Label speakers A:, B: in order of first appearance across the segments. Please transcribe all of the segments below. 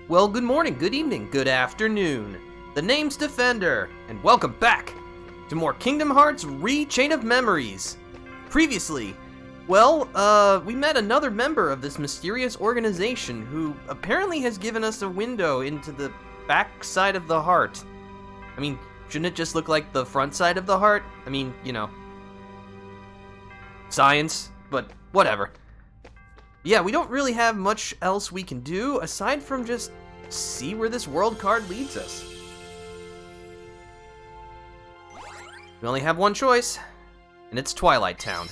A: Well, good morning, good evening, good afternoon. The name's Defender, and welcome back to more Kingdom Hearts Chain of Memories. Previously, we met another member of this mysterious organization who apparently has given us a window into the back side of the heart. I mean, shouldn't it just look like the front side of the heart? I mean, you know, science, but whatever. Yeah, we don't really have much else we can do aside from just see where this world card leads us. We only have one choice, and it's Twilight Town.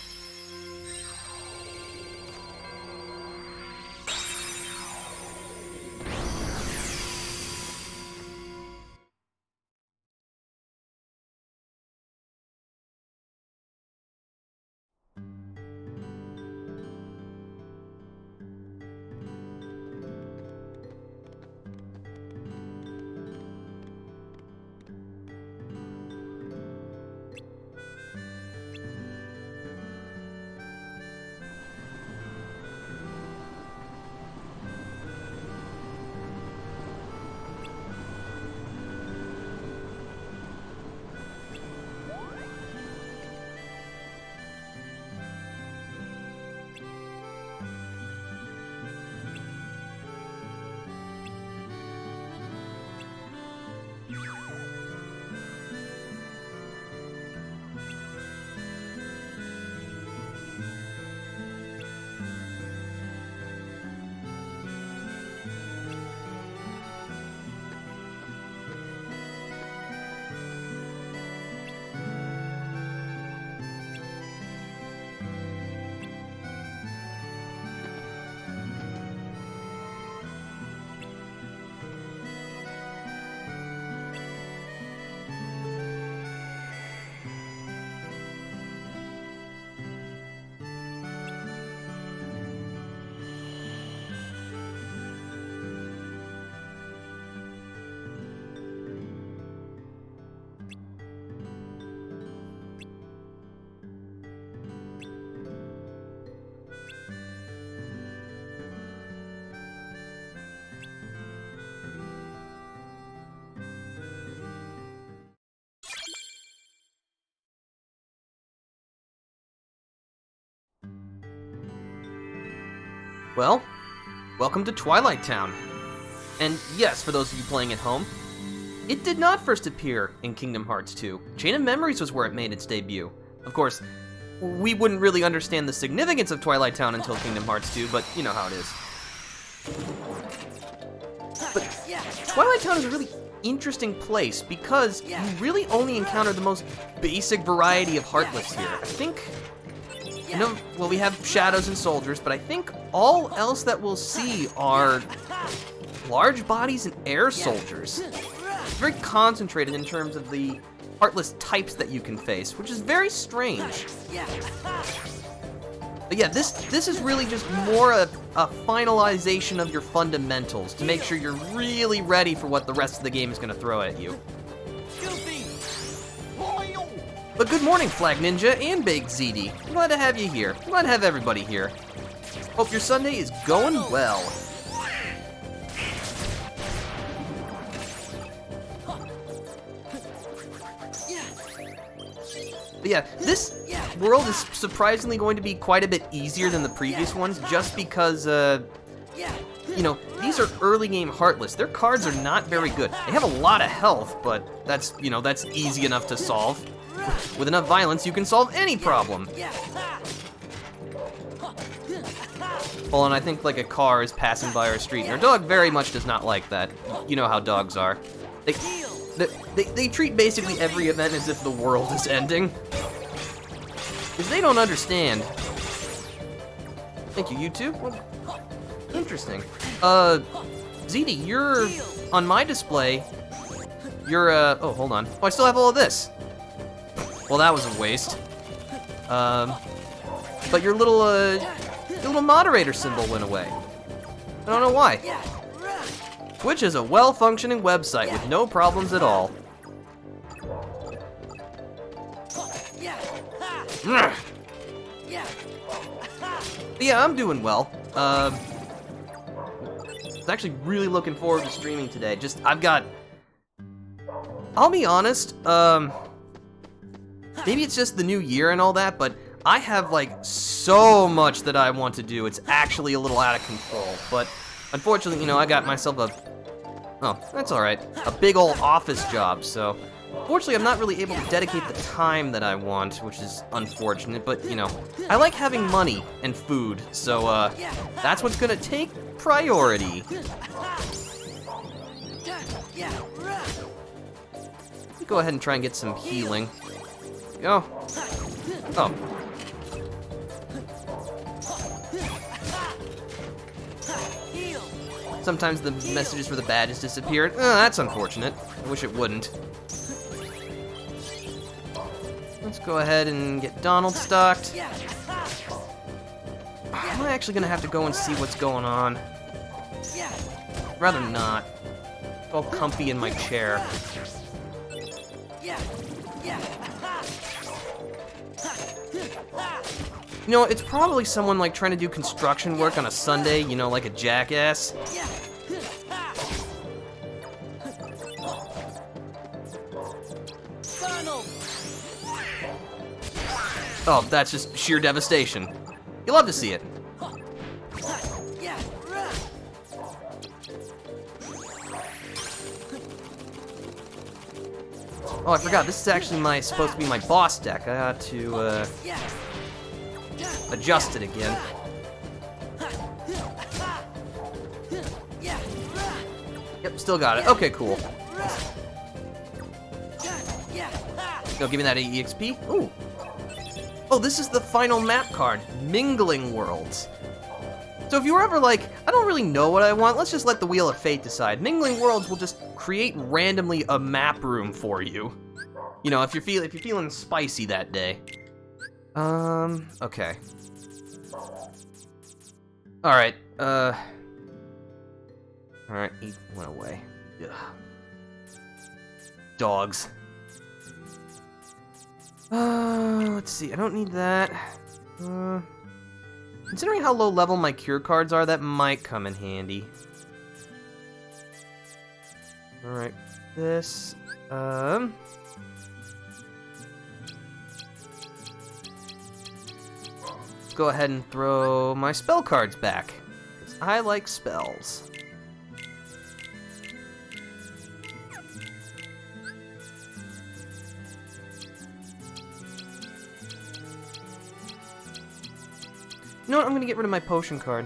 A: Well, welcome to Twilight Town. And yes, for those of you playing at home, it did not first appear in Kingdom Hearts 2. Chain of Memories was where it made its debut. Of course, we wouldn't really understand the significance of Twilight Town until Kingdom Hearts 2, but you know how it is. But Twilight Town is a really interesting place because you really only encounter the most basic variety of Heartless here. I think... You know, well, we have shadows and soldiers, but I think all else that we'll see are large bodies and air soldiers. It's very concentrated in terms of the Heartless types that you can face, which is very strange. But yeah, this is really just more a finalization of your fundamentals to make sure you're really ready for what the rest of the game is going to throw at you. But good morning, Flag Ninja and Baked ZD. Glad to have you here. Glad to have everybody here. Hope your Sunday is going well. But yeah, this world is surprisingly going to be quite a bit easier than the previous ones, just because, you know, these are early game Heartless. Their cards are not very good. They have a lot of health, but that's, you know, that's easy enough to solve. With enough violence, you can solve any problem. Well, and I think like a car is passing by our street, and our dog very much does not like that. You know how dogs are. They treat basically every event as if the world is ending. Because they don't understand. Thank you, YouTube. Well, interesting. ZD, you're on my display. You're, oh, hold on. Oh, I still have all of this. Well, that was a waste. But your little moderator symbol went away. I don't know why. Twitch is a well-functioning website with no problems at all. Yeah, I'm doing well. was actually really looking forward to streaming today. I'll be honest, maybe it's just the new year and all that, but I have, like, so much that I want to do. It's actually a little out of control, but unfortunately, I got myself oh, that's alright, a big old office job, so unfortunately, I'm not really able to dedicate the time that I want, which is unfortunate, but, I like having money and food, so, that's what's gonna take priority. Go ahead and try and get some healing. Go. Oh. Sometimes the messages for the badges disappeared. Oh, that's unfortunate. I wish it wouldn't. Let's go ahead and get Donald stocked. Am I actually gonna have to go and see what's going on? Rather not. It's all comfy in my chair. It's probably someone like trying to do construction work on a Sunday, like a jackass. Oh, that's just sheer devastation. You love to see it. Oh, I forgot, this is actually supposed to be my boss deck. I got to, adjust it again. Yep, still got it. Okay, cool. Go, give me that EXP. Ooh. Oh, this is the final map card, Mingling Worlds. So if you were ever like, I don't really know what I want, let's just let the Wheel of Fate decide. Mingling Worlds will just create randomly a map room for you. If you're feeling spicy that day. Okay. Alright, Alright, he went away. Ugh. Dogs. Let's see, I don't need that. Considering how low level my cure cards are, that might come in handy. Alright, this, let's go ahead and throw my spell cards back, 'cause I like spells. You know what, I'm gonna get rid of my potion card.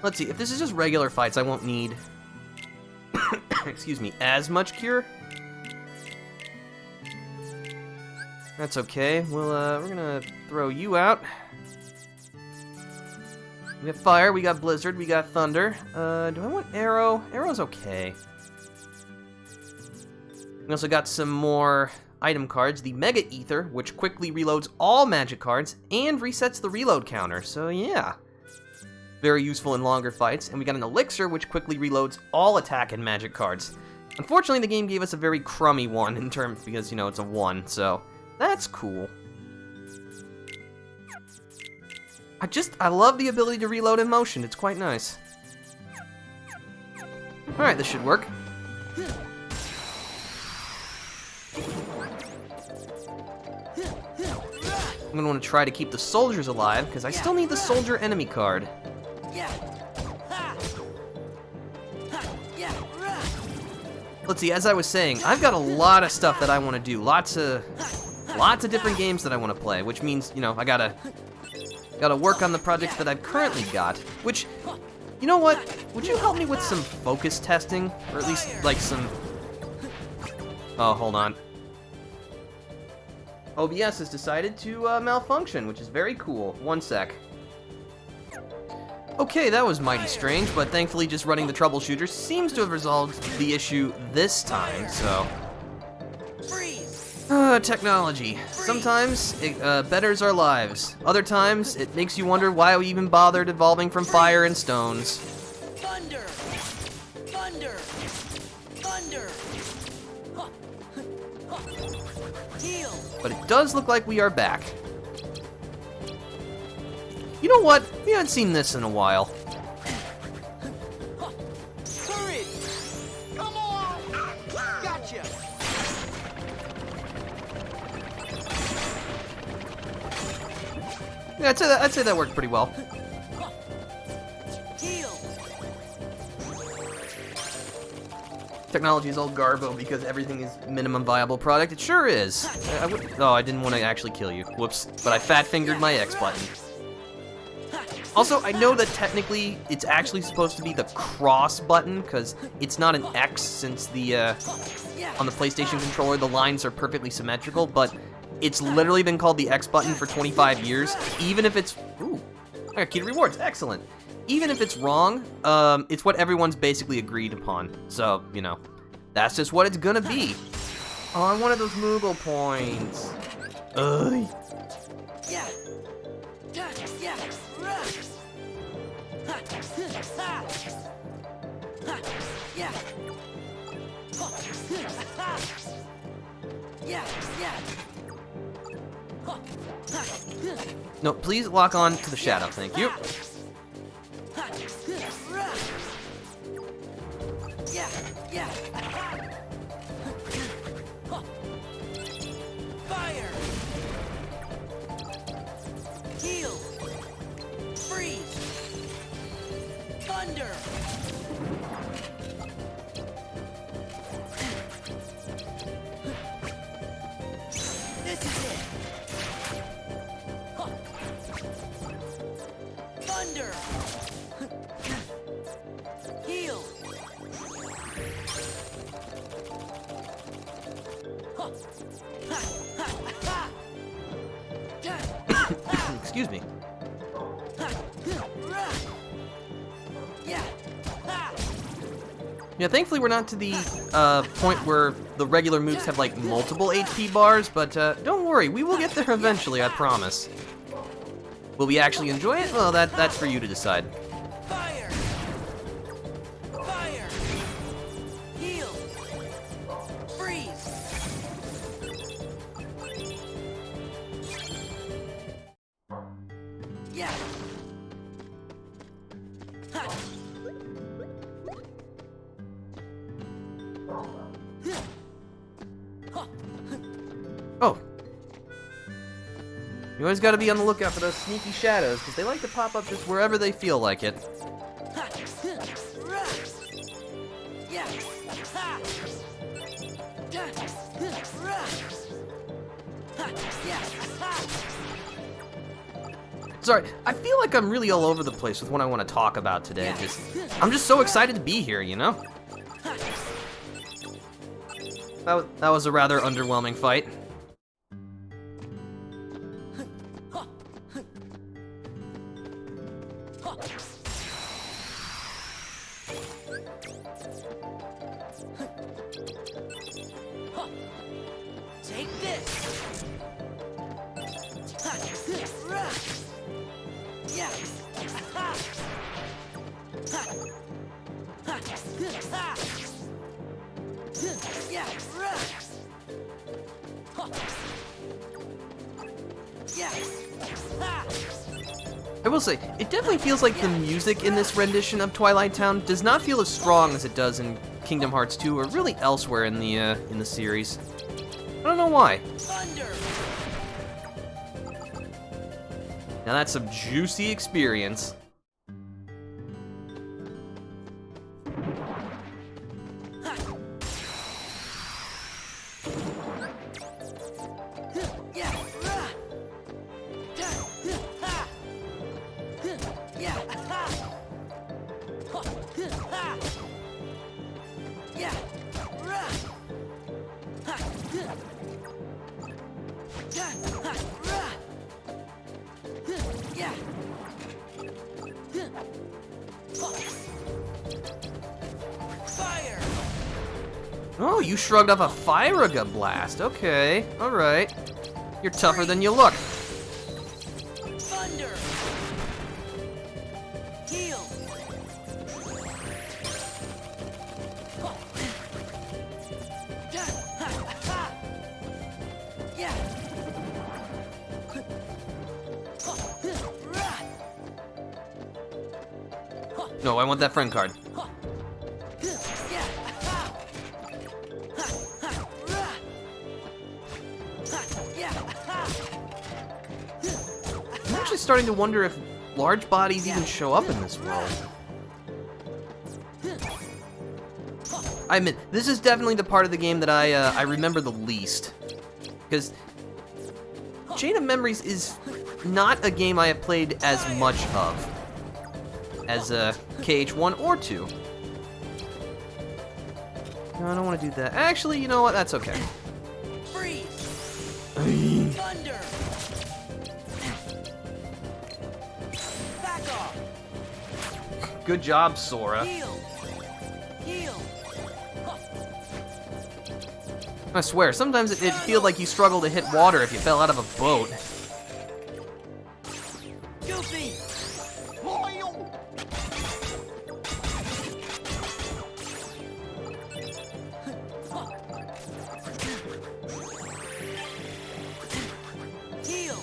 A: Let's see, if this is just regular fights, I won't need, excuse me, as much cure. That's okay, we're gonna throw you out. We got fire, we got blizzard, we got thunder. Do I want arrow? Arrow's okay. We also got some more item cards. The Mega Ether, which quickly reloads all magic cards and resets the reload counter. So yeah, very useful in longer fights. And we got an Elixir, which quickly reloads all attack and magic cards. Unfortunately, the game gave us a very crummy one in terms, because, it's a 1, so that's cool. I love the ability to reload in motion. It's quite nice. Alright, this should work. I'm gonna want to try to keep the soldiers alive, because I still need the soldier enemy card. Let's see, as I was saying, I've got a lot of stuff that I want to do. Lots of different games that I want to play, which means, I gotta work on the projects that I've currently got, which, you know what? Would you help me with some focus testing? Or at least, like, some... Oh, hold on. OBS has decided to malfunction, which is very cool. One sec. Okay, that was mighty strange, but thankfully just running the troubleshooter seems to have resolved the issue this time, so... Technology. Sometimes it betters our lives. Other times, it makes you wonder why we even bothered evolving from fire and stones.
B: Thunder! Thunder! Thunder! Heal!
A: But it does look like we are back. You know what? We haven't seen this in a while.
B: Courage! Come on! Gotcha!
A: Yeah, I'd say that worked pretty well.
B: Heal!
A: Technology is all garbo because everything is minimum viable product. It sure is. I didn't want to actually kill you. Whoops. But I fat-fingered my X button. Also, I know that technically it's actually supposed to be the cross button because it's not an X since the on the PlayStation controller the lines are perfectly symmetrical, but it's literally been called the X button for 25 years. Even if it's I got key to rewards, excellent. Even if it's wrong, it's what everyone's basically agreed upon. So, you know, that's just what it's gonna be. Oh, I wanted those Moogle points. Ugh.
B: Yeah! Yeah! Yeah!
A: No, please lock on to the shadow, thank you.
B: Yeah! Fire! Heal! Freeze! Thunder! This is it! Thunder! Heal!
A: Excuse me. Yeah, thankfully we're not to the point where the regular moves have like multiple HP bars, but don't worry, we will get there eventually, I promise. Will we actually enjoy it? Well, that's for you to decide.
B: Fire! Fire! Heal! Freeze! Yeah! Ha!
A: Oh. You always gotta be on the lookout for those sneaky shadows, because they like to pop up just wherever they feel like it.
B: Yeah!
A: Sorry, I feel like I'm really all over the place with what I want to talk about today. I'm just so excited to be here, you know? That was a rather underwhelming fight.
B: Take this! Yeah! Yeah! Yeah!
A: I will say, it definitely feels like the music in this rendition of Twilight Town does not feel as strong as it does in Kingdom Hearts 2 or really elsewhere in the series. I don't know why.
B: Thunder!
A: Now that's some juicy experience.
B: Fire!
A: Oh, you shrugged off a Firaga blast. Okay, alright. You're tougher than you look.
B: Thunder! Heal! Yeah!
A: No, I want that friend card.
B: Yeah.
A: I'm actually starting to wonder if large bodies even show up in this world. I admit, this is definitely the part of the game that I remember the least. Because Chain of Memories is not a game I have played as much of as KH1 or 2. No, I don't want to do that. Actually, you know what? That's okay.
B: Freeze. Thunder. Back off.
A: Good job, Sora.
B: Heal. Heal.
A: I swear, sometimes it feels like you struggle to hit water if you fell out of a boat.
B: Goofy. Heal.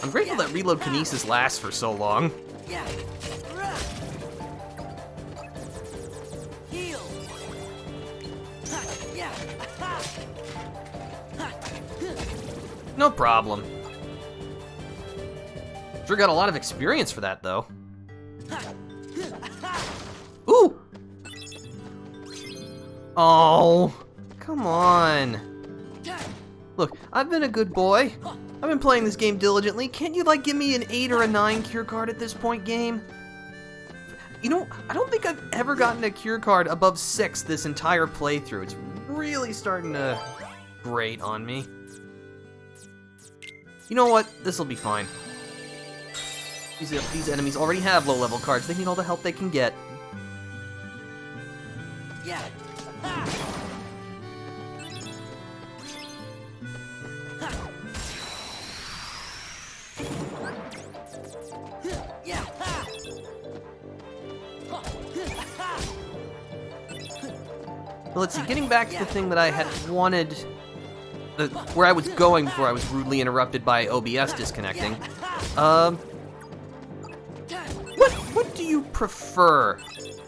A: I'm grateful that reload kinesis lasts for so long.
B: Yeah. Heal. Yeah.
A: No problem. Sure got a lot of experience for that, though. Ooh! Oh, come on. Look, I've been a good boy. I've been playing this game diligently. Can't you, like, give me an 8 or a 9 cure card at this point, game? You know, I don't think I've ever gotten a cure card above 6 this entire playthrough. It's really starting to grate on me. You know what? This'll be fine. These enemies already have low-level cards. They need all the help they can get.
B: Yeah. Yeah.
A: Well, let's see, getting back to the thing that I had wanted, where I was going before I was rudely interrupted by OBS disconnecting. What do you prefer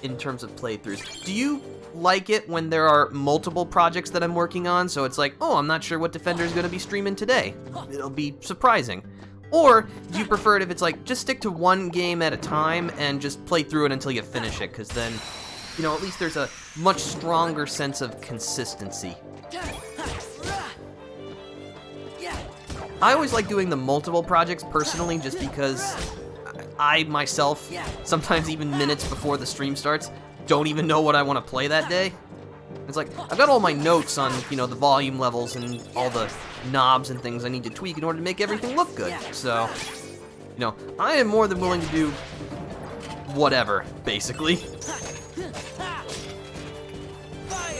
A: in terms of playthroughs? Do you like it when there are multiple projects that I'm working on, so it's like, oh, I'm not sure what Defender is going to be streaming today. It'll be surprising. Or do you prefer it if it's like, just stick to one game at a time and just play through it until you finish it, because then, you know, at least there's a much stronger sense of consistency. I always like doing the multiple projects personally just because I myself, sometimes even minutes before the stream starts, don't even know what I want to play that day. It's like, I've got all my notes on, you know, the volume levels and all the knobs and things I need to tweak in order to make everything look good. So, you know, I am more than willing to do whatever, basically.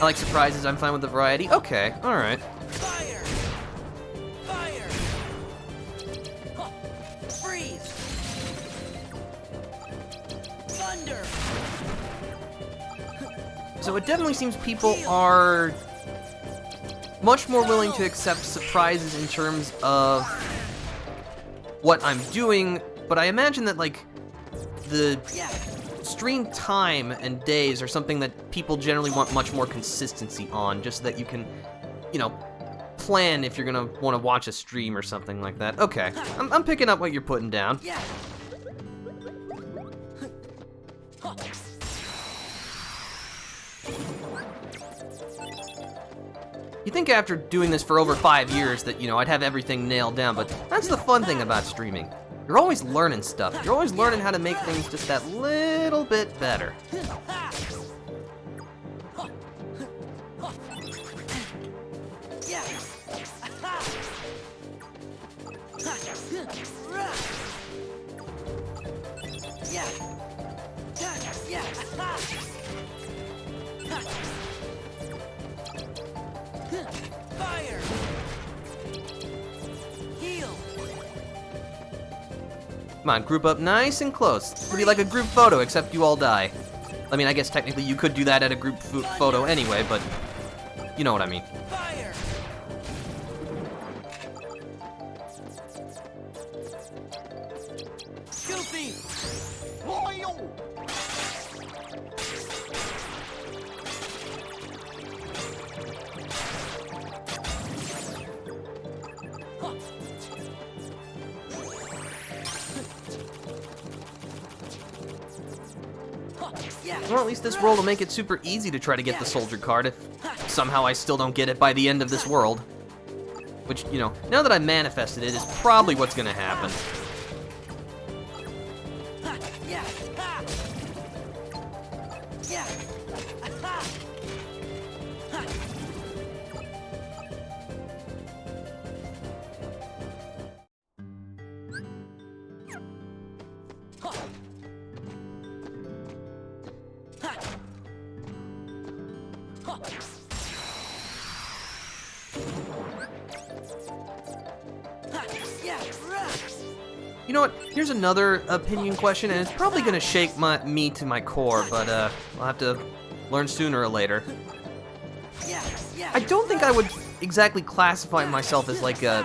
A: I like surprises, I'm fine with the variety. Okay, alright.
B: Fire. Fire. Freeze. Thunder.
A: So it definitely seems people are much more willing to accept surprises in terms of what I'm doing, but I imagine that, like, the stream time and days are something that people generally want much more consistency on, just so that you can, you know, plan if you're gonna want to watch a stream or something like that. Okay, I'm picking up what you're putting down.
B: Yeah.
A: You think after doing this for over 5 years that, you know, I'd have everything nailed down, but that's the fun thing about streaming. You're always learning stuff. You're always learning how to make things just that little bit better.
B: Yeah. Yeah. Fire. Heal.
A: Come on, group up nice and close. It'll be like a group photo, except you all die. I mean, I guess technically you could do that at a group photo anyway, but you know what I mean.
B: Fire.
A: Well, at least this world will make it super easy to try to get the soldier card if somehow I still don't get it by the end of this world. Which, you know, now that I manifested it, is probably what's gonna happen. You know what? Here's another opinion question, and it's probably gonna shake me to my core, but I'll have to learn sooner or later. I don't think I would exactly classify myself as like a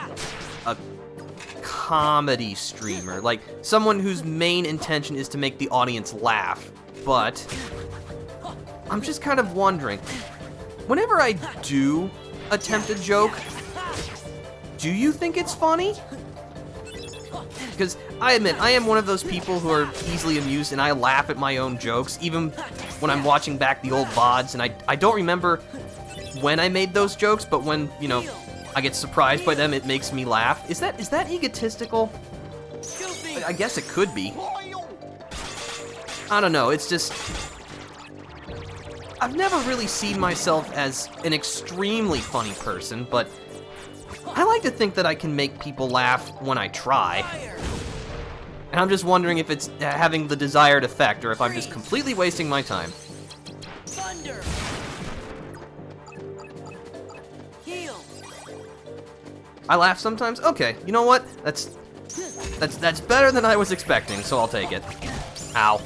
A: comedy streamer, like someone whose main intention is to make the audience laugh, but I'm just kind of wondering, whenever I do attempt a joke, do you think it's funny? Because I admit, I am one of those people who are easily amused, and I laugh at my own jokes, even when I'm watching back the old VODs, and I don't remember when I made those jokes, but when, you know, I get surprised by them, it makes me laugh. Is that egotistical? I guess it could be. I don't know, it's just... I've never really seen myself as an extremely funny person, but I like to think that I can make people laugh when I try. And I'm just wondering if it's having the desired effect, or if I'm just completely wasting my time.
B: Thunder. Heal.
A: I laugh sometimes? Okay, you know what? That's better than I was expecting, so I'll take it. Ow.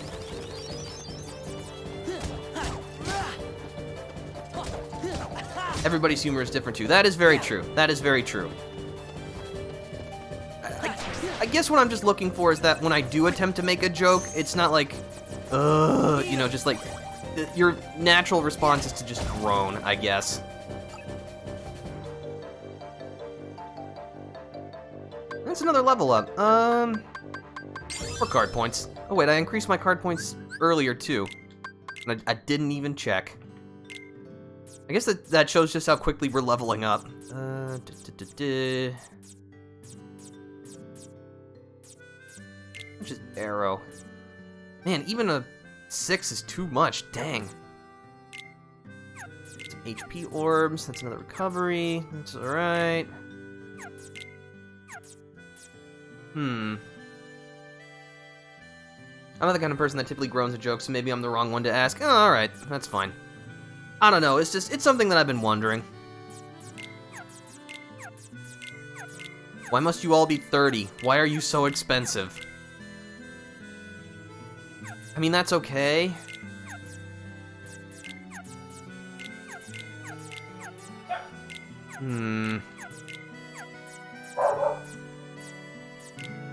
A: Everybody's humor is different too. That is very true. That is very true. I guess what I'm just looking for is that when I do attempt to make a joke, it's not like, you know, just like, your natural response is to just groan, I guess. That's another level up. For card points. Oh wait, I increased my card points earlier too. And I didn't even check. I guess that shows just how quickly we're leveling up. Which is arrow. Man, even a 6 is too much. Dang. Some HP orbs. That's another recovery. That's alright. I'm not the kind of person that typically groans at jokes, so maybe I'm the wrong one to ask. Oh, alright, that's fine. I don't know, it's something that I've been wondering. Why must you all be 30? Why are you so expensive? I mean, that's okay.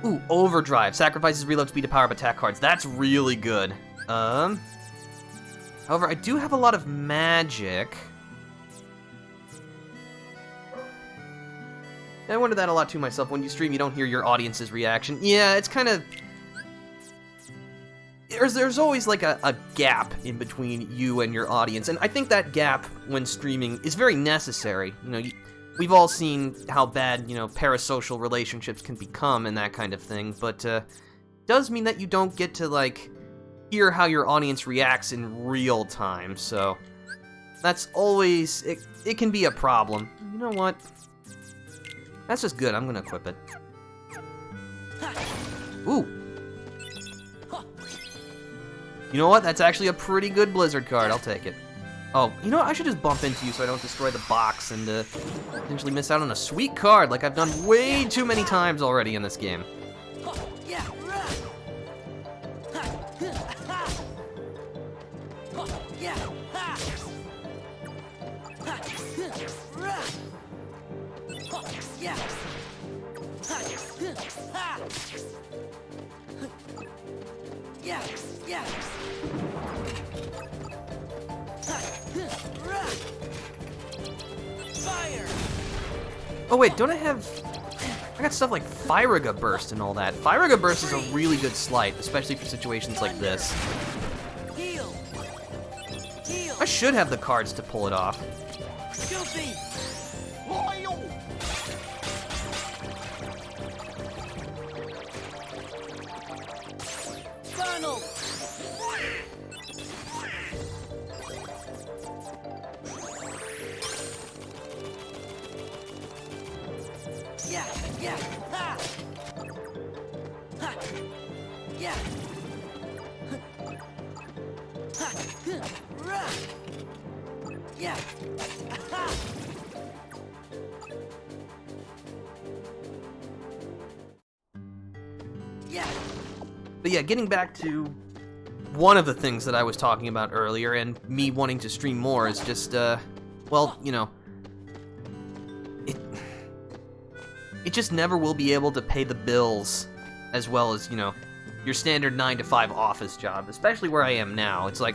A: Ooh, overdrive. Sacrifices reload speed to power up attack cards. That's really good. However, I do have a lot of magic. I wonder that a lot to myself. When you stream, you don't hear your audience's reaction. Yeah, it's kind of... There's always like a gap in between you and your audience, and I think that gap when streaming is very necessary. You know, we've all seen how bad, you know, parasocial relationships can become and that kind of thing, but does mean that you don't get to, like, hear how your audience reacts in real time, so that's always... It can be a problem. You know what? That's just good. I'm gonna equip it. Ooh. You know what? That's actually a pretty good Blizzard card. I'll take it. Oh, you know what? I should just bump into you so I don't destroy the box and potentially miss out on a sweet card like I've done way too many times already in this game. Oh wait, don't I have... I got stuff like Firaga Burst and all that. Firaga Burst is a really good sleight, especially for situations like this. should have the cards to pull it off.
B: Goofy. Donald. Yeah, yeah, ha! Ha! Yeah. Ha! Rah! Yeah. Ha! Yeah.
A: But yeah, getting back to one of the things that I was talking about earlier, and me wanting to stream more, is just, well, you know, it just never will be able to pay the bills as well as, you know, your standard 9-to-5 office job, especially where I am now. It's like,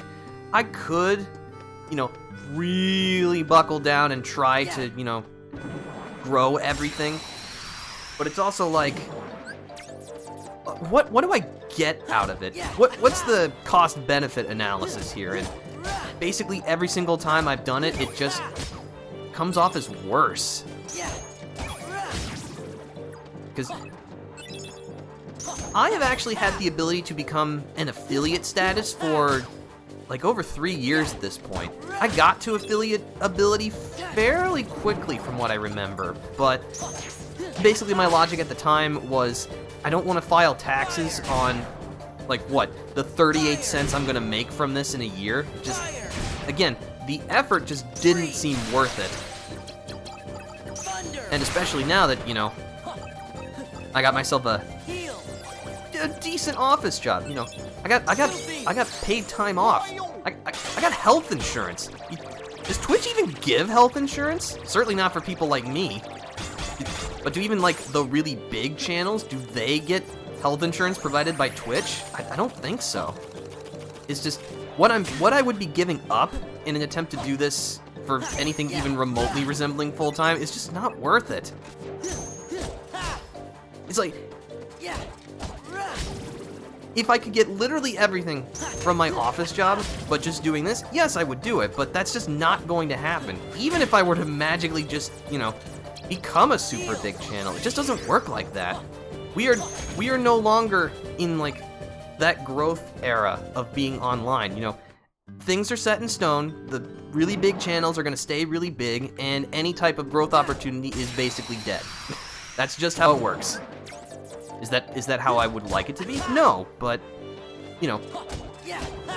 A: I could, you know, really buckle down and try to, you know, grow everything, but it's also like, what do I get out of it? What's the cost-benefit analysis here? And basically every single time I've done it, it just comes off as worse. Because I have actually had the ability to become an affiliate status for like over 3 years at this point. I got to affiliate ability fairly quickly from what I remember, but basically my logic at the time was I don't want to file taxes on, like, what, the 38 cents I'm gonna make from this in a year. Just, again, the effort just didn't seem worth it. And especially now that, you know, I got myself a decent office job. You know, I got paid time off. I got health insurance. Does Twitch even give health insurance? Certainly not for people like me. But do even like the really big channels, do they get health insurance provided by Twitch? I don't think so. It's just what I would be giving up in an attempt to do this for anything even remotely resembling full time is just not worth it. It's like, if I could get literally everything from my office job, but just doing this, yes, I would do it, but that's just not going to happen. Even if I were to magically just, you know, become a super big channel, it just doesn't work like that. We are no longer in, like, that growth era of being online, you know. Things are set in stone, the really big channels are gonna stay really big, and any type of growth opportunity is basically dead. That's just how it works. Is that how I would like it to be? No, but, you know,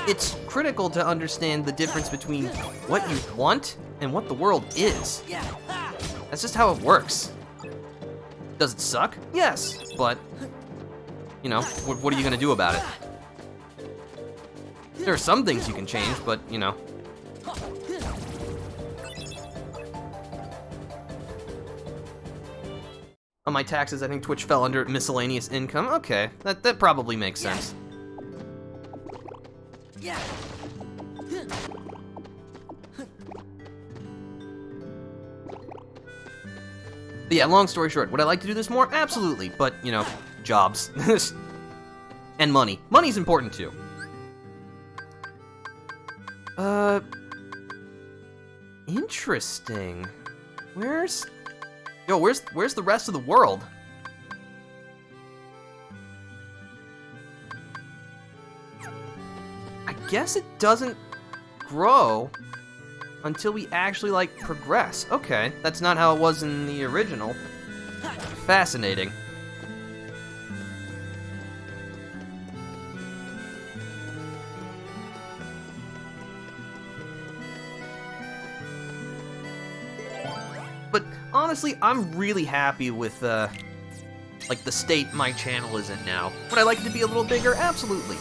A: it's critical to understand the difference between what you want and what the world is. That's just how it works. Does it suck? Yes, but, you know, what are you gonna do about it? There are some things you can change, but, you know. On my taxes, I think Twitch fell under miscellaneous income. Okay, that probably makes sense.
B: Yeah.
A: But yeah, long story short, would I like to do this more? Absolutely, but, you know, jobs. And money. Money's important too. Interesting. Where's the rest of the world? I guess it doesn't grow until we actually, like, progress. Okay, that's not how it was in the original. Fascinating. But honestly, I'm really happy with, like, the state my channel is in now. Would I like it to be a little bigger? Absolutely.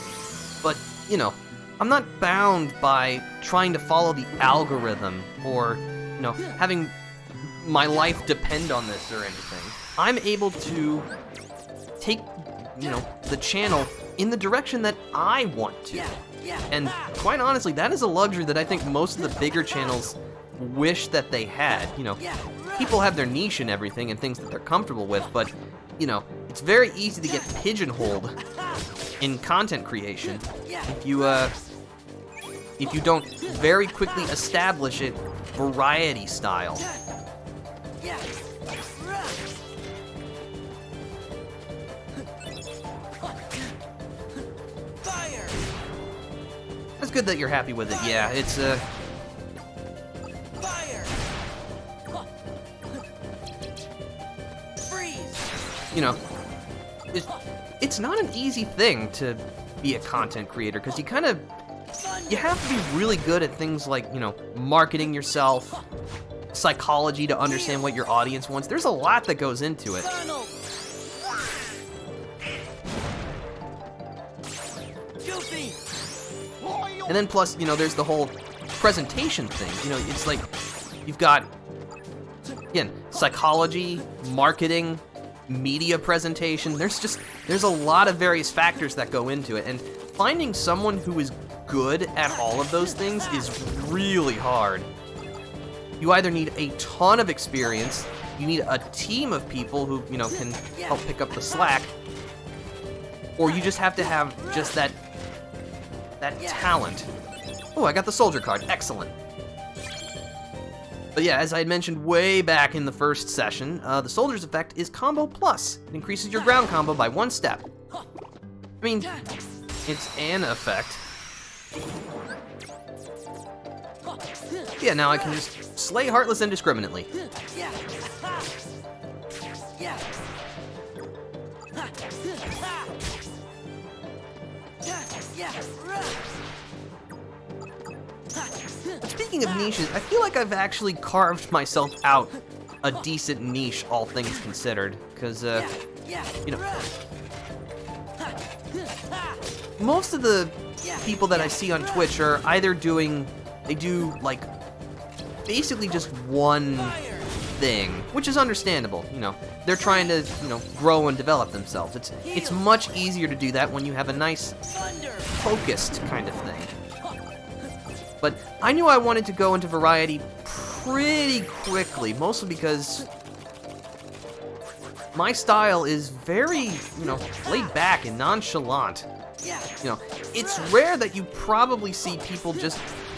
A: But, you know, I'm not bound by trying to follow the algorithm or, you know, having my life depend on this or anything. I'm able to take, you know, the channel in the direction that I want to. And quite honestly, that is a luxury that I think most of the bigger channels wish that they had. You know, people have their niche and everything and things that they're comfortable with, but, you know, it's very easy to get pigeonholed in content creation if if you don't very quickly establish it variety style.
B: Yeah. Fire.
A: It's good that you're happy with it. Yeah, it's
B: Fire. Freeze.
A: you know, it's not an easy thing to be a content creator, because you have to be really good at things like, you know, marketing yourself, psychology to understand what your audience wants. There's a lot that goes into it.
B: Tunnel. Goofy.
A: And then plus, you know, there's the whole presentation thing. You know, it's like you've got, again, psychology, marketing, media presentation. There's a lot of various factors that go into it, and finding someone who is good at all of those things is really hard. You either need a ton of experience, you need a team of people who, you know, can help pick up the slack, or you just have to have just that talent. Oh, I got the soldier card. Excellent. But yeah, as I had mentioned way back in the first session, the soldier's effect is combo plus. It increases your ground combo by 1 step. I mean, it's an effect. Yeah, now I can just slay Heartless indiscriminately.
B: Yeah. Yeah. Yeah.
A: But speaking of niches, I feel like I've actually carved myself out a decent niche, all things considered. Because, you know, most of the people that I see on Twitch are either they do, like, basically just one thing, which is understandable, you know. They're trying to, you know, grow and develop themselves. It's much easier to do that when you have a nice, focused kind of thing. But I knew I wanted to go into variety pretty quickly, mostly because my style is very, you know, laid back and nonchalant. You know, it's rare that you probably see people just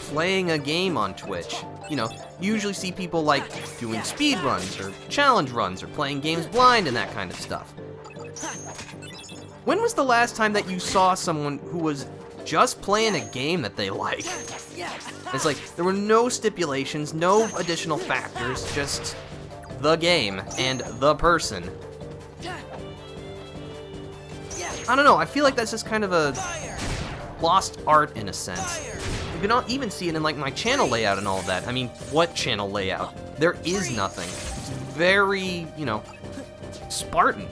A: playing a game on Twitch. You know, you usually see people like doing speed runs or challenge runs or playing games blind and that kind of stuff. When was the last time that you saw someone who was just playing a game that they like? It's like there were no stipulations, no additional factors, just the game and the person. I don't know, I feel like that's just kind of a lost art in a sense. You can even see it in like my channel layout and all of that. I mean, what channel layout? There is nothing. It's very, you know, Spartan.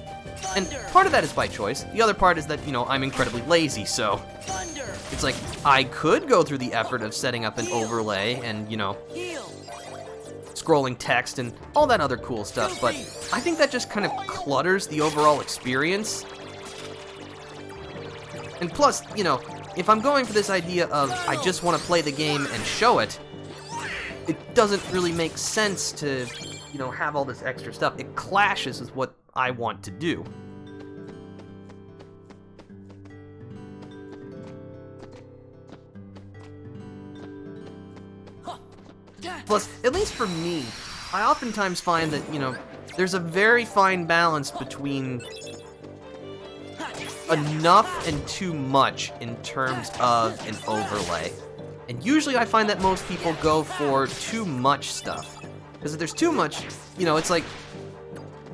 A: And part of that is by choice. The other part is that, you know, I'm incredibly lazy, so it's like I could go through the effort of setting up an overlay and, you know, scrolling text and all that other cool stuff, but I think that just kind of clutters the overall experience. And plus, you know, if I'm going for this idea of I just want to play the game and show it, it doesn't really make sense to, you know, have all this extra stuff. It clashes with what I want to do. Plus, at least for me, I oftentimes find that, you know, there's a very fine balance between enough and too much in terms of an overlay. And usually I find that most people go for too much stuff. Because if there's too much, you know, it's like,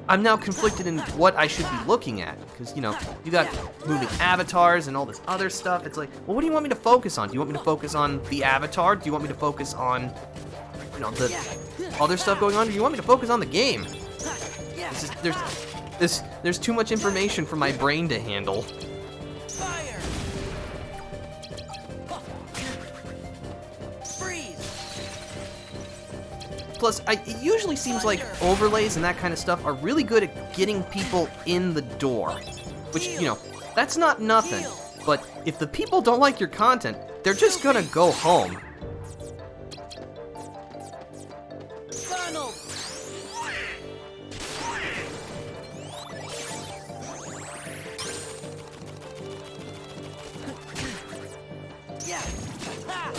A: I'm now conflicted in what I should be looking at. Because, you know, you got moving avatars and all this other stuff. It's like, well, what do you want me to focus on? Do you want me to focus on the avatar? Do you want me to focus on, you know, the other stuff going on? Or do you want me to focus on the game? It's just, there's too much information for my brain to handle.
B: Fire! Freeze!
A: Plus, it usually seems like overlays and that kind of stuff are really good at getting people in the door. Which, you know, that's not nothing. But if the people don't like your content, they're just gonna go home.
B: Funnel! Yeah! Ha!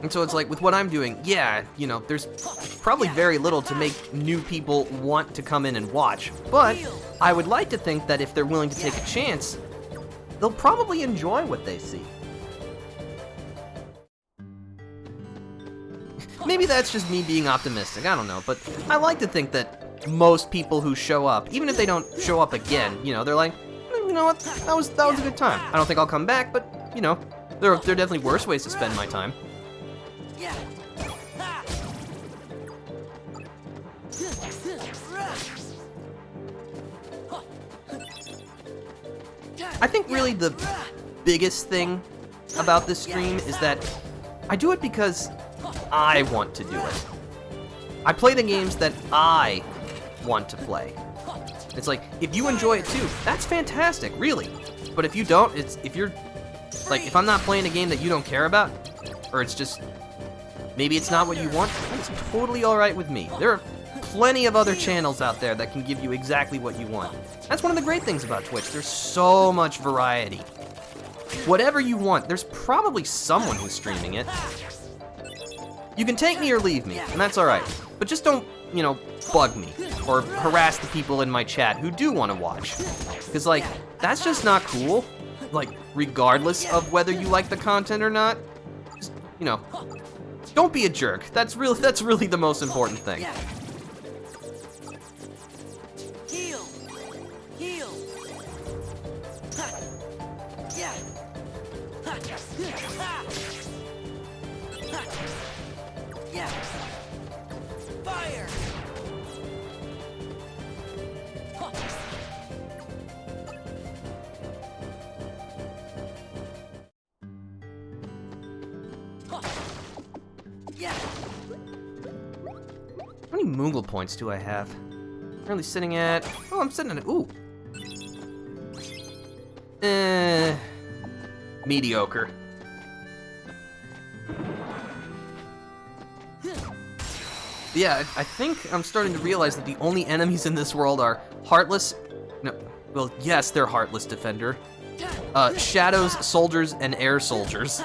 A: And so it's like, with what I'm doing, yeah, you know, there's probably very little to make new people want to come in and watch, but I would like to think that if they're willing to take a chance, they'll probably enjoy what they see. Maybe that's just me being optimistic, I don't know, but I like to think that most people who show up, even if they don't show up again, you know, they're like, you know what, that was a good time. I don't think I'll come back, but, you know, there are definitely worse ways to spend my time. I think really the biggest thing about this stream is that I do it because I want to do it. I play the games that I want to play. It's like, if you enjoy it too, that's fantastic, really. But if you don't, if I'm not playing a game that you don't care about, or it's just, maybe it's not what you want, that's totally alright with me. There are plenty of other channels out there that can give you exactly what you want. That's one of the great things about Twitch. There's so much variety. Whatever you want, there's probably someone who's streaming it. You can take me or leave me, and that's alright. But just don't, you know, bug me, or harass the people in my chat who do want to watch. Because, like, that's just not cool. Like, regardless of whether you like the content or not, just, you know, don't be a jerk. That's really the most important thing.
B: Heal. Heal. Yeah. Yeah. Fire. Yeah.
A: How many Moogle points do I have? Currently sitting at, oh, I'm sitting at, ooh. Mediocre. Yeah, I think I'm starting to realize that the only enemies in this world are Heartless, no, well, yes, they're Heartless Defender, Shadows, Soldiers, and Air Soldiers.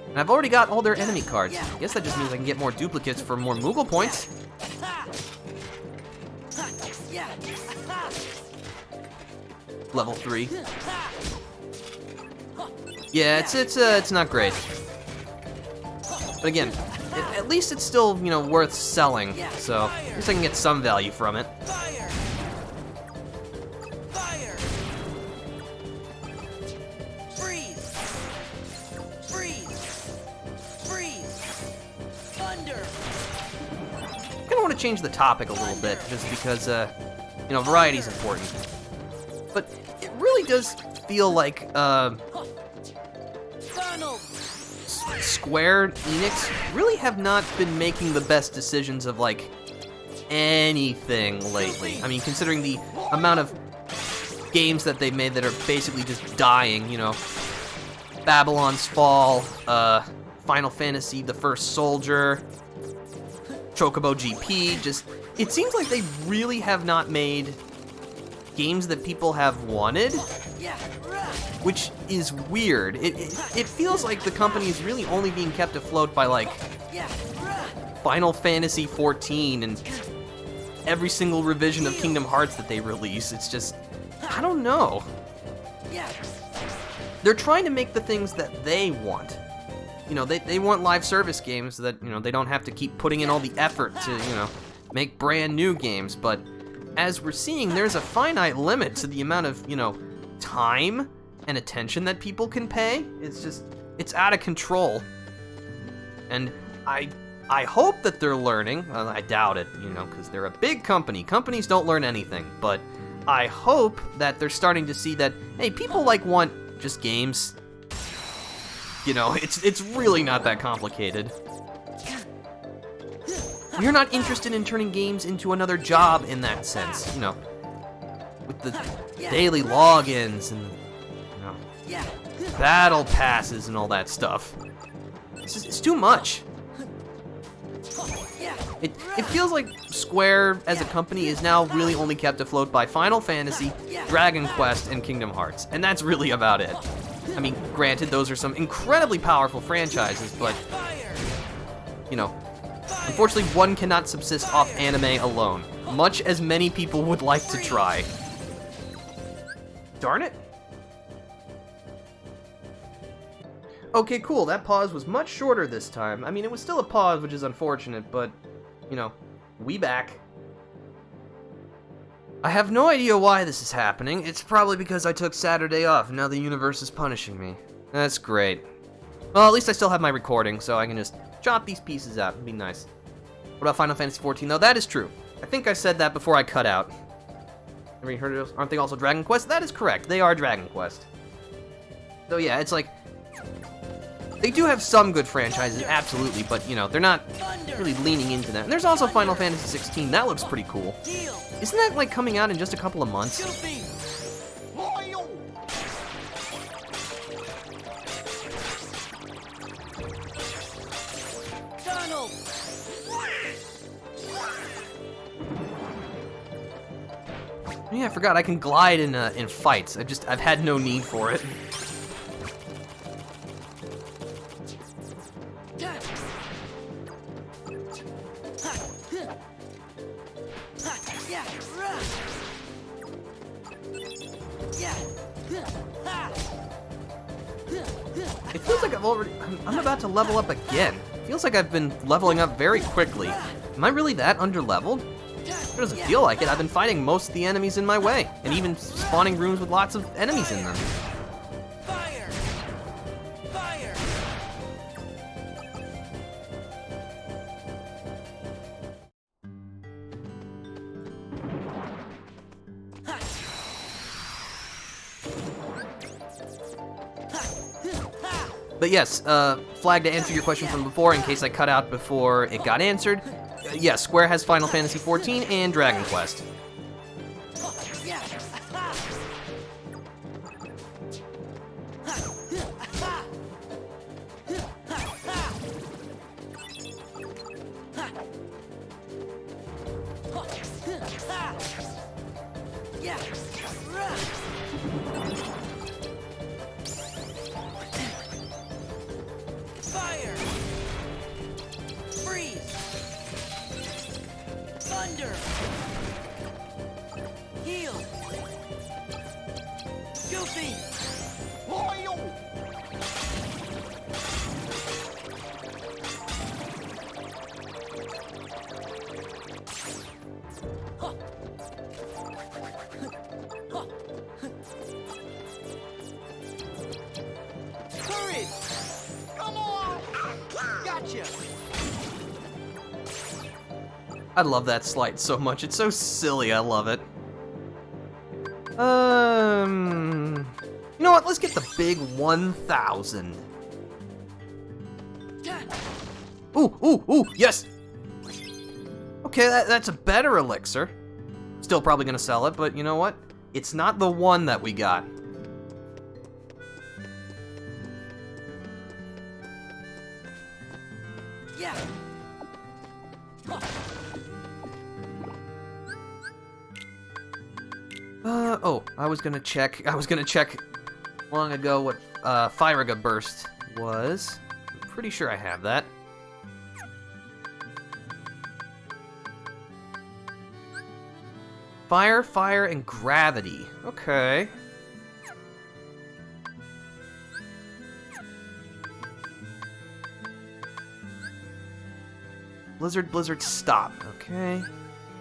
A: And I've already got all their enemy cards. I guess that just means I can get more duplicates for more Moogle points. Level 3. Yeah, it's not great. But again, at least it's still, you know, worth selling. So at least I can get some value from it.
B: Fire. Fire. Freeze. Freeze. Freeze. Thunder.
A: I kind of want to change the topic a little bit, just because, you know, variety is important. But it really does feel like,
B: Funnel.
A: Square Enix really have not been making the best decisions of, like, anything lately. I mean, considering the amount of games that they've made that are basically just dying, you know. Babylon's Fall, Final Fantasy, The First Soldier, Chocobo GP, just, it seems like they really have not made games that people have wanted, which is weird. It feels like the company is really only being kept afloat by, like, Final Fantasy 14 and every single revision of Kingdom Hearts that they release. It's just, I don't know. They're trying to make the things that they want. You know, they want live service games so that, you know, they don't have to keep putting in all the effort to, you know, make brand new games, but as we're seeing, there's a finite limit to the amount of, you know, time and attention that people can pay. It's just, it's out of control. And I hope that they're learning. I doubt it, you know, because they're a big company. Companies don't learn anything, but I hope that they're starting to see that, hey, people, like, want just games. You know, it's really not that complicated. You're not interested in turning games into another job in that sense, you know, with the daily logins and, you know, battle passes and all that stuff. It's too much. It feels like Square as a company is now really only kept afloat by Final Fantasy, Dragon Quest, and Kingdom Hearts, and that's really about it. I mean, granted, those are some incredibly powerful franchises, but,
B: Fire!
A: you know, unfortunately, one cannot subsist off anime alone, much as many people would like to try. Darn it. Okay, cool, that pause was much shorter this time. I mean, it was still a pause, which is unfortunate, but, you know, we back. I have no idea why this is happening. It's probably because I took Saturday off, and now the universe is punishing me. That's great. Well, at least I still have my recording, so I can just chop these pieces out. It'd be nice. What about Final Fantasy XIV, though? That is true. I think I said that before I cut out. Have you heard of those? Aren't they also Dragon Quest? That is correct. They are Dragon Quest. So yeah, it's like... They do have some good franchises, absolutely, but, you know, they're not really leaning into them. And there's also Final Fantasy XVI. That looks pretty cool. Isn't that, like, coming out in just a couple of months?
B: Donald!
A: Yeah, I forgot I can glide in fights. I've had no need for it. It feels like I'm about to level up again. It feels like I've been leveling up very quickly. Am I really that underleveled? It doesn't feel like it. I've been fighting most of the enemies in my way, and even spawning rooms with lots of enemies in them.
B: Fire! Fire!
A: But yes, Flag, to answer your question from before, in case I cut out before it got answered, yes, Square has Final Fantasy XIV and Dragon Quest.
B: Fire! Freeze! Thunder! Heal! Goofy! Courage! Come on! Gotcha!
A: I love that slight so much. It's so silly. I love it. You know what? Let's get the big 1,000. Ooh, yes! Okay, that's a better elixir. Still probably gonna sell it, but you know what? It's not the one that we got.
B: Yeah!
A: Oh, I was gonna check long ago what Firaga Burst was. I'm pretty sure I have that. Fire, and gravity. Okay. Blizzard, stop. Okay.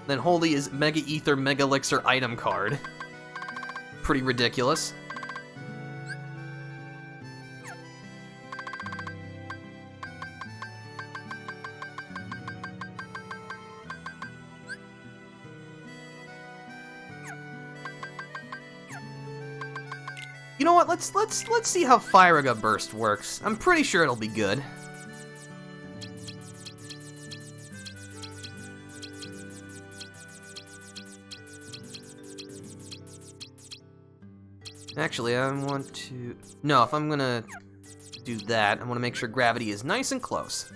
A: Then Holy is Mega Ether, Mega Elixir item card. Pretty ridiculous. You know what? Let's see how Firaga Burst works. I'm pretty sure it'll be good. Actually, I want to... No, if I'm gonna do that, I want to make sure gravity is nice and close.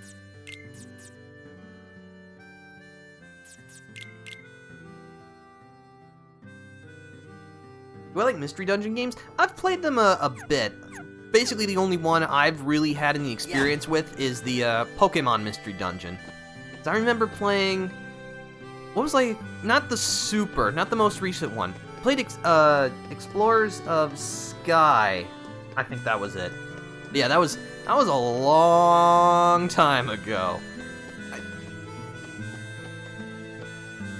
A: Do I like Mystery Dungeon games? I've played them a bit. basically the only one I've really had any experience with is the Pokemon Mystery Dungeon. 'Cause I remember playing, what was like, not the most recent one. Played Explorers of Sky. I think that was it. Yeah, that was a long time ago.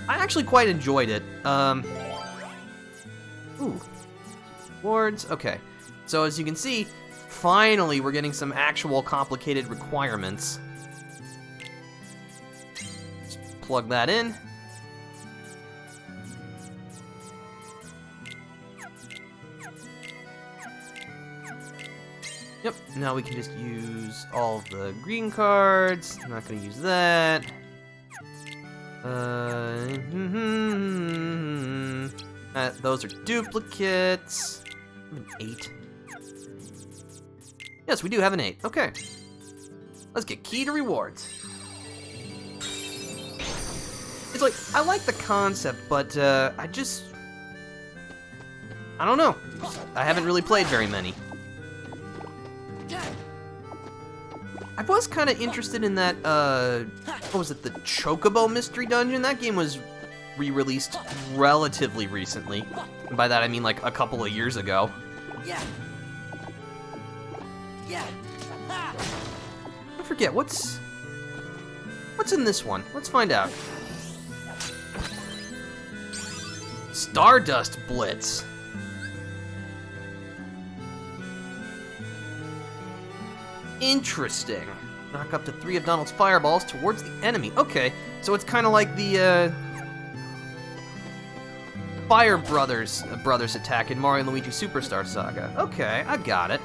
A: I actually quite enjoyed it. Ooh. Wards, okay. So as you can see, finally we're getting some actual complicated requirements. Just plug that in. Yep, now we can just use all of the green cards. I'm not gonna use that. Those are duplicates. An 8. Yes, we do have an 8. Okay. Let's get key to rewards. It's like, I like the concept, but I don't know. I haven't really played very many. I was kind of interested in that, what was it, the Chocobo Mystery Dungeon? That game was re-released relatively recently. And by that I mean like a couple of years ago.
B: Yeah. Yeah.
A: I forget, what's in this one? Let's find out. Stardust Blitz. Interesting. Knock up to 3 of Donald's fireballs towards the enemy. Okay, so it's kind of like the Fire Brothers attack in Mario & Luigi Superstar Saga. Okay, I got it.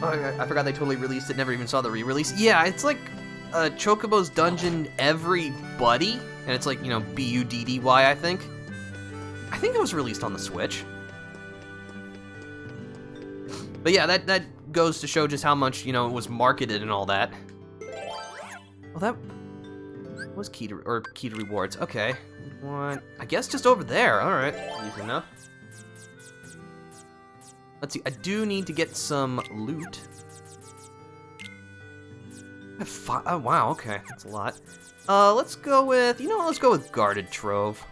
A: Oh, I forgot they totally released it. Never even saw the re-release. Yeah, it's like Chocobo's Dungeon Everybody, and it's like, you know, Buddy, I think. I think it was released on the Switch. But yeah, that goes to show just how much, you know, it was marketed and all that. Well, that was key to rewards. Okay. What? I guess just over there. All right. Easy enough. Let's see. I do need to get some loot. Oh, wow. Okay. That's a lot. Let's go with, you know what? Let's go with Guarded Trove.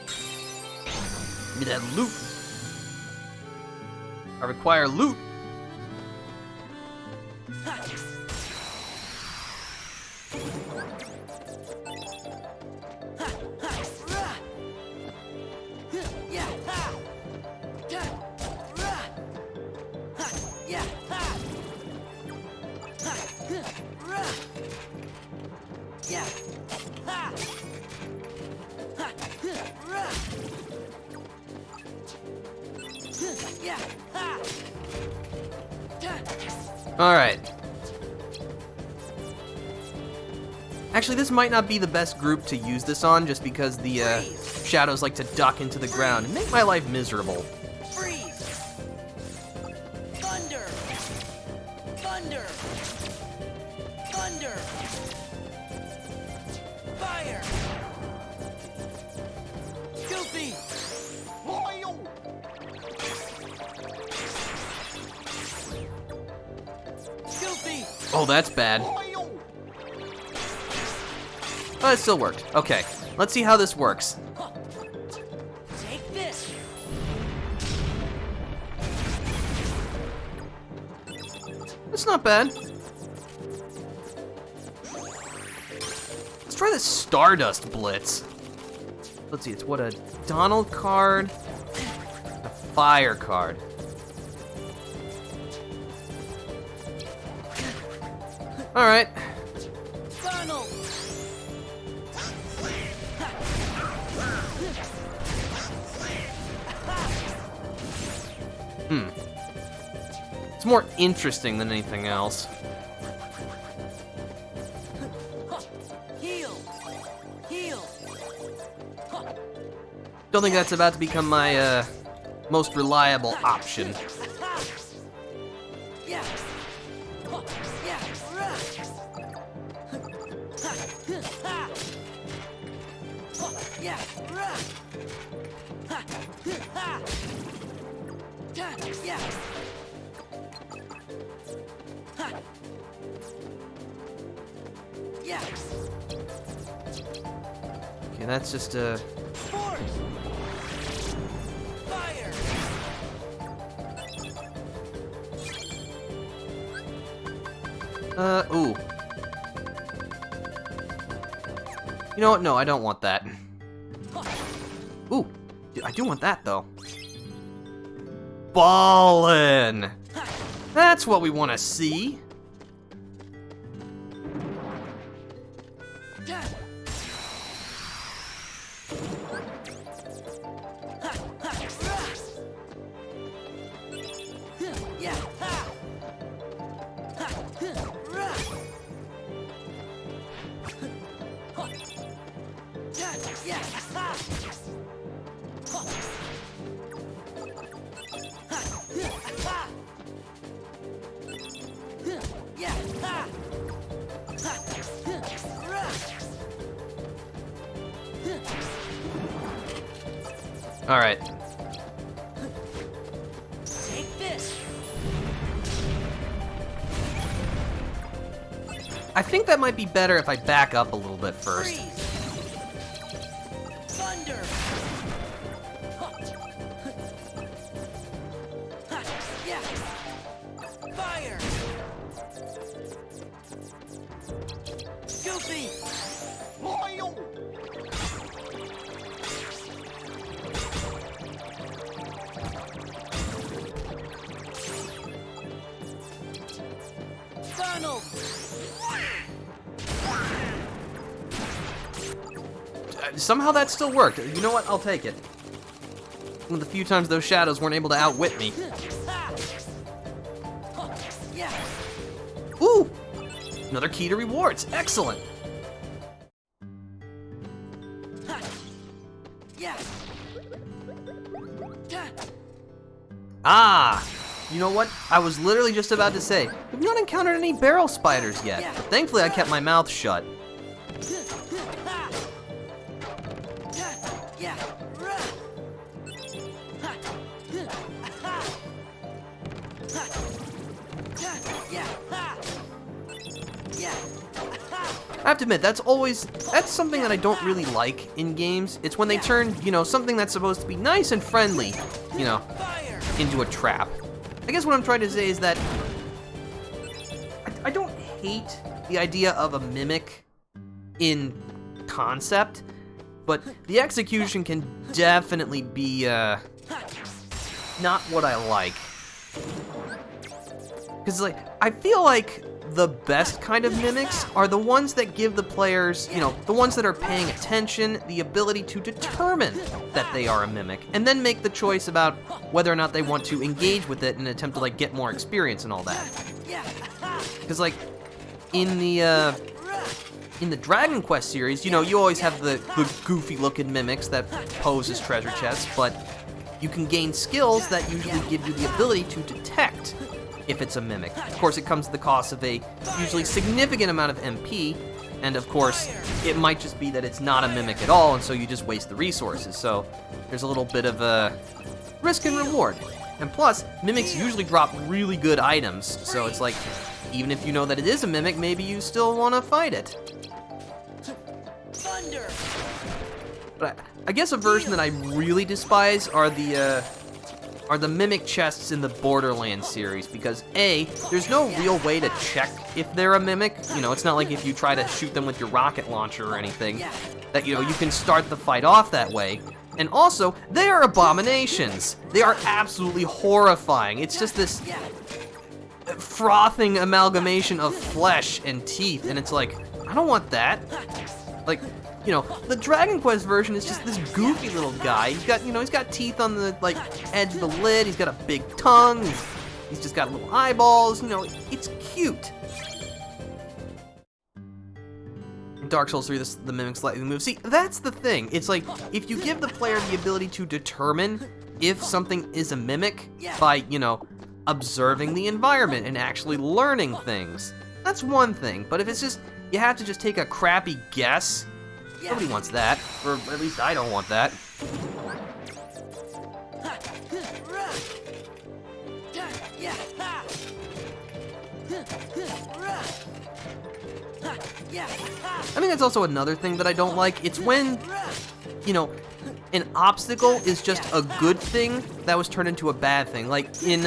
A: Give me that loot. I require loot. Alright. Actually, this might not be the best group to use this on, just because the shadows like to duck into the ground and make my life miserable.
B: Freeze! Thunder! Thunder! Thunder! Fire! Goofy! Goofy!
A: Oh, that's bad. Oh, it still worked. Okay, let's see how this works.
B: Take this!
A: It's not bad. Let's try the Stardust Blitz. Let's see, it's what, a Donald card, a Fire card. Alright.
B: Donald!
A: It's more interesting than anything else.
B: Heal! Heal!
A: Don't think that's about to become my most reliable option.
B: Yeah! Yeah! Yeah! Yeah. Yeah.
A: Okay, that's just
B: Force. Fire.
A: Ooh. You know what? No, I don't want that. Ooh, I do want that though. Ballin'! That's what we want to see. All right.
B: Take this.
A: I think that might be better if I back up a little bit first.
B: Freeze. Thunder. Yeah. Fire. Goofy. Donald.
A: Somehow that still worked. You know what? I'll take it. One of the few times those shadows weren't able to outwit me.
B: Yeah.
A: Ooh! Another key to rewards. Excellent.
B: Yeah.
A: Ah! You know what? I was literally just about to say, we've not encountered any barrel spiders yet. But thankfully, I kept my mouth shut.
B: Yeah.
A: I have to admit, that's something that I don't really like in games. It's when they turn, something that's supposed to be nice and friendly, into a trap. I guess what I'm trying to say is that I don't hate the idea of a mimic in concept, but the execution can definitely be, not what I like. Because, I feel like the best kind of mimics are the ones that give the players, the ones that are paying attention, the ability to determine that they are a mimic, and then make the choice about whether or not they want to engage with it in an attempt to, get more experience and all that. Because, in the Dragon Quest series, you always have the goofy-looking mimics that pose as treasure chests, but you can gain skills that usually give you the ability to detect if it's a mimic. Of course, it comes at the cost of a usually significant amount of MP, and of course, it might just be that it's not a mimic at all, and so you just waste the resources. So there's a little bit of a risk and reward. And plus, mimics usually drop really good items, so it's like, even if you know that it is a mimic, maybe you still want to fight it.
B: Thunder.
A: But I guess a version that I really despise are the mimic chests in the Borderlands series, because A, there's no real way to check if they're a mimic. It's not like if you try to shoot them with your rocket launcher or anything, that, you can start the fight off that way. And also, they are abominations. They are absolutely horrifying. It's just this frothing amalgamation of flesh and teeth, and it's like, I don't want that. The Dragon Quest version is just this goofy little guy. He's got teeth on the, edge of the lid. He's got a big tongue. He's just got little eyeballs. It's cute. In Dark Souls 3, the mimics slightly move. See, that's the thing. It's like, if you give the player the ability to determine if something is a mimic by, observing the environment and actually learning things, that's one thing. But if it's just, you have to just take a crappy guess, nobody wants that, or at least I don't want that.
B: Yeah.
A: I think that's also another thing that I don't like. It's when, you know, an obstacle is just a good thing that was turned into a bad thing. Like in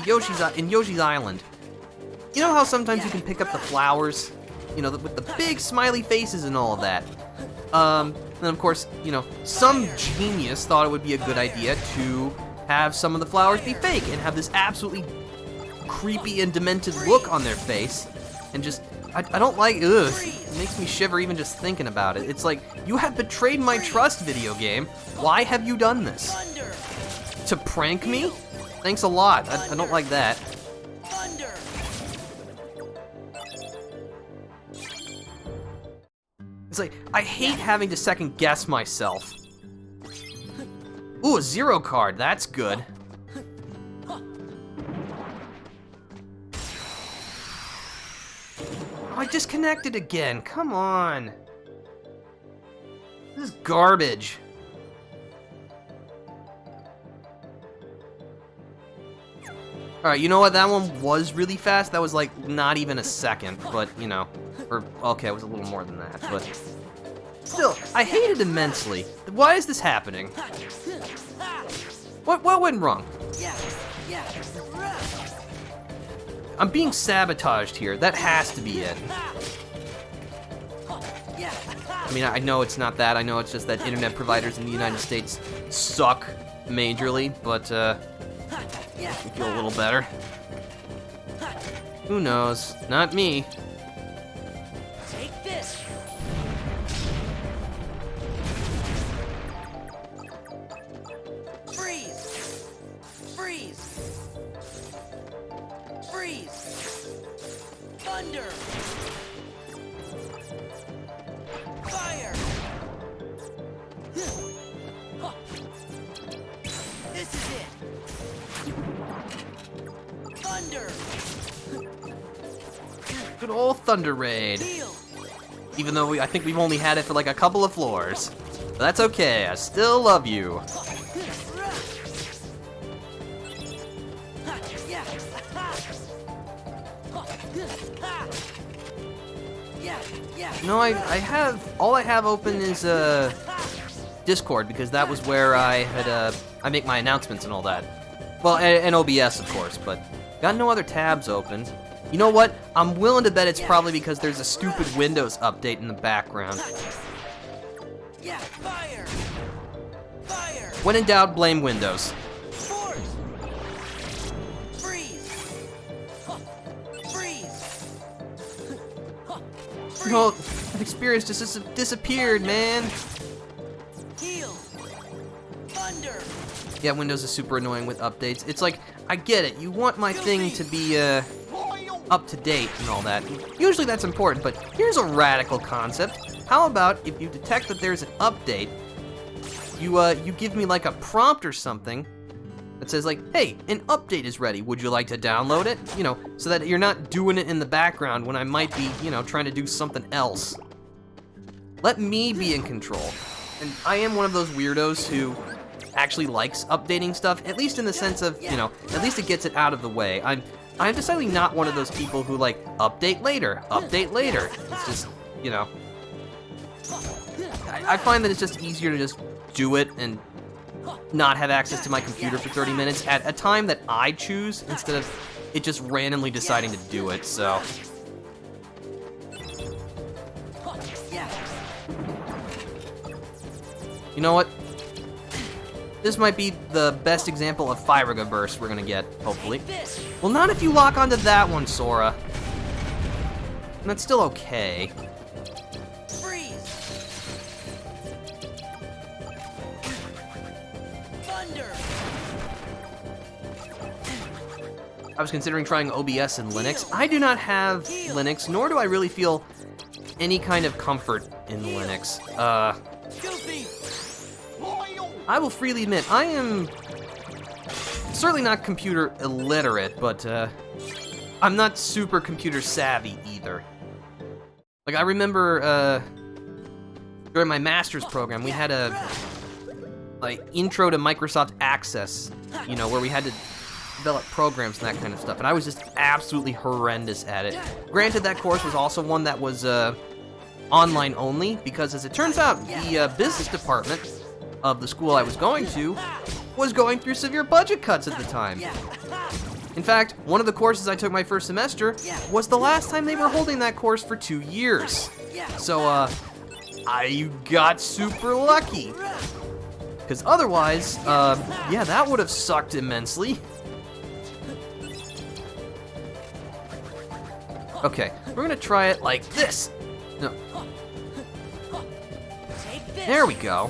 A: Yoshi's Island. You know how sometimes you can pick up the flowers, you know, with the big smiley faces and all of that. And of course, you know, some genius thought it would be a good idea to have some of the flowers be fake and have this absolutely creepy and demented look on their face, and just I don't like. Ugh, it makes me shiver even just thinking about it. It's like, you have betrayed my trust, video game. Why have you done this?
B: Thunder.
A: To prank me? Thanks a lot. I don't like that.
B: Thunder.
A: It's like, I hate having to second guess myself. Ooh, a 0 card. That's good. I disconnected again. Come on. This is garbage. Alright, you know what? That one was really fast. That was like not even a second, but you know. Or, okay, it was a little more than that, but still, I hate it immensely. Why is this happening? What went wrong?
B: Yeah. Yeah.
A: I'm being sabotaged here. That has to be it.
B: Yeah.
A: I mean, I know it's not that. I know it's just that internet providers in the United States suck majorly, but
B: Yeah.
A: I feel a little better. Who knows? Not me.
B: Take this. Freeze. Freeze. Freeze. Thunder. Fire. This is it. Thunder.
A: Good old Thunder Raid.
B: Heal.
A: Even though I think we've only had it for like a couple of floors. But that's okay. I still love you.
B: Yeah. Yeah. Yeah.
A: No, I have, all I have open is Discord, because that was where I had I make my announcements and all that. Well, and OBS of course, but got no other tabs open. You know what? I'm willing to bet it's probably because there's a stupid Windows update in the background.
B: Yeah. Fire. Fire.
A: When in doubt, blame Windows.
B: Force. Freeze. Freeze.
A: No, experience just disappeared, man.
B: Heal. Thunder.
A: Yeah, Windows is super annoying with updates. It's like, I get it. You want my thing to be up to date and all that. Usually that's important, but here's a radical concept. How about if you detect that there's an update, you give me like a prompt or something that says like, hey, an update is ready. Would you like to download it? You know, so that you're not doing it in the background when I might be, you know, trying to do something else. Let me be in control. And I am one of those weirdos who actually likes updating stuff, at least in the sense of, you know, at least it gets it out of the way. I'm decidedly not one of those people who like, update later, update later. It's just, you know, I find that it's just easier to just do it and not have access to my computer for 30 minutes at a time that I choose, instead of it just randomly deciding to do it, so.
B: Yeah.
A: You know what? This might be the best example of Firaga Burst we're gonna get, hopefully.
B: This.
A: Well, not if you lock onto that one, Sora. And that's still okay.
B: Freeze. Thunder.
A: I was considering trying OBS in Linux. I do not have Linux, nor do I really feel any kind of comfort in Linux.
B: Goofy.
A: I will freely admit, I am certainly not computer illiterate, but I'm not super computer savvy either. Like, I remember during my master's program, we had a like intro to Microsoft Access, you know, where we had to develop programs and that kind of stuff, and I was just absolutely horrendous at it. Granted, that course was also one that was online only, because as it turns out, the business department of the school I was going to was going through severe budget cuts at the time. In fact, one of the courses I took my first semester was the last time they were holding that course for 2 years. So, I got super lucky. Because otherwise, yeah, that would have sucked immensely. Okay, we're gonna try it like this. No. There we go.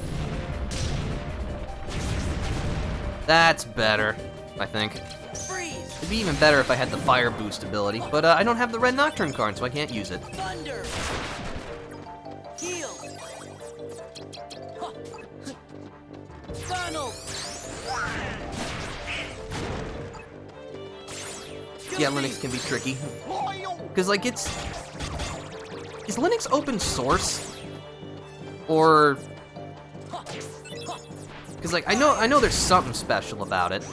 A: That's better, I think. It'd be even better if I had the fire boost ability, but I don't have the red nocturne card, so I can't use it.
B: Thunder. Heal. Funnel.
A: Yeah, Linux can be tricky. Because, like, is Linux open source? Or... Because, like, I know there's something special about it.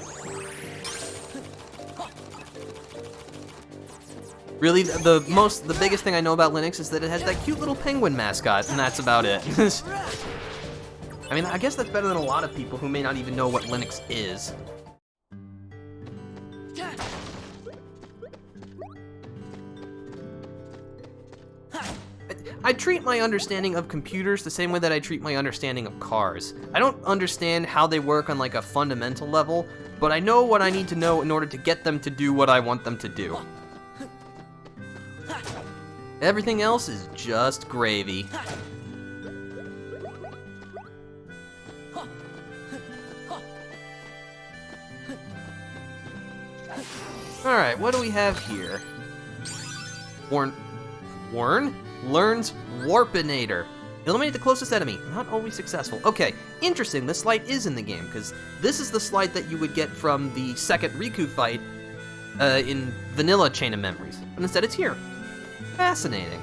A: Really, the biggest thing I know about Linux is that it has that cute little penguin mascot, and that's about it. I mean, I guess that's better than a lot of people who may not even know what Linux is. I treat my understanding of computers the same way that I treat my understanding of cars. I don't understand how they work on like a fundamental level, but I know what I need to know in order to get them to do what I want them to do. Everything else is just gravy. Alright, what do we have here? Warn? Learns Warpinator. Eliminate the closest enemy. Not always successful. Okay, interesting. This slide is in the game, because this is the slide that you would get from the second Riku fight in vanilla Chain of Memories. But instead it's here. Fascinating.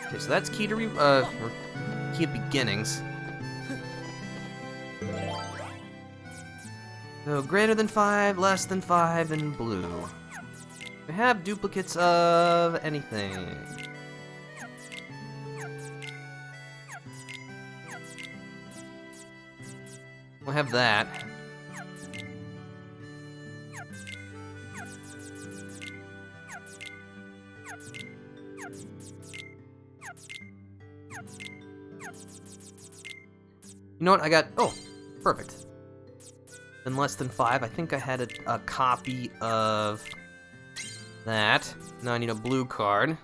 A: Okay, so that's key to key of beginnings. So greater than 5, less than 5, and blue. We have duplicates of anything. We'll have that. You know what, I got, oh, perfect. And less than 5, I think I had a copy of that. Now I need a blue card.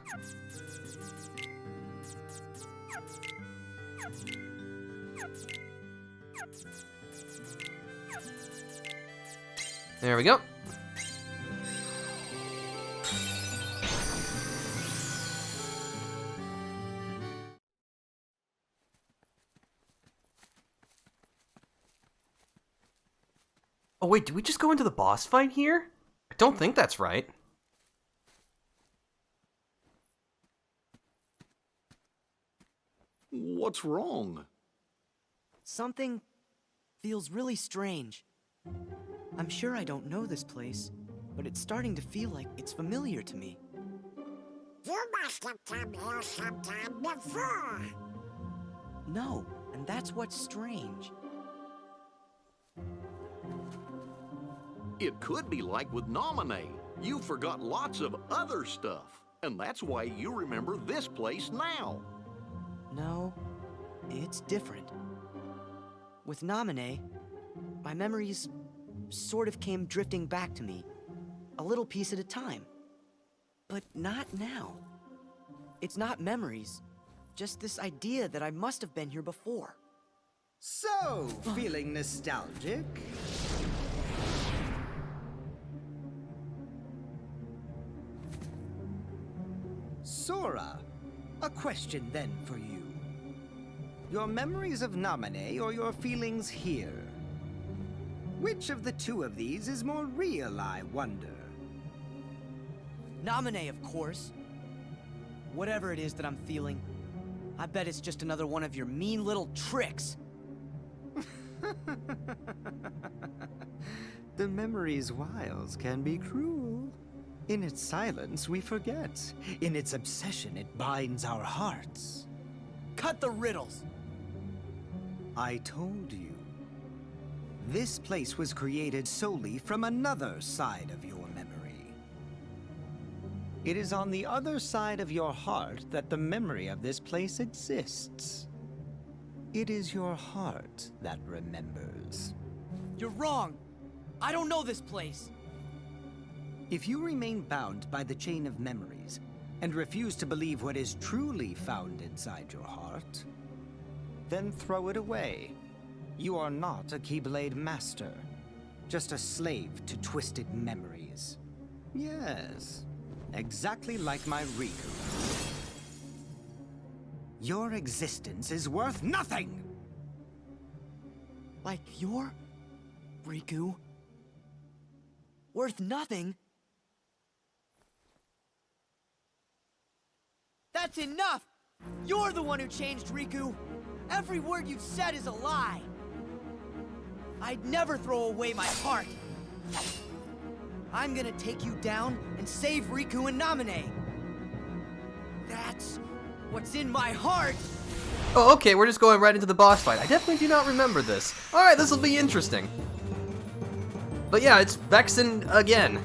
A: There we go. Oh wait, did we just go into the boss fight here? I don't think that's right.
C: What's wrong?
D: Something feels really strange. I'm sure I don't know this place, but it's starting to feel like it's familiar to me.
E: You must have come here sometime before.
D: No, and that's what's strange.
C: It could be like with Nominee. You forgot lots of other stuff, and that's why you remember this place now.
D: No, it's different. With Nominee, my memories sort of came drifting back to me, a little piece at a time. But not now. It's not memories, just this idea that I must have been here before.
F: So, feeling nostalgic? Sora, a question then for you. Your memories of Nominee or your feelings here? Which of the two of these is more real, I wonder?
D: Nominee, of course. Whatever it is that I'm feeling, I bet it's just another one of your mean little tricks.
F: The memory's wiles can be cruel. In its silence, we forget. In its obsession, it binds our hearts.
D: Cut the riddles.
F: I told you. This place was created solely from another side of your memory. It is on the other side of your heart that the memory of this place exists. It is your heart that remembers.
D: You're wrong. I don't know this place.
F: If you remain bound by the chain of memories and refuse to believe what is truly found inside your heart, then throw it away. You are not a Keyblade master, just a slave to twisted memories. Yes, exactly like my Riku. Your existence is worth nothing!
D: Like your Riku? Worth nothing? That's enough! You're the one who changed Riku! Every word you've said is a lie! I'd never throw away my heart! I'm gonna take you down and save Riku and Namine! That's what's in my heart!
A: Oh, okay, we're just going right into the boss fight. I definitely do not remember this. Alright, this will be interesting. But yeah, it's Vexen again.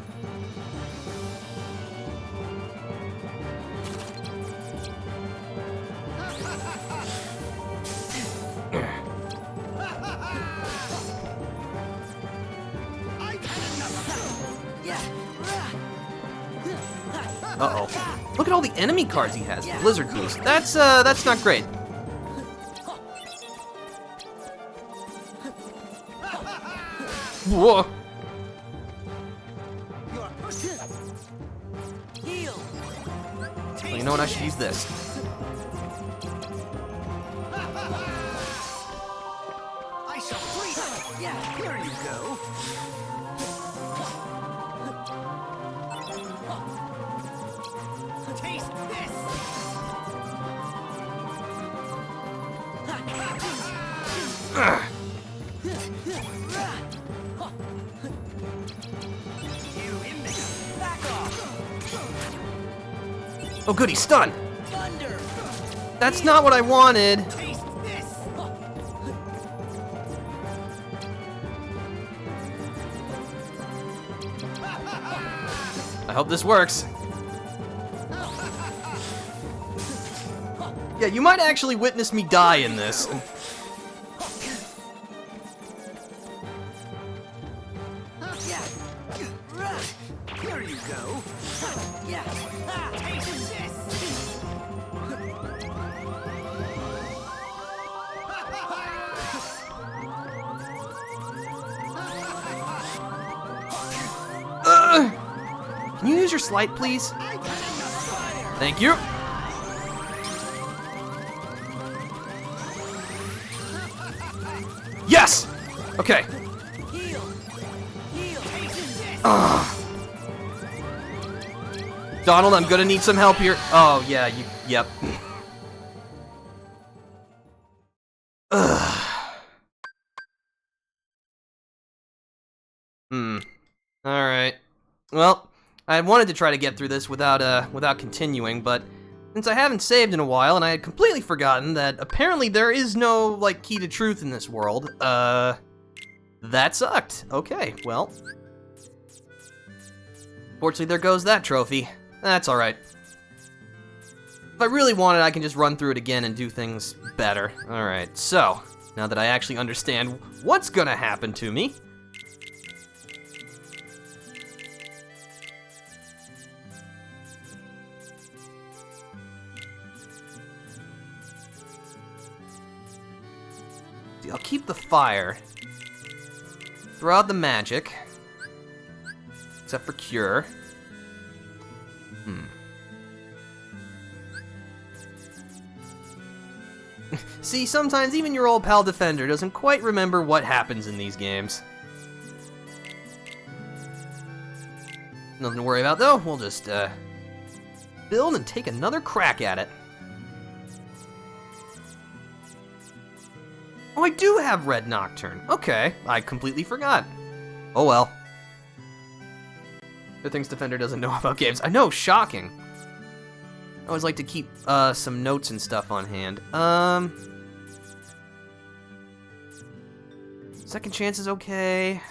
A: Uh-oh. Look at all the enemy cards he has. Blizzard boost. That's not great. Whoa. Well, you know what? I should use this.
F: I shall free. Yeah, here you go. Taste this. You imbecile. Back off.
A: Oh, good, he's stunned.
B: Thunder!
A: That's not what I wanted.
F: Taste this.
A: I hope this works. Yeah, you might actually witness me die in this.
F: Here you go. Taste this.
A: Can you use your sleight, please? Thank you. Yes! Okay. Donald, I'm gonna need some help here. Oh, yeah, yep. Alright. Well, I wanted to try to get through this without continuing, but since I haven't saved in a while, and I had completely forgotten that apparently there is no, like, key to truth in this world, that sucked. Okay, well. Fortunately, there goes that trophy. That's alright. If I really wanted, I can just run through it again and do things better. Alright, so, now that I actually understand what's gonna happen to me, I'll keep the fire. Throw out the magic. Except for cure. See, sometimes even your old pal Defender doesn't quite remember what happens in these games. Nothing to worry about though, we'll just build and take another crack at it. Oh, I do have Red Nocturne. Okay, I completely forgot. Oh well. Good things Defender doesn't know about games. I know, shocking. I always like to keep some notes and stuff on hand. Second chance is okay.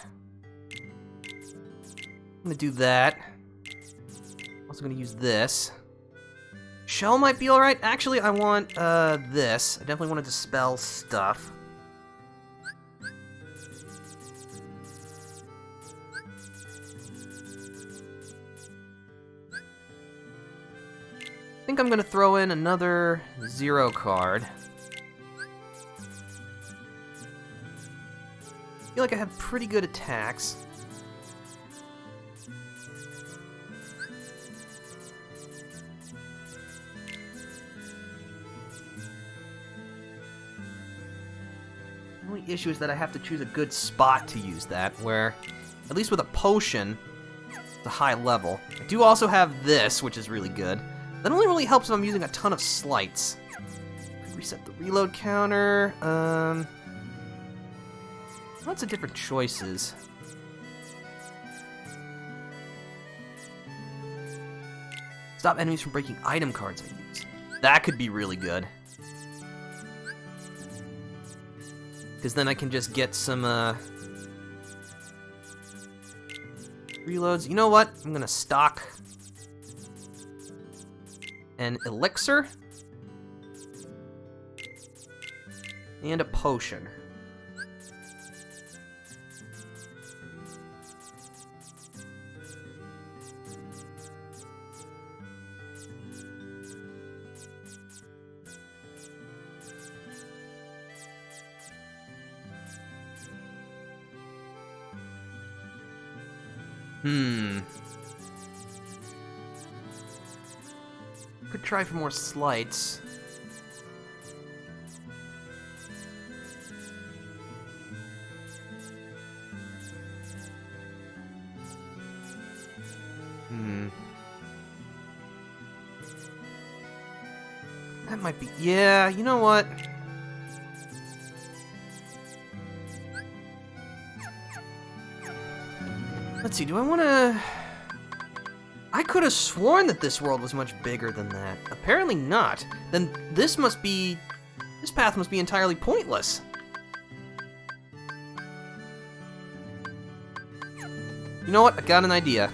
A: I'm gonna do that. Also gonna use this. Shell might be alright. Actually, I want this. I definitely want to dispel stuff. I think I'm gonna throw in another 0 card. I feel like I have pretty good attacks. The only issue is that I have to choose a good spot to use that, where, at least with a potion, it's a high level. I do also have this, which is really good. That only really helps if I'm using a ton of slights. Could reset the reload counter. Lots of different choices. Stop enemies from breaking item cards I use. That could be really good. Because then I can just get some reloads. You know what? I'm gonna stock an elixir and a potion. Could try for more slights. That might be... Yeah, you know what? Let's see, do I want to... I could have sworn that this world was much bigger than that. Apparently not. Then this must be... This path must be entirely pointless. You know what? I got an idea.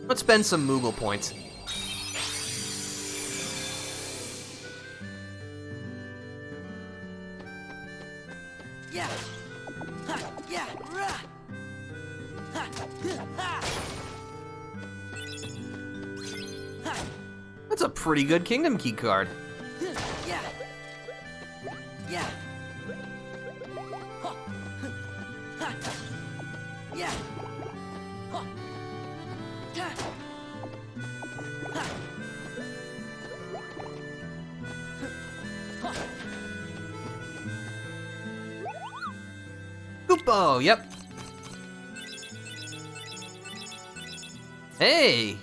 A: Let's spend some Moogle points.
B: Yeah. Ha. Yeah. Rah. Ha. Ha. Ha.
A: That's a pretty good Kingdom Key card.
B: Yeah. Yeah. Ha. Ha. Yeah. Ha. Ha. Ha. Ha.
A: Goopo, yep. Hey!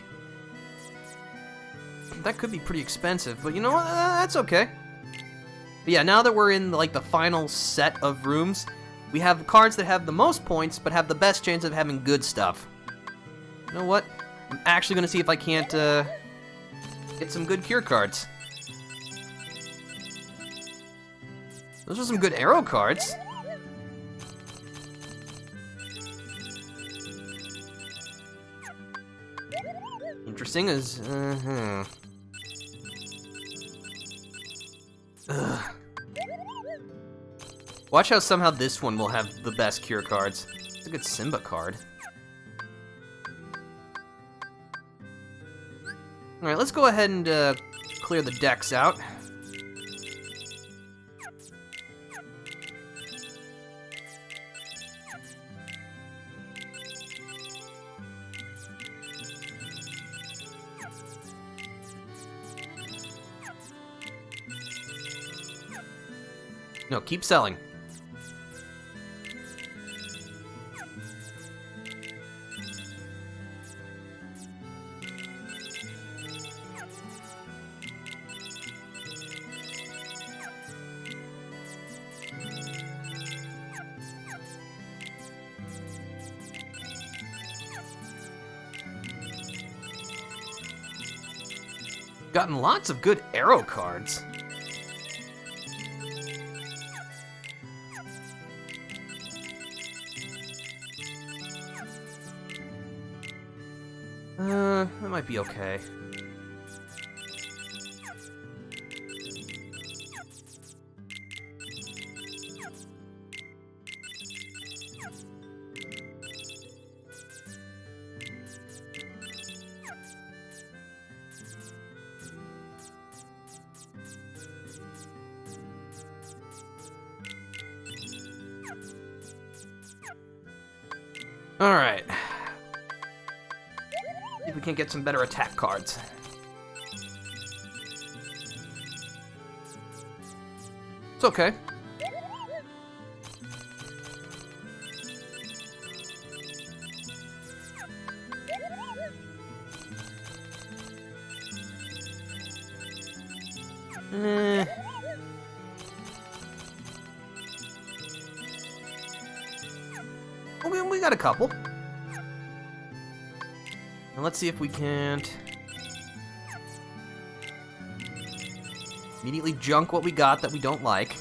A: That could be pretty expensive, but you know what? That's okay. But yeah, now that we're in like the final set of rooms, we have cards that have the most points, but have the best chance of having good stuff. You know what? I'm actually gonna see if I can't get some good cure cards. Those are some good arrow cards. Interesting is, Ugh. Watch how somehow this one will have the best cure cards. It's a good Simba card. Alright, let's go ahead and clear the decks out. No, keep selling. Gotten lots of good arrow cards. That might be okay. Alright. See if we can't get some better attack cards. It's okay. We got a couple. And let's see if we can't immediately junk what we got that we don't like.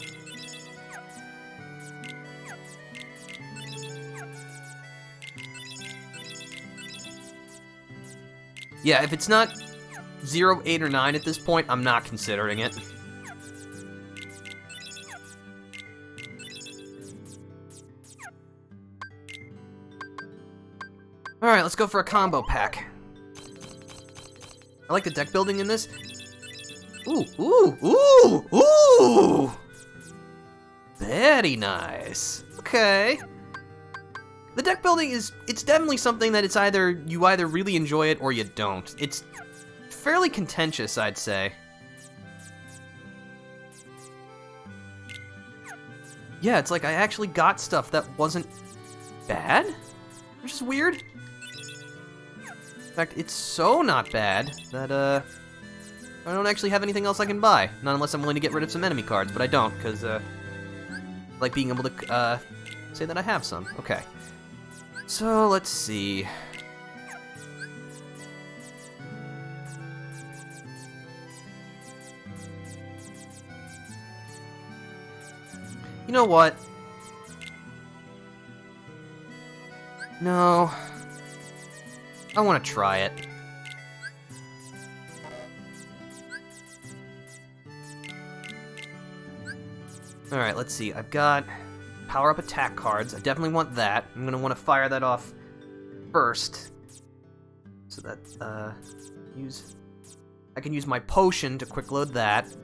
A: Yeah, if it's not 0, 8, or 9 at this point, I'm not considering it. Alright, let's go for a combo pack. I like the deck building in this. Ooh, ooh, ooh, ooh! Very nice. Okay. The deck building it's definitely something that you either really enjoy it or you don't. It's fairly contentious, I'd say. Yeah, it's like I actually got stuff that wasn't bad, which is weird. In fact, it's so not bad that, I don't actually have anything else I can buy. Not unless I'm willing to get rid of some enemy cards, but I don't, because, I like being able to, say that I have some. Okay. So, let's see. You know what? No. I want to try it. Alright, let's see. I've got power-up attack cards. I definitely want that. I'm going to want to fire that off first. So that, I can use my potion to quick load that.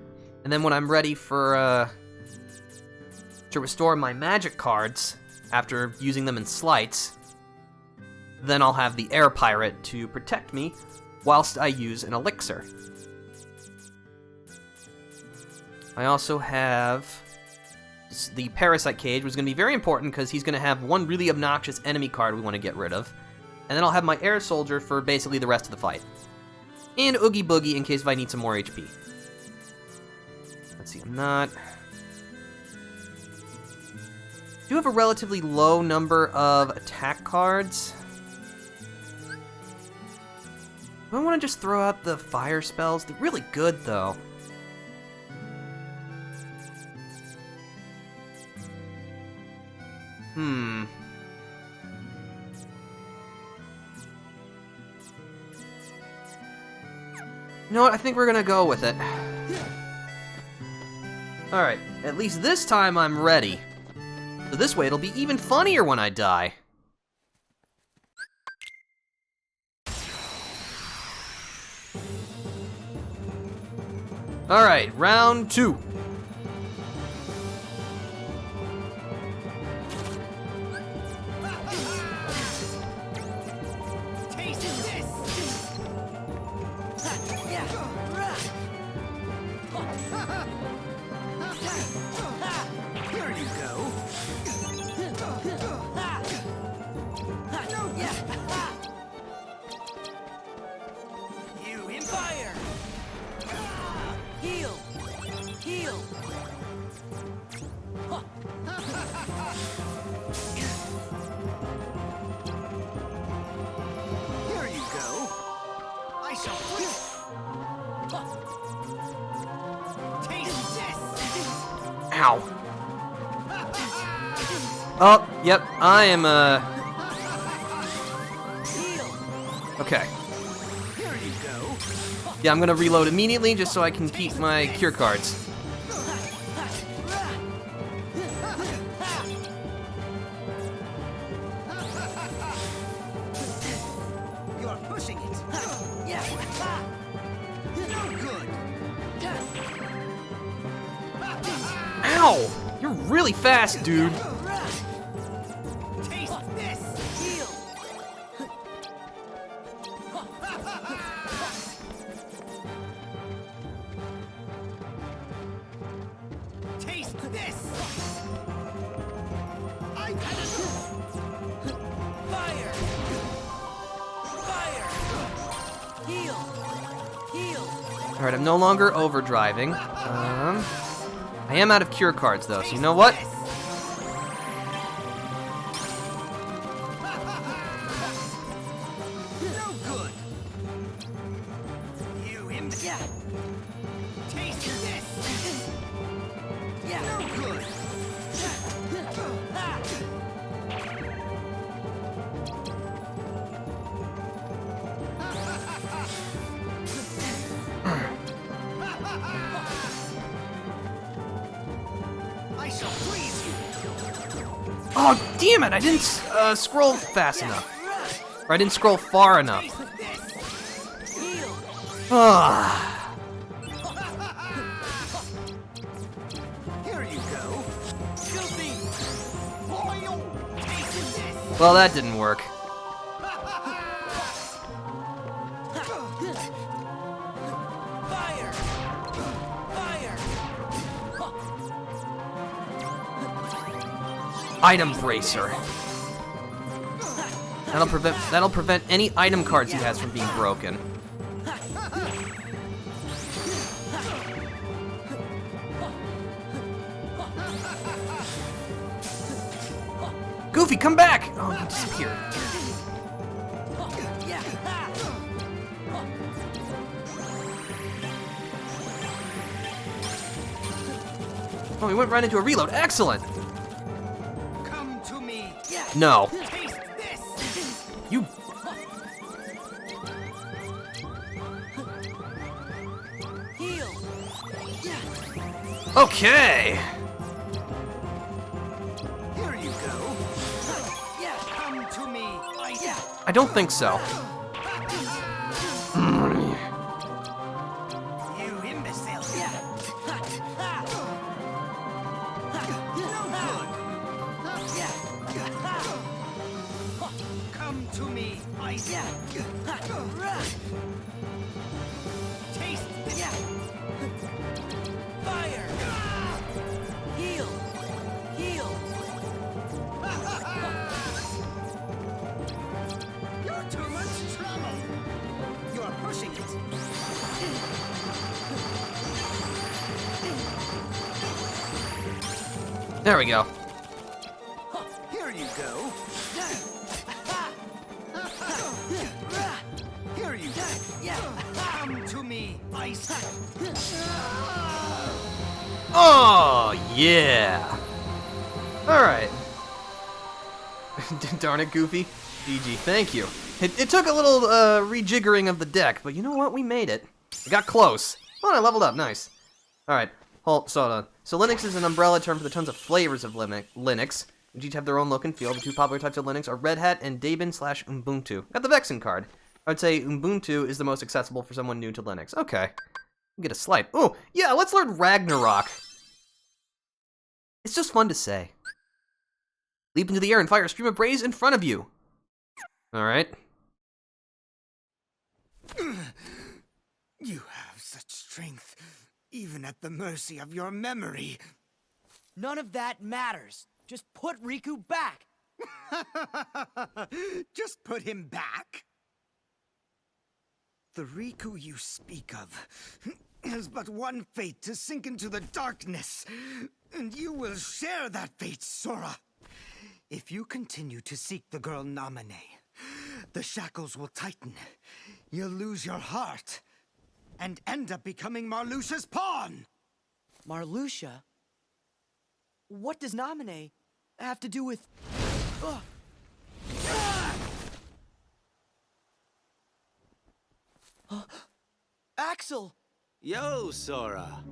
A: And then when I'm ready for, to restore my magic cards, after using them in slights, then I'll have the Air Pirate to protect me whilst I use an elixir. I also have the Parasite Cage, which is going to be very important because he's going to have one really obnoxious enemy card we want to get rid of. And then I'll have my Air Soldier for basically the rest of the fight. And Oogie Boogie in case if I need some more HP. Let's see, I'm not... I do have a relatively low number of attack cards. Do I want to just throw out the fire spells? They're really good, though. You know what? I think we're gonna go with it. Alright, at least this time I'm ready. So this way it'll be even funnier when I die. Alright, round 2. Ow. Oh, yep, I am, Okay.
F: Here you go.
A: Yeah, I'm gonna reload immediately just so I can keep my cure cards.
F: You are pushing it.
B: Yeah.
F: No good.
A: Ow! You're really fast, dude.
F: Taste this.
B: Heal.
F: Taste this. I've had enough.
B: Fire. Fire. Heal. Heal.
A: All right, I'm no longer overdriving. I am out of cure cards though, so you know what?
F: No good. You imbecile.
B: Yeah.
F: Taste this.
B: Yeah.
F: No good. I shall freeze you.
A: Oh, damn it! I didn't scroll fast enough. Or I didn't scroll far enough.
F: Taste this.
B: Heal.
A: Ah.
F: Here you go.
B: Guilty.
F: Taste this.
A: Well, that didn't work.
B: Fire. Fire.
A: Item bracer. That'll prevent any item cards he has from being broken. Goofy, come back! Oh, he disappeared.
B: Yeah.
A: Oh, he went right into a reload. Excellent!
F: Come to me.
B: Yeah.
A: No.
F: Taste this.
A: You...
B: Heal. Yeah.
A: Okay!
F: Here you go.
B: Yeah.
F: Come to me.
B: Yeah.
A: I don't think so.
F: You imbecile.
B: Yeah.
F: Come to me.
B: Yeah.
F: Taste this.
B: Yeah. Fire. Heal. Heal.
F: You're too much trouble. You're pushing it.
A: There we go.
F: Here you go. Here you go.
B: Yeah.
F: Come to me, ice.
A: Oh, yeah! Alright. Darn it, Goofy. GG, thank you. It took a little rejiggering of the deck, but you know what? We made it. We got close. Oh, I leveled up. Nice. Alright. Hold on. So Linux is an umbrella term for the tons of flavors of Linux, which each have their own look and feel. The two popular types of Linux are Red Hat and Debian/Ubuntu. Got the Vexen card. I would say Ubuntu is the most accessible for someone new to Linux. Okay. Get a swipe. Oh, yeah, let's learn Ragnarok. It's just fun to say. Leap into the air and fire a stream of rays in front of you. Alright.
F: You have such strength, even at the mercy of your memory.
D: None of that matters. Just put Riku back.
F: Just put him back. The Riku you speak of has but one fate, to sink into the darkness. And you will share that fate, Sora. If you continue to seek the girl Namine, the shackles will tighten. You'll lose your heart and end up becoming Marluxia's pawn.
D: Marluxia? What does Namine have to do with... Axel!
G: Yo, Sora.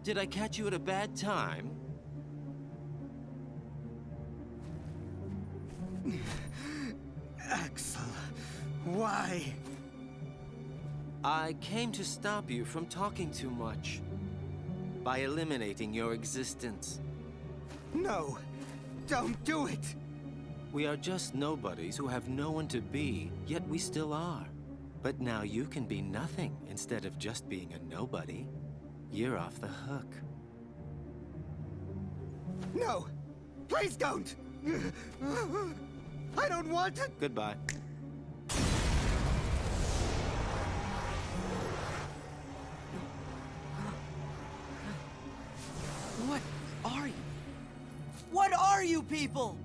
G: Did I catch you at a bad time?
F: Axel, why?
G: I came to stop you from talking too much. By eliminating your existence.
F: No, don't do it!
G: We are just nobodies who have no one to be, yet we still are. But now you can be nothing instead of just being a nobody. You're off the hook.
F: No! Please don't! I don't want to...
G: Goodbye.
D: What are you? What are you people?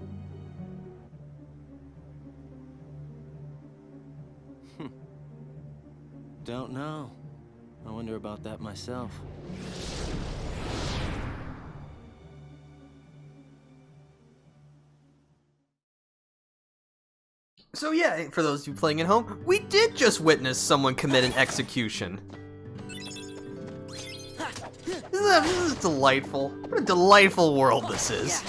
G: Don't know. I wonder about that myself.
A: So yeah, for those of you playing at home, we did just witness someone commit an execution. This is delightful. What a delightful world this is.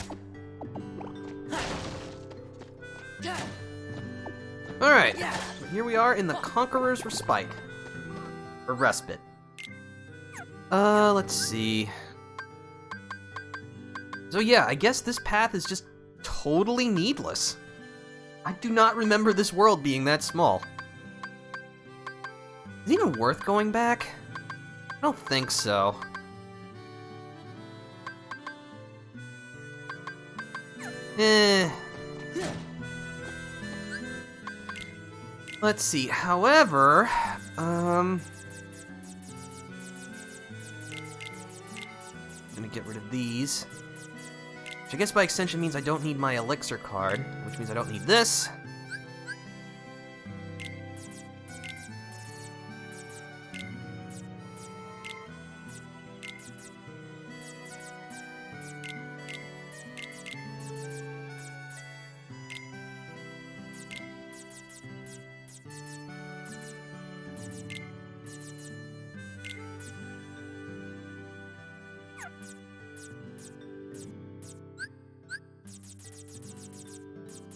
A: Alright, here we are in the Conqueror's Respite. Or Respite. Let's see. So yeah, I guess this path is just totally needless. I do not remember this world being that small. Is it even worth going back? I don't think so. Let's see, however, I'm gonna get rid of these. Which I guess by extension means I don't need my elixir card, which means I don't need this.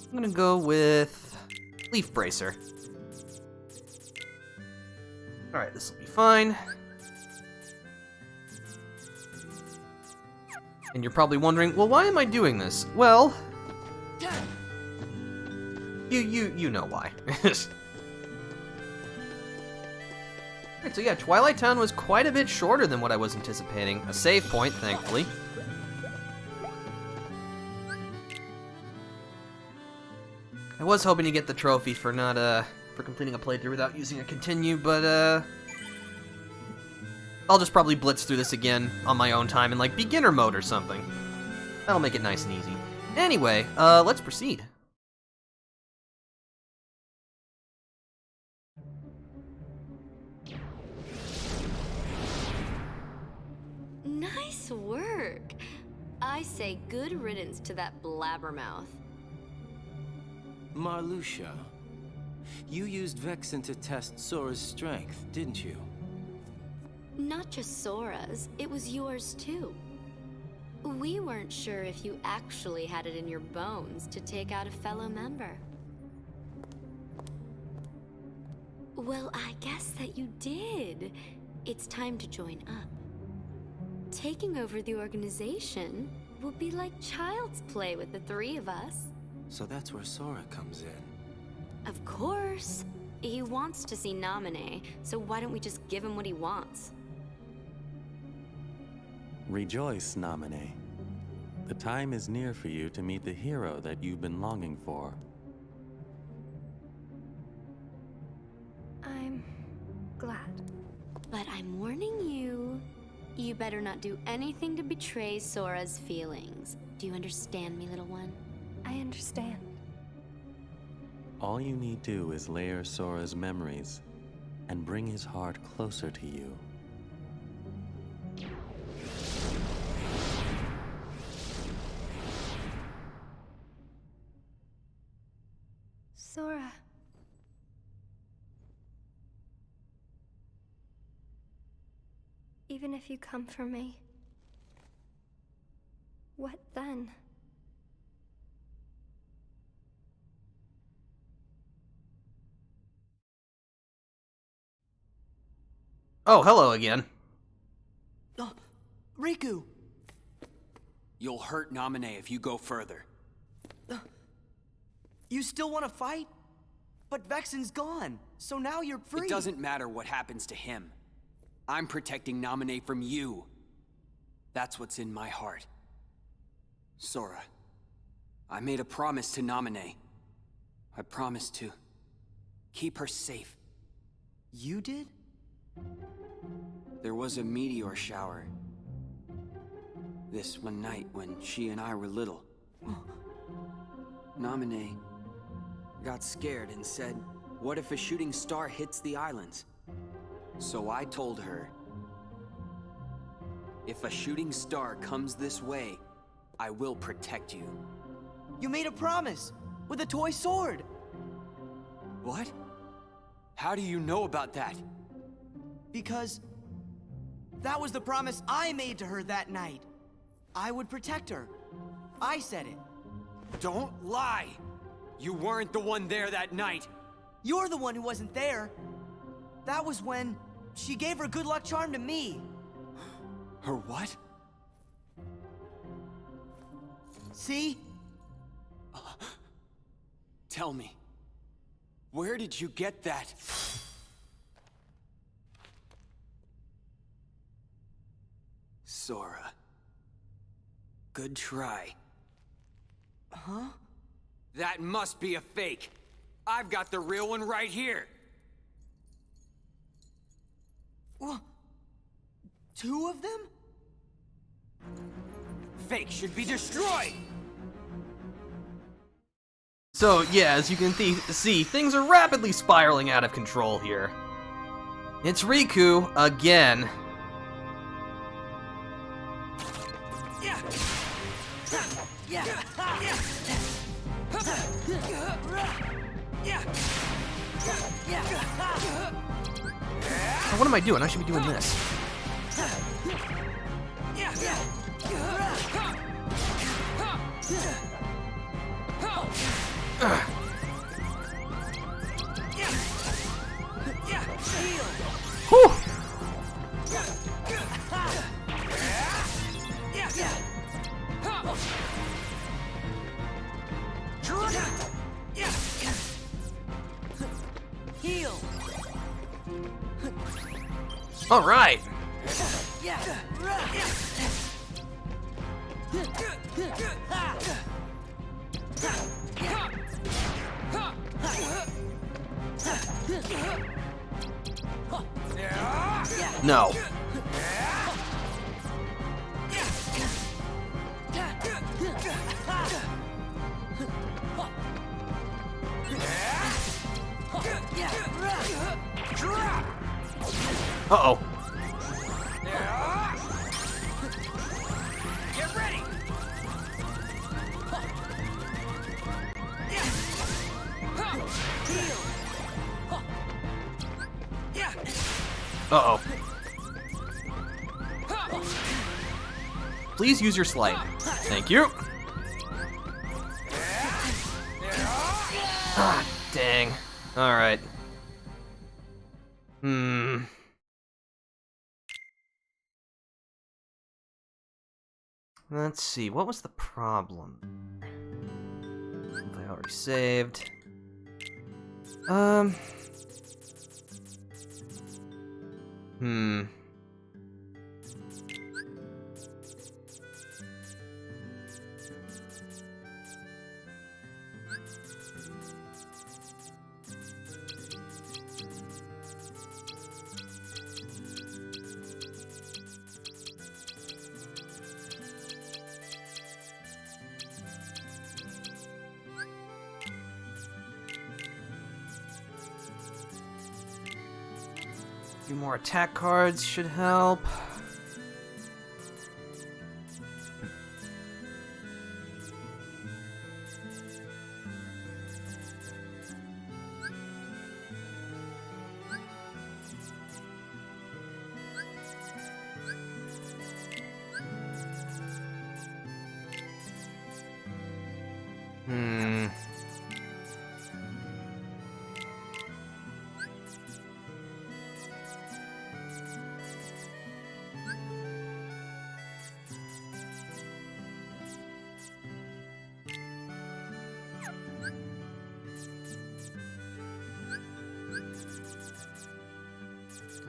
A: I'm gonna go with Leaf Bracer. Alright, this will be fine. And you're probably wondering, well, why am I doing this? Well, you know why. Alright, so yeah, Twilight Town was quite a bit shorter than what I was anticipating. A save point, thankfully. I was hoping to get the trophy for not, for completing a playthrough without using a continue, but, I'll just probably blitz through this again on my own time in, like, beginner mode or something. That'll make it nice and easy. Anyway, let's proceed.
H: Nice work. I say good riddance to that blabbermouth.
G: Marluxia, you used Vexen to test Sora's strength, didn't you?
H: Not just Sora's, it was yours too. We weren't sure if you actually had it in your bones to take out a fellow member. Well, I guess that you did. It's time to join up. Taking over the organization will be like child's play with the three of us.
G: So that's where Sora comes in.
H: Of course. He wants to see Namine, so why don't we just give him what he wants?
I: Rejoice, Namine. The time is near for you to meet the hero that you've been longing for.
H: I'm glad. But I'm warning you. You better not do anything to betray Sora's feelings. Do you understand me, little one?
J: I understand.
I: All you need do is layer Sora's memories and bring his heart closer to you.
H: Even if you come for me, what then?
A: Oh, hello again.
D: Riku!
J: You'll hurt Naminé if you go further.
D: You still want to fight? But Vexen's gone, so now you're free.
J: It doesn't matter what happens to him. I'm protecting Naminé from you. That's what's in my heart. Sora, I made a promise to Naminé. I promised to keep her safe.
D: You did?
J: There was a meteor shower this one night when she and I were little. Naminé got scared and said, what if a shooting star hits the islands? So I told her, if a shooting star comes this way, I will protect you.
D: You made a promise with a toy sword.
J: What? How do you know about that?
D: Because that was the promise I made to her that night. I would protect her. I said it.
J: Don't lie! You weren't the one there that night.
D: You're the one who wasn't there. That was when she gave her good luck charm to me.
J: Her what?
D: See?
J: Tell me, where did you get that? Sora. Good try.
D: Huh?
J: That must be a fake. I've got the real one right here.
D: Well, 2 of them?
J: Fake should be destroyed!
A: So, yeah, as you can see, things are rapidly spiraling out of control here. It's Riku again. Oh, what am I doing? I should be doing this. Whew.
B: Heal.
A: All right. No. Uh-oh.
J: Get ready!
A: Uh-oh. Please use your slide. Thank you. Ah, dang. Alright. Let's see, what was the problem? I already saved. A few more attack cards should help.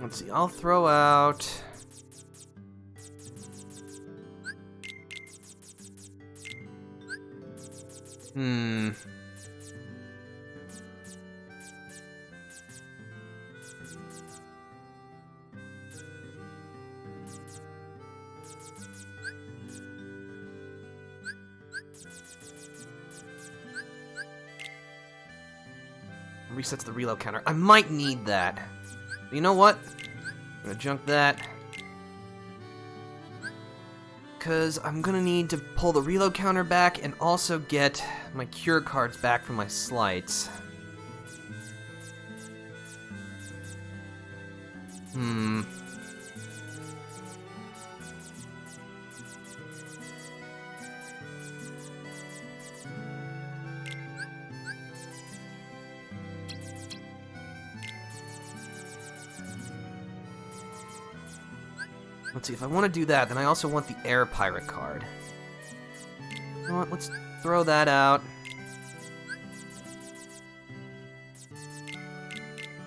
A: Let's see, I'll throw out... Resets the reload counter. I might need that. You know what? I'm gonna junk that. Because I'm gonna need to pull the reload counter back and also get my cure cards back from my slights. Let's see, if I want to do that, then I also want the Air Pirate card. You know what, let's throw that out.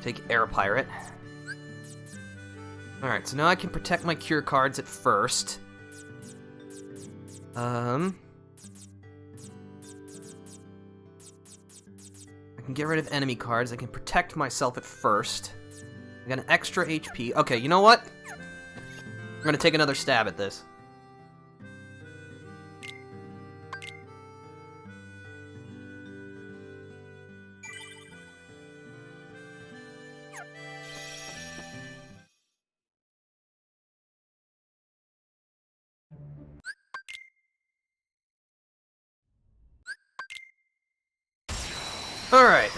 A: Take Air Pirate. Alright, so now I can protect my cure cards at first. I can get rid of enemy cards. I can protect myself at first. I got an extra HP. Okay, you know what? I'm gonna take another stab at this. All right.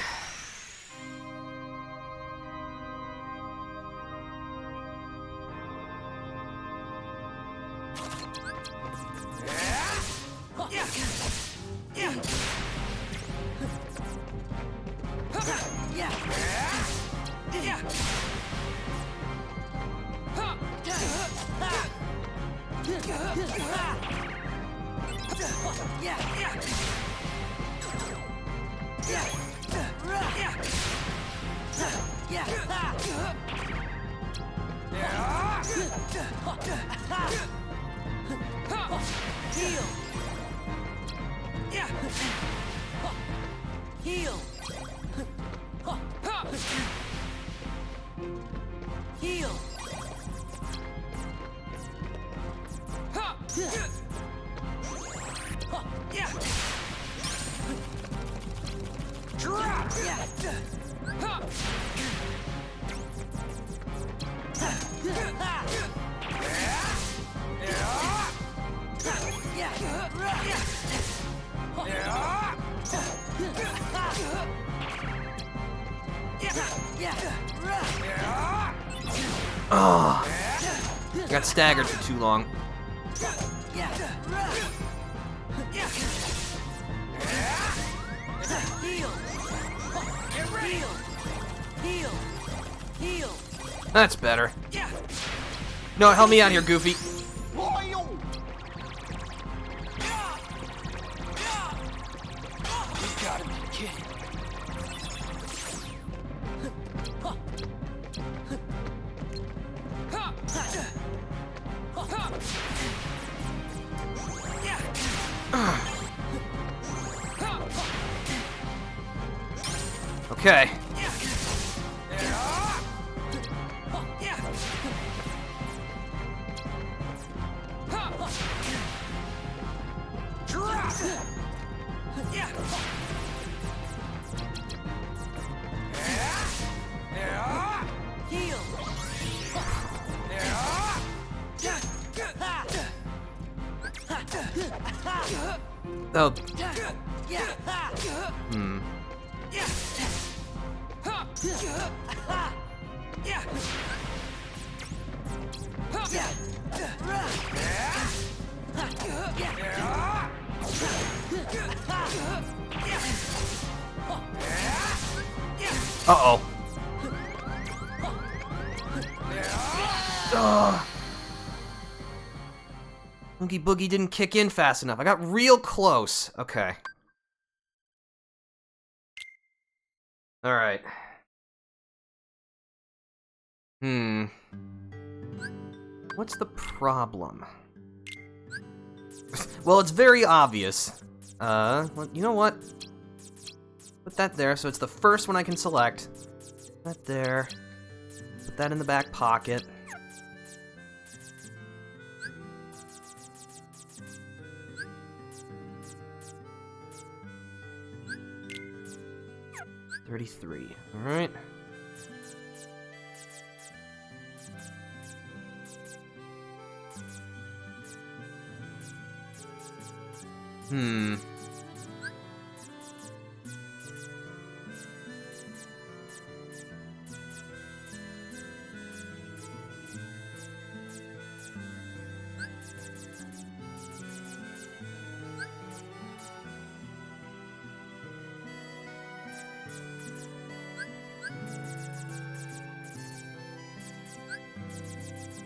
B: Heal. Heal. Drop.
A: Oh, I got staggered for too long. That's better. No, help me out here, Goofy. Okay. Oh. Uh-oh. Ugh. Oogie Boogie didn't kick in fast enough. I got real close. Okay. Alright. What's the problem? Well, it's very obvious. Well, you know what? Put that there, so it's the first one I can select. Put that there. Put that in the back pocket. $33. All right.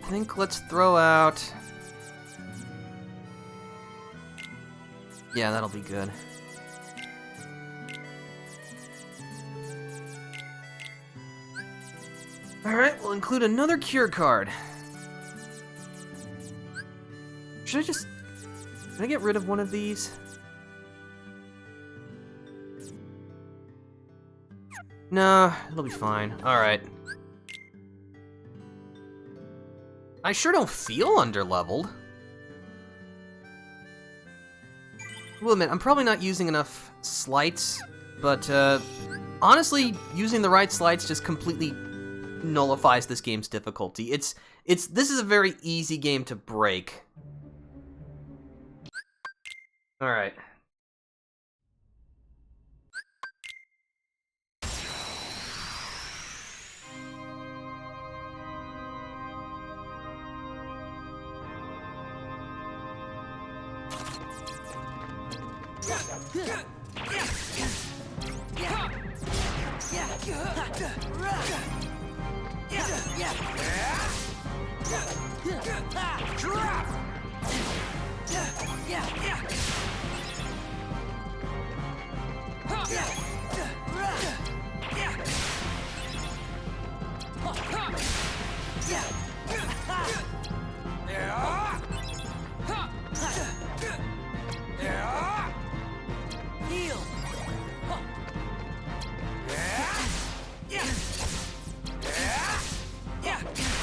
A: I think let's throw out... Yeah, that'll be good. Alright, we'll include another cure card. Should I just... Can I get rid of one of these? No, it'll be fine. Alright. I sure don't feel underleveled. I will admit, I'm probably not using enough slights, but honestly, using the right slights just completely nullifies this game's difficulty. This is a very easy game to break. All right.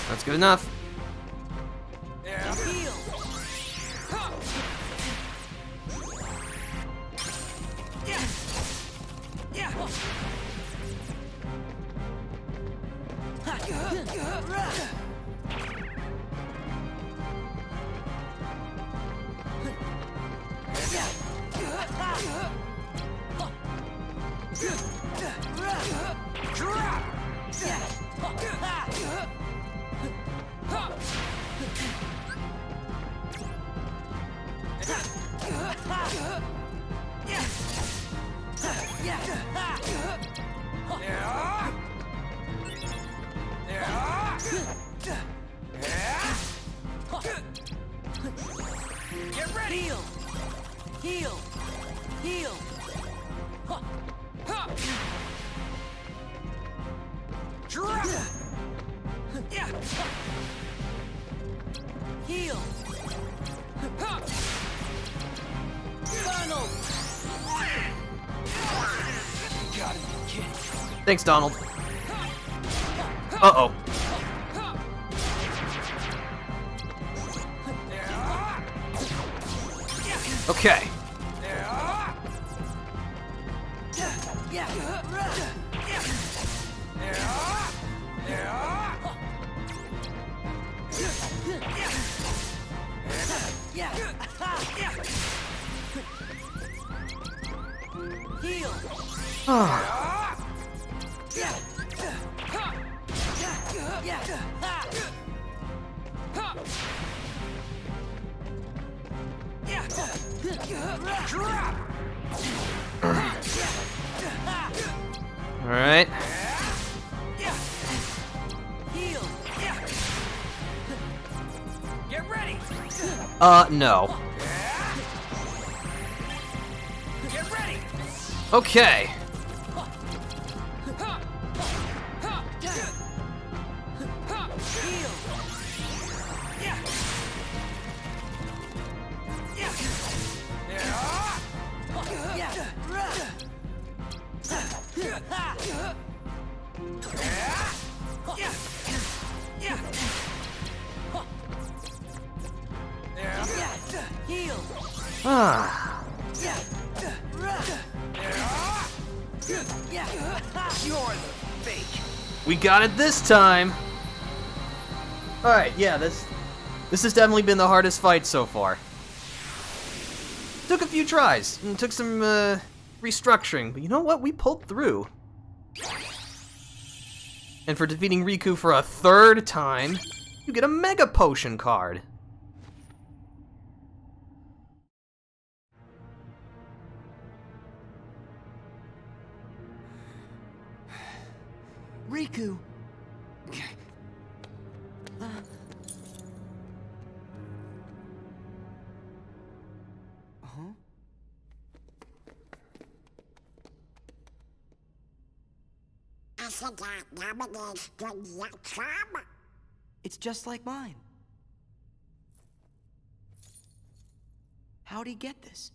A: That's good enough.
B: Get ready! Heal! Heal! Heal! Drop! Heal! Donald! You gotta be kidding.
A: Thanks, Donald. Uh-oh. Okay.
B: Heal!
A: All right. No.
B: Get ready!
A: Okay.
B: Heal! Yeah! Yeah! Heal!
A: Ah.
B: You're the fake!
A: We got it this time. All right, yeah, this has definitely been the hardest fight so far. Took a few tries and took some restructuring, but you know what? We pulled through. And for defeating Riku for a third time, you get a Mega Potion card.
D: Riku! Huh?
E: I think I nominated the charm.
D: It's just like mine. How'd he get this?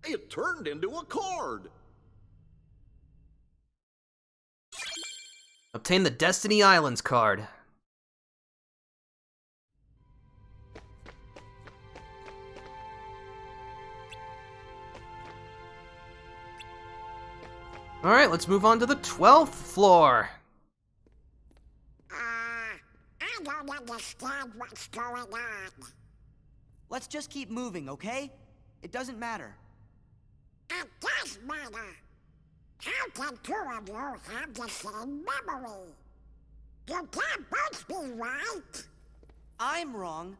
C: It turned into a card.
A: Obtain the Destiny Islands card. Alright, let's move on to the 12th floor.
E: I don't understand what's going on.
D: Let's just keep moving, okay? It doesn't matter.
E: It does matter. How can two of you have the same memory? You can't both be right.
D: I'm wrong.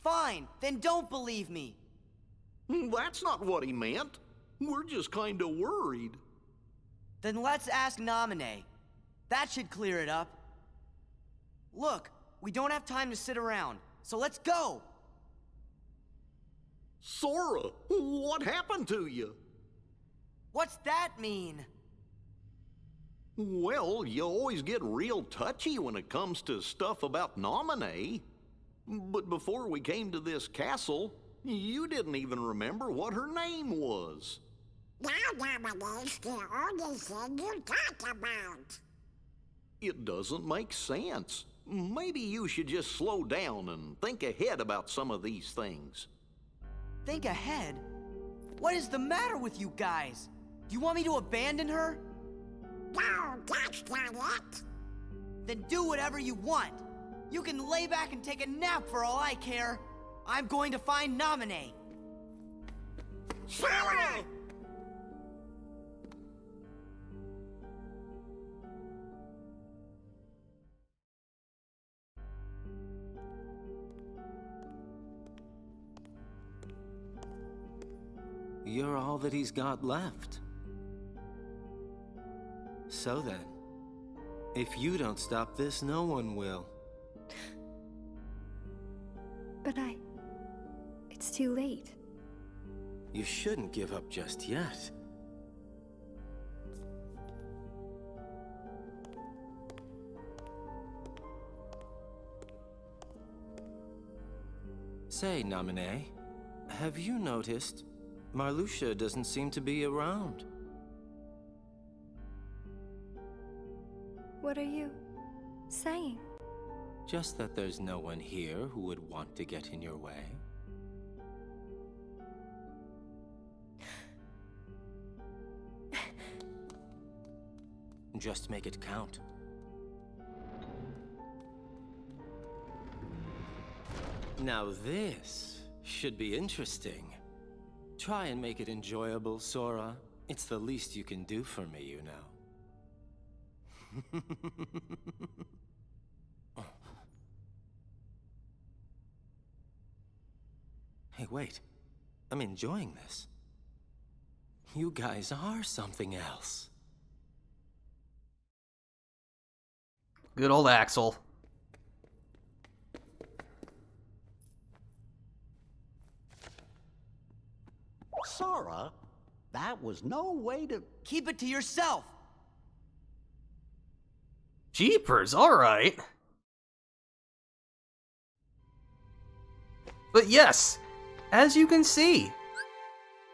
D: Fine, then don't believe me.
C: That's not what he meant. We're just kind of worried.
D: Then let's ask Naminé. That should clear it up. Look, we don't have time to sit around, so let's go!
C: Sora, what happened to you?
D: What's that mean?
C: Well, you always get real touchy when it comes to stuff about Naminé. But before we came to this castle, you didn't even remember what her name was.
E: Now Naminé's the only thing you talk about.
C: It doesn't make sense. Maybe you should just slow down and think ahead about some of these things.
D: Think ahead? What is the matter with you guys? Do you want me to abandon her?
E: No, that's not it.
D: Then do whatever you want. You can lay back and take a nap for all I care. I'm going to find Naminé.
E: Sora!
G: You're all that he's got left. So then, if you don't stop this, no one will.
H: But it's too late.
G: You shouldn't give up just yet. Say, Naminé, have you noticed Marluxia doesn't seem to be around?
H: What are you saying?
G: Just that there's no one here who would want to get in your way. Just make it count. Now this should be interesting. Try and make it enjoyable, Sora. It's the least you can do for me, you know. Hey, wait. I'm enjoying this. You guys are something else.
A: Good old Axel.
K: Sora, that was no way to...
D: Keep it to yourself!
A: Jeepers, alright. But yes, as you can see,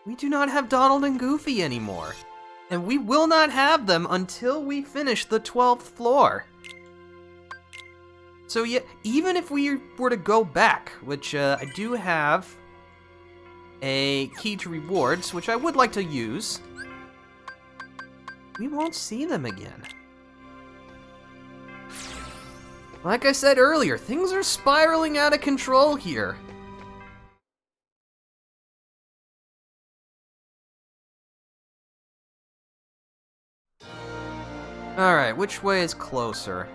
A: we do not have Donald and Goofy anymore. And we will not have them until we finish the 12th floor. So yeah, even if we were to go back, which I do have a key to rewards, which I would like to use, we won't see them again. Like I said earlier, things are spiraling out of control here. Alright, which way is closer?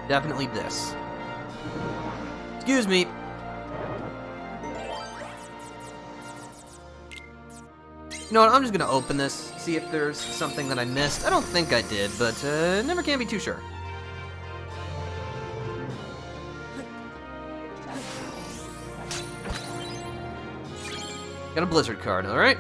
A: Definitely this. Excuse me. You know what, I'm just gonna open this, see if there's something that I missed. I don't think I did, but never can be too sure. Got a Blizzard card, alright.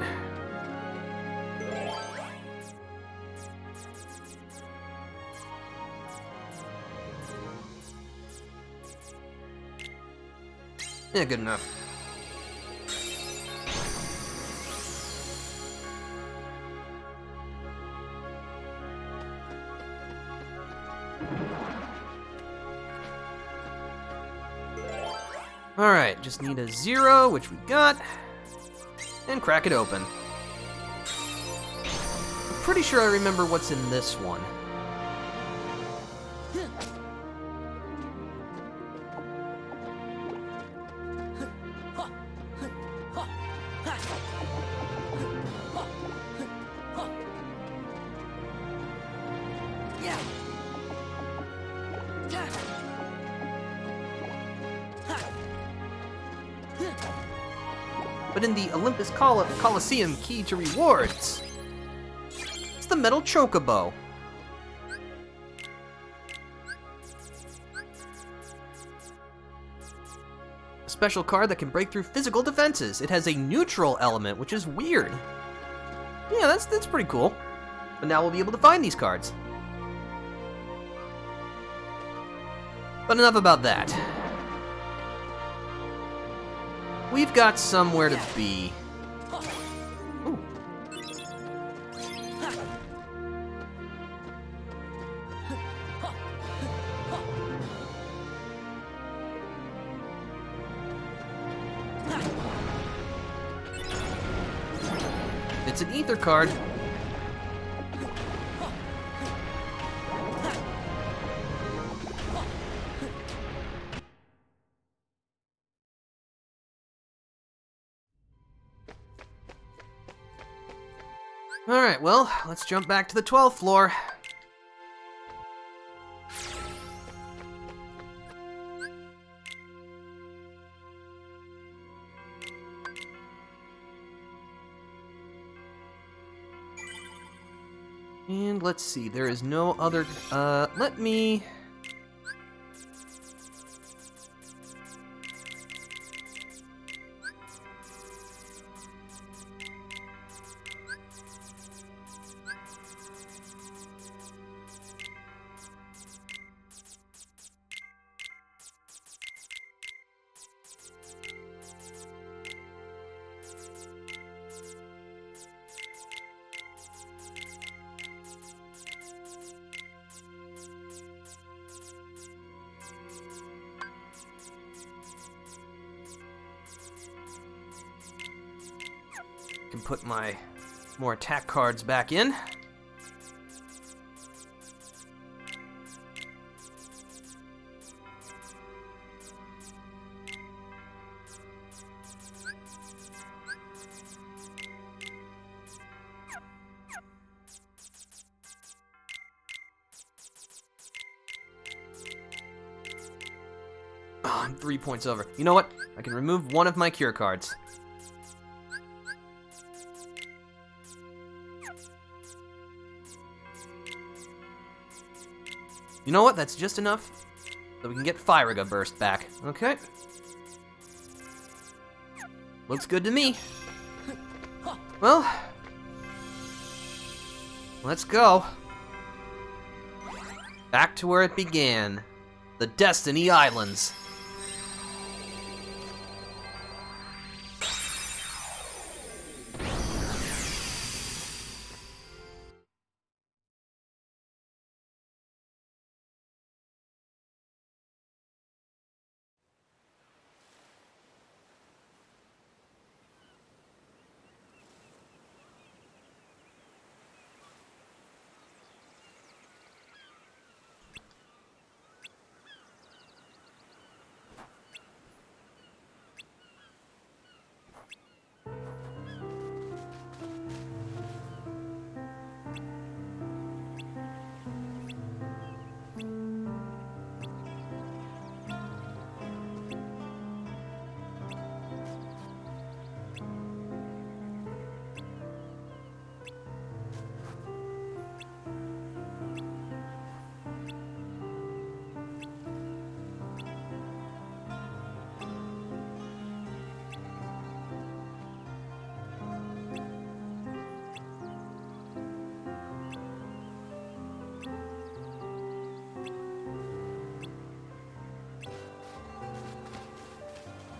A: Yeah, good enough. Alright, just need a 0, which we got, and crack it open. I'm pretty sure I remember what's in this one. But in the Olympus Coliseum key to rewards, it's the metal chocobo. A special card that can break through physical defenses. It has a neutral element, which is weird. Yeah, that's pretty cool. But now we'll be able to find these cards. But enough about that. We've got somewhere to be. Ooh. It's an ether card. Alright, well, let's jump back to the 12th floor. And let's see, there is no other, let me... can put my more attack cards back in. Oh, I'm 3 points over. You know what? I can remove one of my cure cards. You know what? That's just enough so we can get Firaga Burst back. Okay. Looks good to me. Well, let's go. Back to where it began. The Destiny Islands.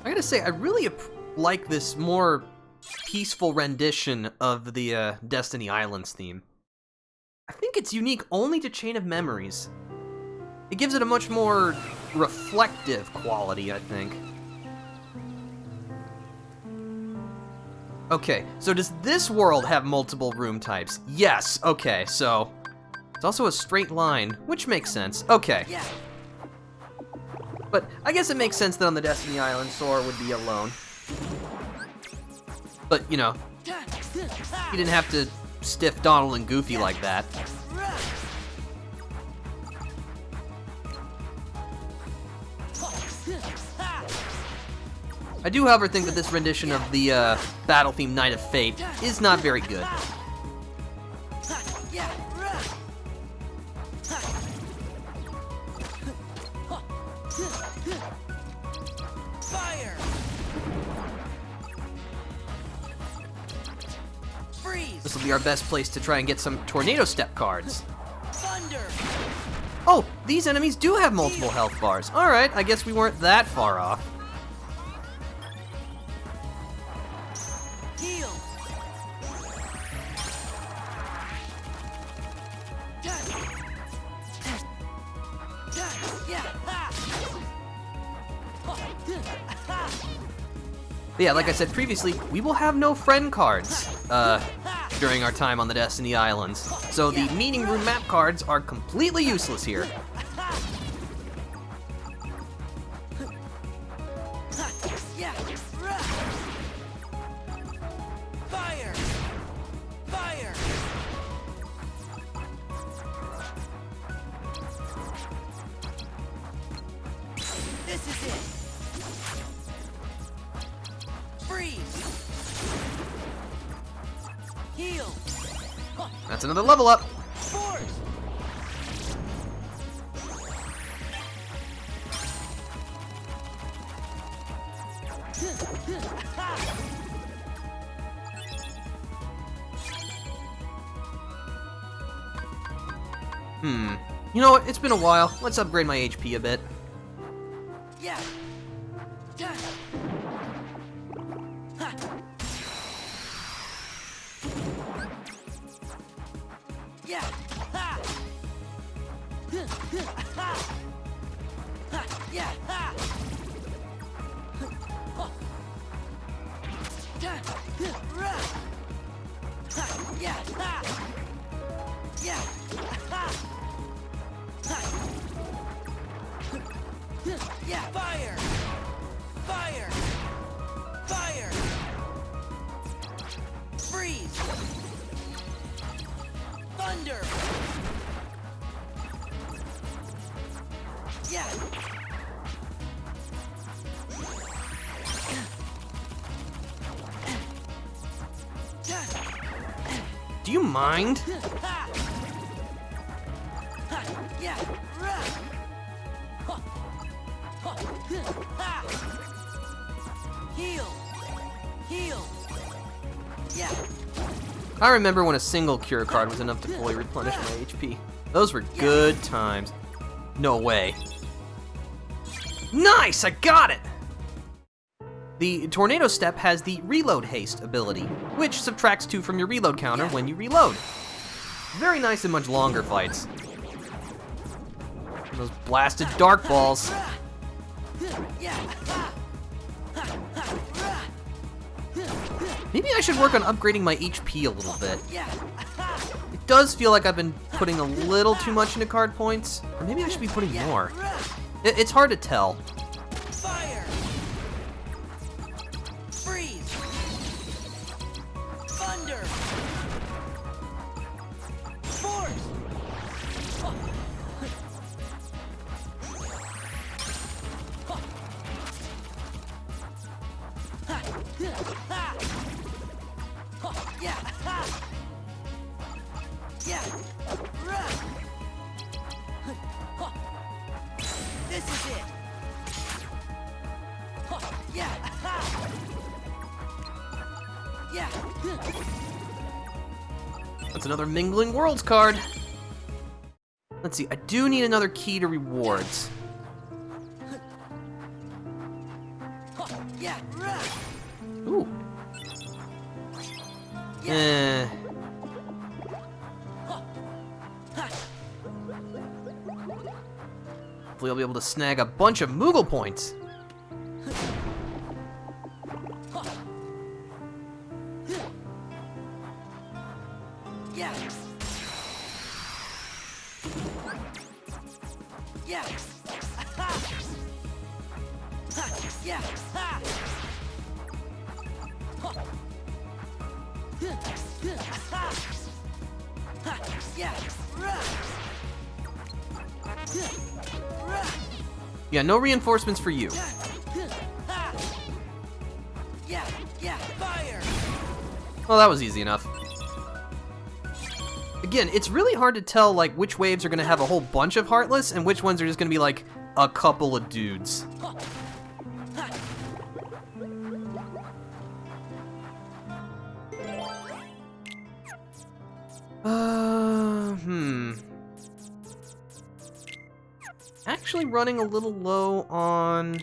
A: I gotta say, I really like this more peaceful rendition of the Destiny Islands theme. I think it's unique only to Chain of Memories. It gives it a much more reflective quality, I think. Okay, so does this world have multiple room types? Yes, okay, so it's also a straight line, which makes sense. Okay. But I guess it makes sense that on the Destiny Island, Sora would be alone. But, you know, he didn't have to stiff Donald and Goofy like that. I do, however, think that this rendition of the battle theme Night of Fate is not very good. This will be our best place to try and get some Tornado Step cards. Oh, these enemies do have multiple health bars. Alright, I guess we weren't that far off. But yeah, like I said previously, we will have no friend cards during our time on the Destiny Islands. So the meeting room map cards are completely useless here. That's another level up. You know what? It's been a while. Let's upgrade my HP a bit.
B: Yeah. Fire! Fire! Fire! Freeze! Thunder! Yeah!
A: Do you mind?
B: Yeah. Heal. Heal. Yeah.
A: I remember when a single cure card was enough to fully replenish my HP. Those were good times. No way. Nice! I got it! The Tornado Step has the Reload Haste ability, which subtracts 2 from your reload counter when you reload. Very nice in much longer fights. And those blasted Dark Balls. Maybe I should work on upgrading my HP a little bit. It does feel like I've been putting a little too much into card points, or maybe I should be putting more. It's hard to tell.
B: Fire. Freeze. Thunder. Force. Yeah. Yeah. This is it. Yeah. Yeah.
A: That's another Mingling Worlds card. Let's see, I do need another key to rewards.
B: Yeah.
A: Ooh. Eh. Hopefully I'll be able to snag a bunch of Moogle points.
B: Yeah. Yeah. Yeah.
A: Yeah, no reinforcements for you.
B: Yeah. Yeah. Fire.
A: Well, that was easy enough. Again, it's really hard to tell like which waves are gonna have a whole bunch of Heartless and which ones are just gonna be like a couple of dudes. Actually running a little low on...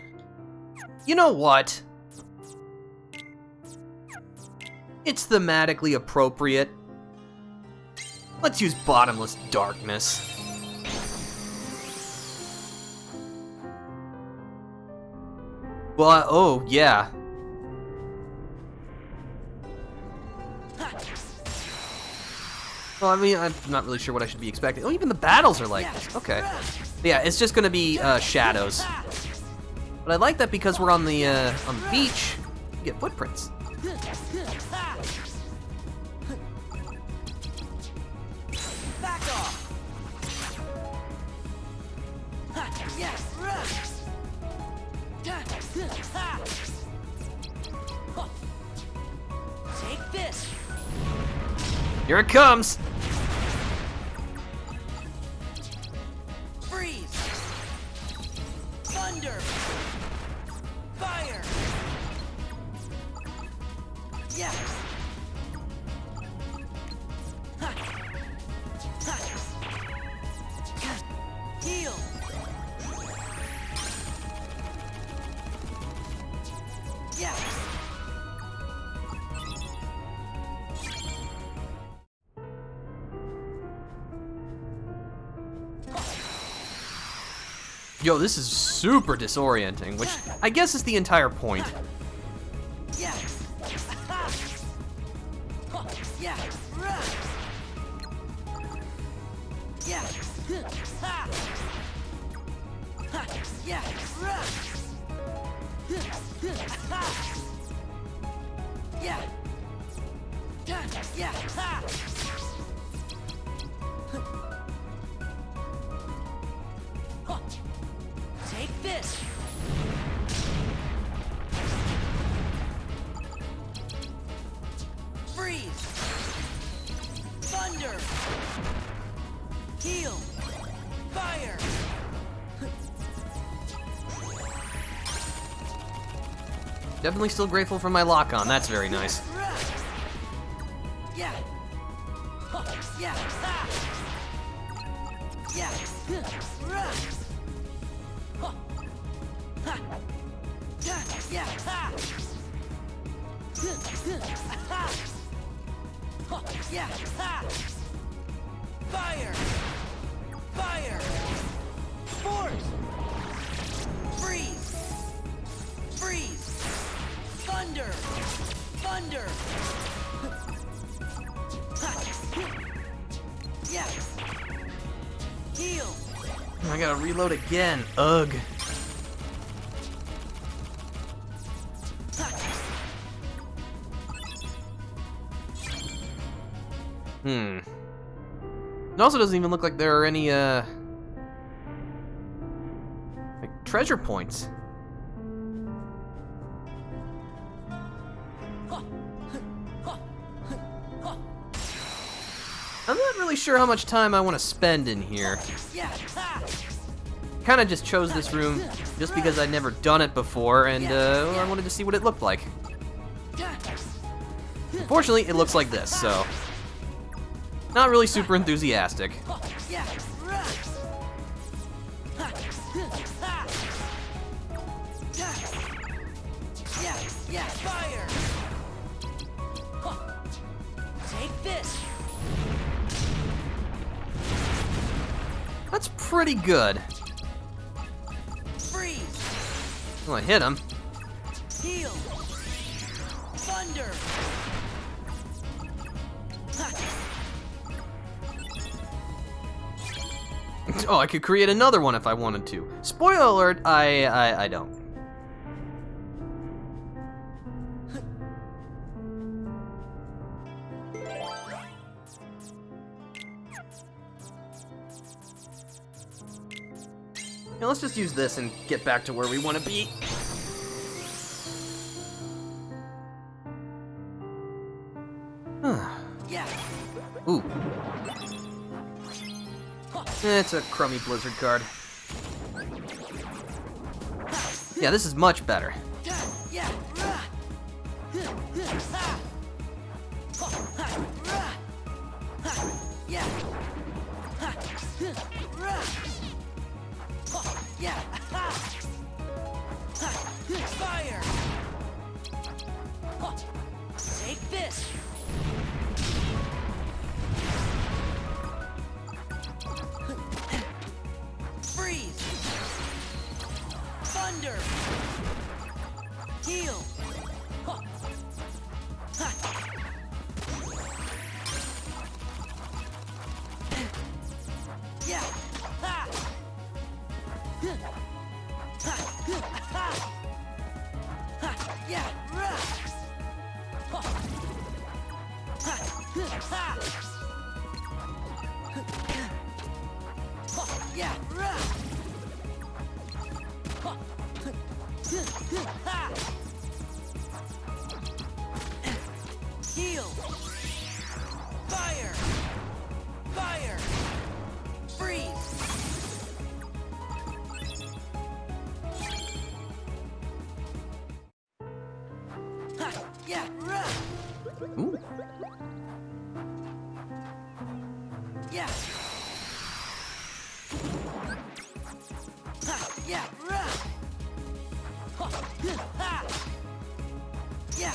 A: You know what? It's thematically appropriate. Let's use Bottomless Darkness. But, oh, yeah. Well, I mean, I'm not really sure what I should be expecting. Oh, even the battles are like this. Okay. But yeah, it's just gonna be shadows. But I like that because we're on the beach, you get footprints.
B: Back off. Yes. Take this.
A: Here it comes.
B: Freeze. Thunder. Fire. Yes. Heal. Yes.
A: Yo, this is super disorienting, which I guess is the entire point.
B: Yes. Yes. Yes. Yes. Take this. Freeze. Thunder. Heal. Fire.
A: Definitely still grateful for my lock-on. That's very nice.
B: Yeah. Yeah. Yeah. Yeah. Yeah. Fire. Fire. Force. Freeze. Freeze. Thunder. Thunder. Yes. Heal.
A: I gotta reload again. Ugh. It also doesn't even look like there are any, like, treasure points. I'm not really sure how much time I want to spend in here. Kind of just chose this room just because I'd never done it before, and I wanted to see what it looked like. Fortunately, it looks like this, so not really super enthusiastic.
B: Fire. Take this.
A: That's pretty good.
B: Freeze.
A: Well, I hit him.
B: Heal. Thunder.
A: Oh, I could create another one if I wanted to. Spoiler alert, I don't. Now let's just use this and get back to where we want to be.
B: Yeah.
A: Ooh. It's a crummy Blizzard card. Yeah, this is much better.
B: Yeah. Yeah. Yeah. Fire. Take this. Freeze. Thunder. Heal. Yeah. Yeah. Yeah. Heal. Fire. Fire. Freeze. Yeah.
A: Ooh.
B: Yeah. Yeah. Yeah. Yeah.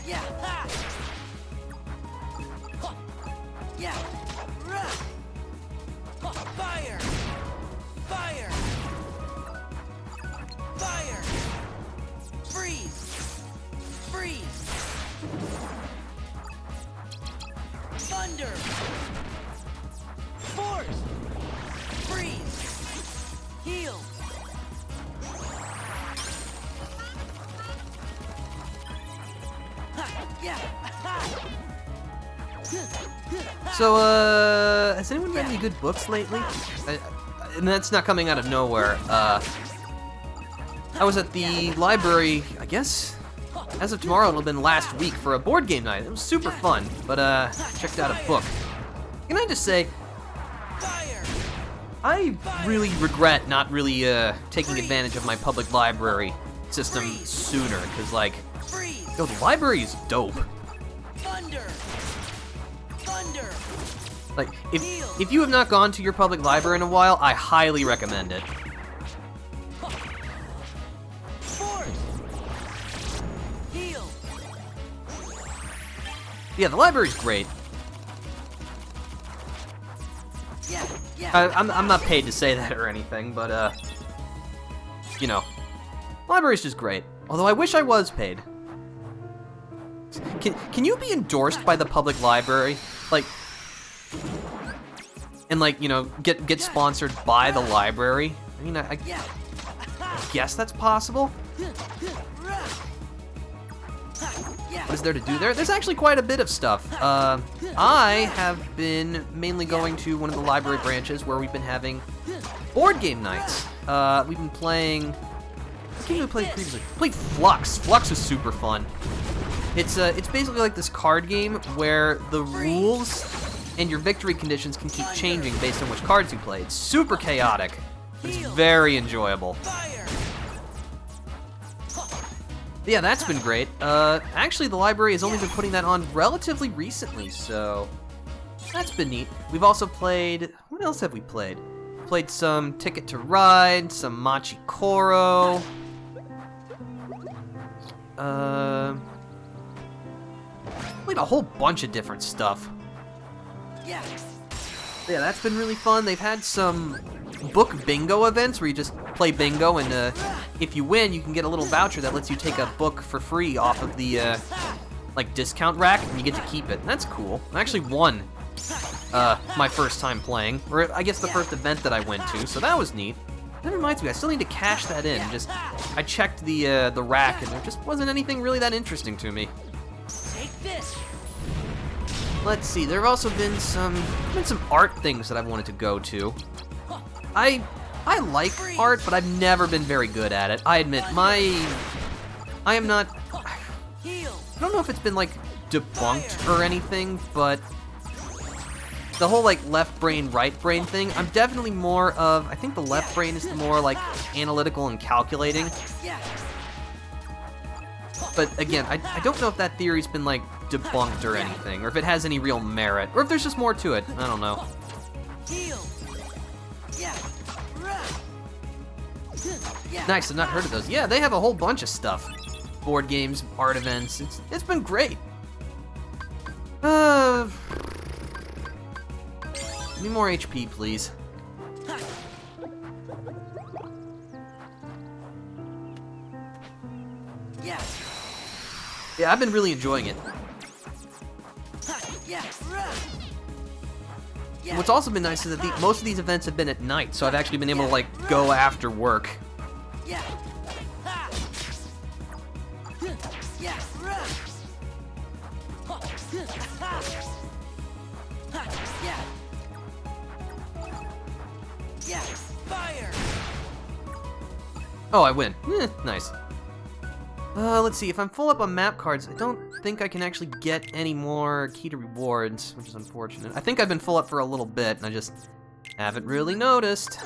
B: Yeah. Yeah. Fire. Fire. Fire. Freeze. Freeze. Thunder. Force. Freeze. Heal. Yeah.
A: So, has anyone read any good books lately? And that's not coming out of nowhere. I was at the library, I guess, as of tomorrow, it'll have been last week for a board game night. It was super fun, but checked out a book. Can I just say, I really regret not really taking advantage of my public library system sooner, because, like, yo, the library is dope. Like, if you have not gone to your public library in a while, I highly recommend it. Yeah, the library's great. I'm not paid to say that or anything, but, you know, library's just great. Although I wish I was paid. Can you be endorsed by the public library? Like, and like, you know, get sponsored by the library? I mean, I guess that's possible. What is there to do there? There's actually quite a bit of stuff. I have been mainly going to one of the library branches where we've been having board game nights. We've been playing... What game did we play previously? We played Flux. Flux is super fun. It's basically like this card game where the rules and your victory conditions can keep changing based on which cards you play. It's super chaotic. It's very enjoyable. Yeah, that's been great. Actually, the library has only been putting that on relatively recently, so that's been neat. We've also played... What else have we played? Played some Ticket to Ride, some Machi Koro. Played a whole bunch of different stuff. Yeah, that's been really fun. They've had some book bingo events where you just play bingo, and if you win, you can get a little voucher that lets you take a book for free off of the like discount rack, and you get to keep it. And that's cool. I actually won my first time playing, or I guess the first event that I went to, so that was neat. That reminds me, I still need to cash that in. I checked the rack, and there just wasn't anything really that interesting to me.
B: Take this.
A: Let's see. There have also been some art things that I've wanted to go to. I like art, but I've never been very good at it. I admit, I am not... I don't know if it's been, like, debunked or anything, but the whole, like, left brain, right brain thing, I'm definitely more of... I think the left brain is the more, like, analytical and calculating. But, again, I don't know if that theory's been, like, debunked or anything, or if it has any real merit, or if there's just more to it. I don't know. Nice, I've not heard of those. Yeah, they have a whole bunch of stuff. Board games, art events. It's been great. Give me more HP, please. Yeah, I've been really enjoying it. What's also been nice is that most of these events have been at night, so I've actually been able to, like, go after work. Oh, I win. Nice. Let's see, if I'm full up on map cards, I don't think I can actually get any more key to rewards, which is unfortunate. I think I've been full up for a little bit, and I just haven't really noticed.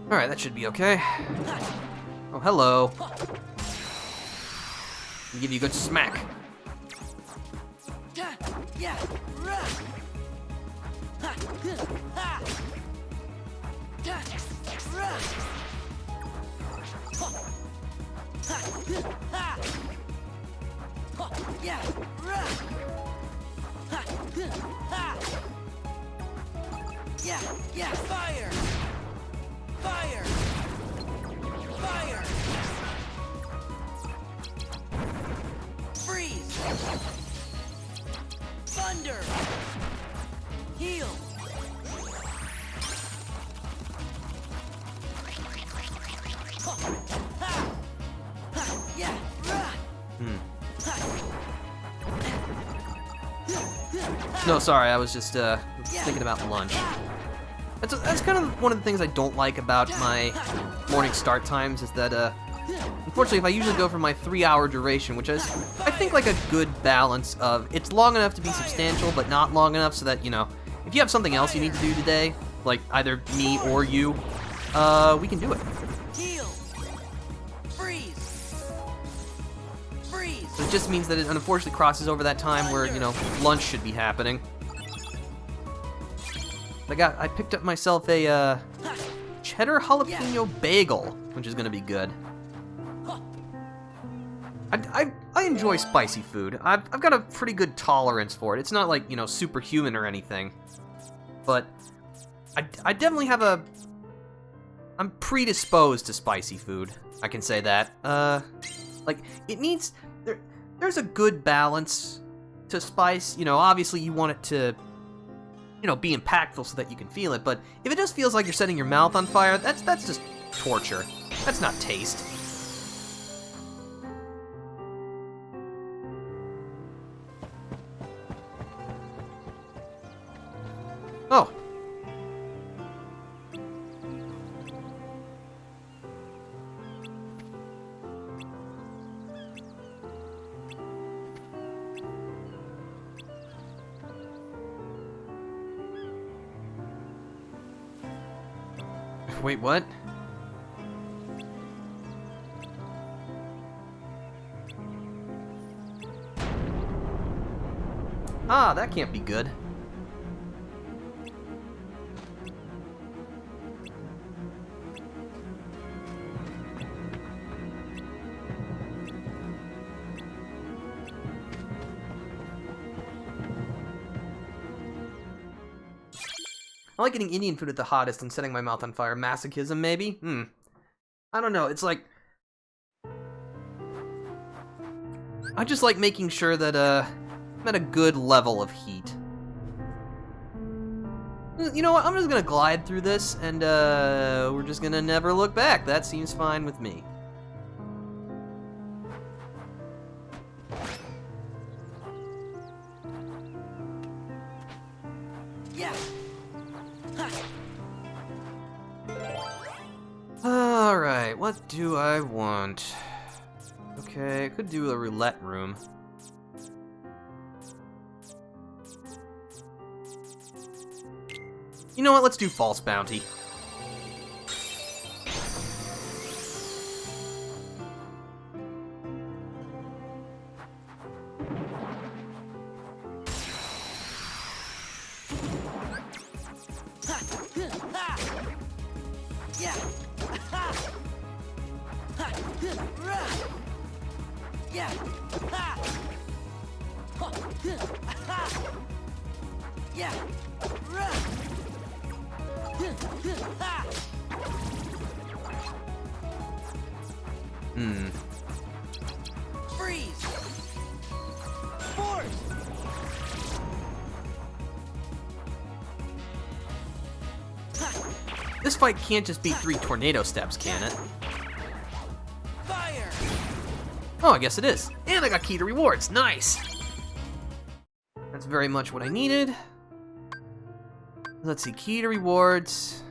A: Alright, that should be okay. Oh, hello. Let me give you a good smack.
B: Fire! Fire! Fire! Freeze! Thunder! Heal!
A: No, sorry, I was just thinking about lunch. That's kind of one of the things I don't like about my morning start times is that, unfortunately, if I usually go for my 3-hour duration, which is, I think, like a good balance of, it's long enough to be substantial, but not long enough so that, you know, if you have something else you need to do today, like either me or you, we can do it.
B: Heal. Freeze. Freeze.
A: So it just means that it unfortunately crosses over that time where, you know, lunch should be happening. I picked up myself a cheddar jalapeno bagel, which is gonna be good. I enjoy spicy food. I've got a pretty good tolerance for it. It's not like, you know, superhuman or anything, but I definitely have I'm predisposed to spicy food. I can say that. Like it needs there's a good balance to spice. You know, obviously you want it to, you know, be impactful so that you can feel it, but if it just feels like you're setting your mouth on fire, that's just torture. That's not taste. Oh. Wait, what? Ah, that can't be good. I like getting Indian food at the hottest and setting my mouth on fire. Masochism, maybe? I don't know, it's like... I just like making sure that, I'm at a good level of heat. You know what, I'm just gonna glide through this, and, we're just gonna never look back. That seems fine with me. Alright, what do I want? Okay, I could do a roulette room. You know what, let's do false bounty.
B: Freeze. Force.
A: This fight can't just be 3 tornado steps, can it?
B: Fire.
A: Oh, I guess it is. And I got key to rewards. Nice. That's very much what I needed. Let's see, key to rewards.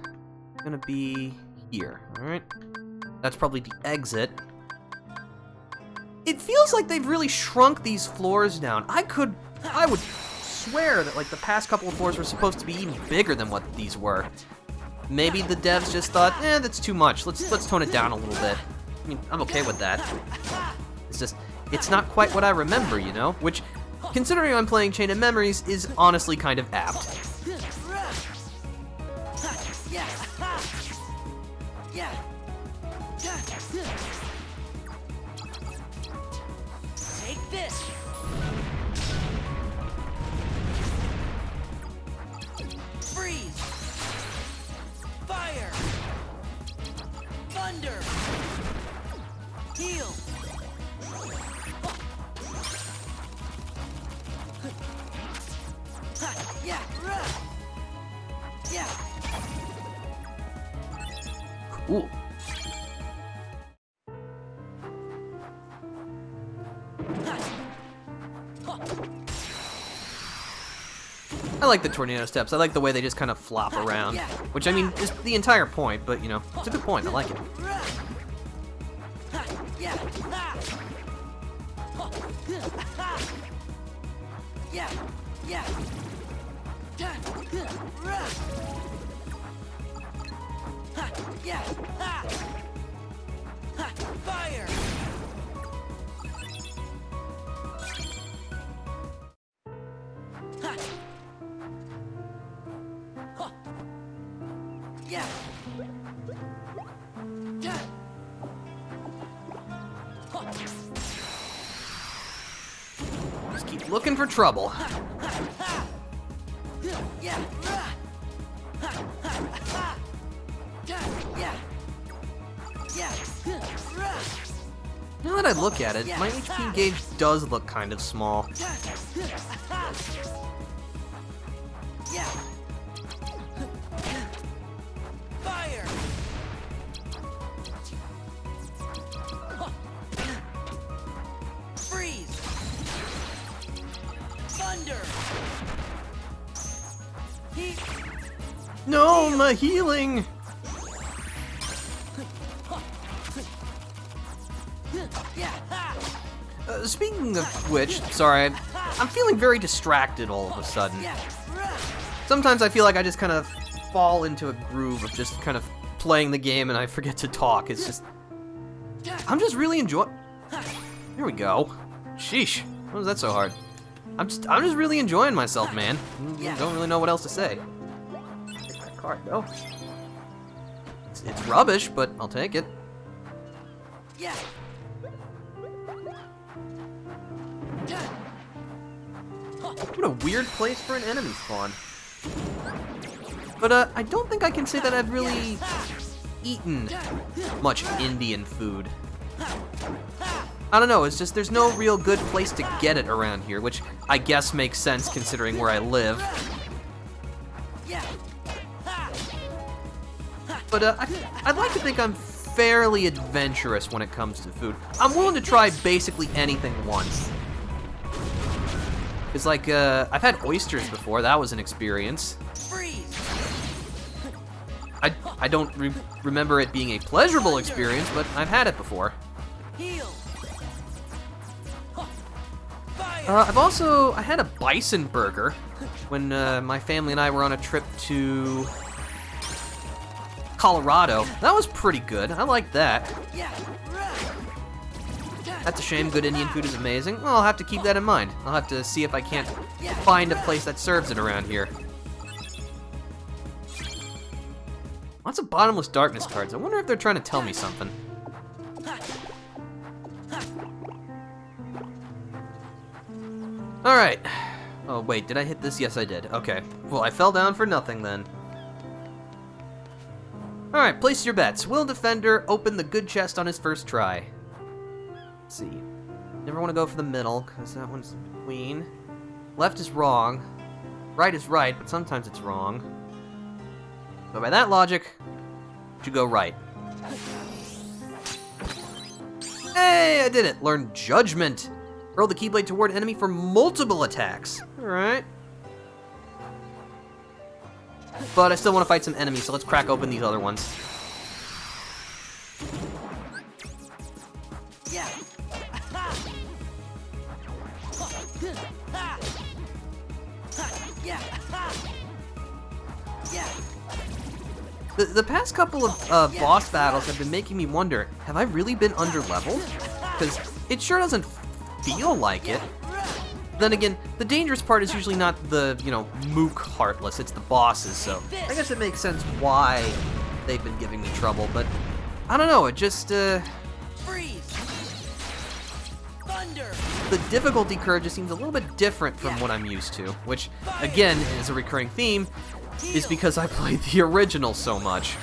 A: Gonna be here, alright? That's probably the exit. It feels like they've really shrunk these floors down. I would swear that like the past couple of floors were supposed to be even bigger than what these were. Maybe the devs just thought, that's too much. Let's tone it down a little bit. I mean, I'm okay with that. It's just, it's not quite what I remember, you know? Which, considering I'm playing Chain of Memories, is honestly kind of apt.
B: Take this. Freeze. Fire. Thunder. Heal. Yeah. Yeah.
A: Ooh. I like the tornado steps. I like the way they just kind of flop around. Which, I mean, is the entire point, but, you know, it's a good point. I like it.
B: Fire! Yeah.
A: Just keep looking for trouble. Now that I look at it, my HP gauge does look kind of small.
B: Fire! Freeze! Thunder! Heat!
A: No, my healing! Speaking of which, sorry, I'm feeling very distracted all of a sudden. Sometimes I feel like I just kind of fall into a groove of just kind of playing the game and I forget to talk. It's just... I'm just really enjoying... Here we go. Sheesh. Why was that so hard? I'm just really enjoying myself, man. Don't really know what else to say. Take that card, though. It's rubbish, but I'll take it.
B: Yeah.
A: What a weird place for an enemy spawn. But I don't think I can say that I've really eaten much Indian food. I don't know, it's just there's no real good place to get it around here, which I guess makes sense considering where I live. But I'd like to think I'm fairly adventurous when it comes to food. I'm willing to try basically anything once. It's like, I've had oysters before, that was an experience. I don't remember it being a pleasurable experience, but I've had it before. I had a bison burger when my family and I were on a trip to Colorado. That was pretty good, I liked that. That's a shame, good Indian food is amazing. Well, I'll have to keep that in mind. I'll have to see if I can't find a place that serves it around here. Lots of bottomless darkness cards. I wonder if they're trying to tell me something. Alright. Oh, wait, did I hit this? Yes, I did. Okay. Well, I fell down for nothing then. Alright, place your bets. Will Defender open the good chest on his first try? Let's see. Never want to go for the middle, because that one's in between. Left is wrong. Right is right, but sometimes it's wrong. So by that logic, you go right. Hey, I did it! Learn Judgment. Roll the Keyblade toward enemy for multiple attacks. Alright. But I still want to fight some enemies, so let's crack open these other ones.
B: Yeah.
A: The past couple of boss battles have been making me wonder, have I really been under-leveled? Because it sure doesn't feel like it. Then again, the dangerous part is usually not the, you know, mook Heartless, it's the bosses, so I guess it makes sense why they've been giving me trouble, but I don't know, it just,
B: Freeze. Thunder.
A: the difficulty curve just seems a little bit different from what I'm used to, which, again, is a recurring theme, is because I played the original so much.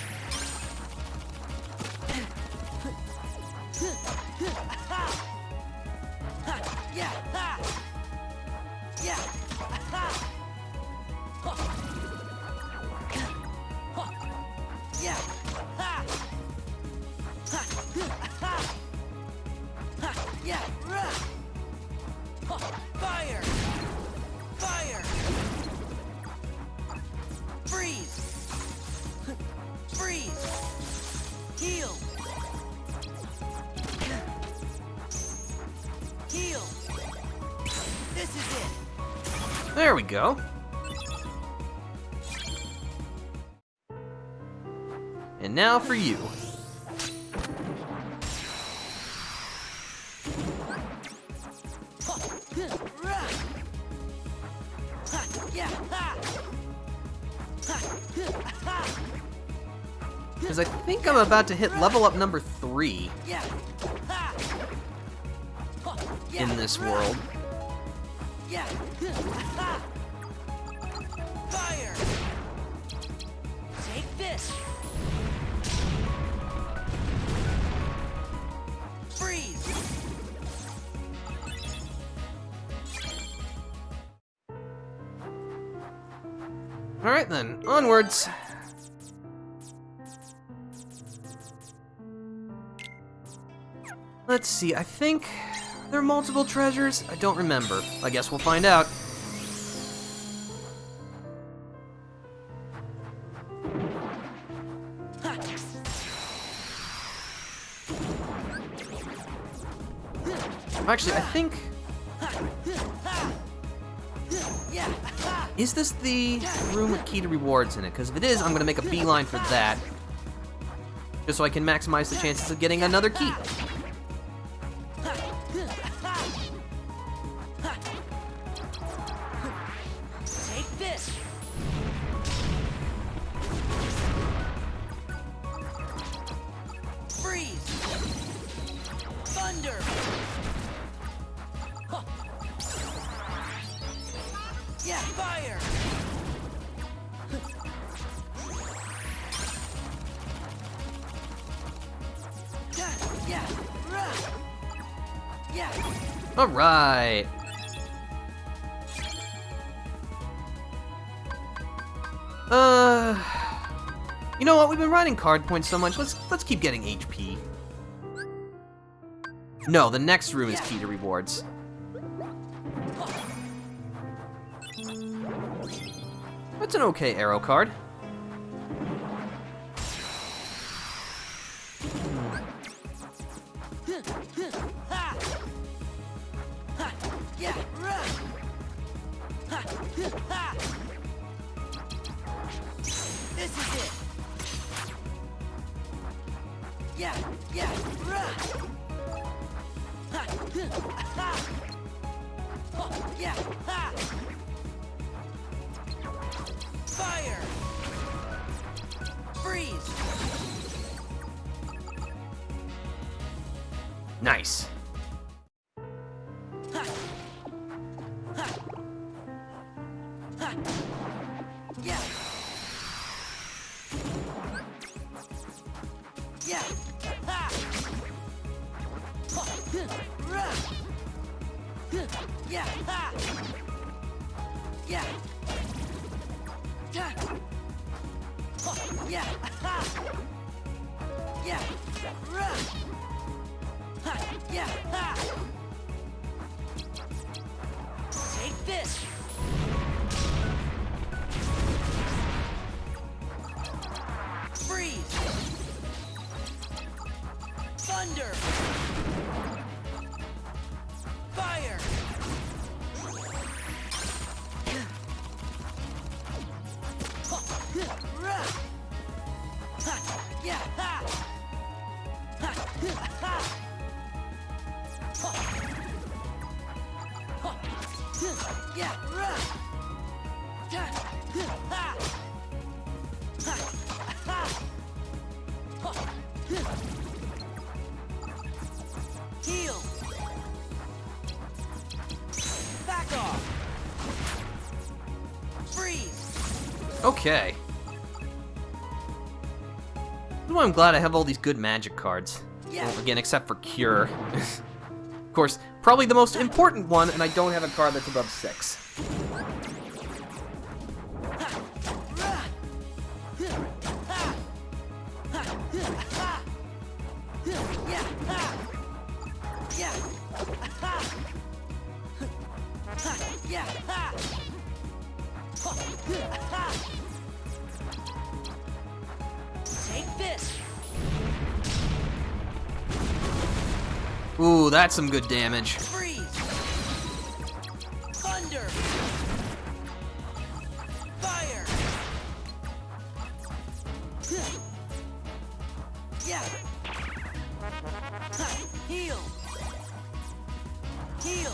B: Heal. Heal. This is it.
A: There we go. And now for you. Because I think I'm about to hit level up number 3 in this world.
B: Fire. Take this. Freeze.
A: Alright then, onwards. Let's see, I think there are multiple treasures. I don't remember. I guess we'll find out. Actually, I think... Is this the room with key to rewards in it? Because if it is, I'm going to make a beeline for that. Just so I can maximize the chances of getting another key.
B: Take this. Freeze. Thunder. Yeah, fire. Yeah. Yeah.
A: All right. You know what? We've been riding card points so much. Let's keep getting HP. No, the next room is key to rewards. That's an okay arrow card.
B: Yeah. This is it. Yeah. Yeah. Yeah. Fire. Freeze.
A: Nice.
B: Yeah. Yeah. Yeah. Yeah. Yeah. Yeah. Yeah. Take this. Freeze. Thunder. Fire. Yeah. Heal. Back off. Freeze.
A: Okay. That's why I'm glad I have all these good magic cards.
B: Yeah.
A: Well, again, except for Cure. Of course, probably the most important one, and I don't have a card that's above 6.
B: Take this.
A: Ooh, that's some good damage.
B: Freeze! Thunder! Fire! Yeah! Heal! Heal!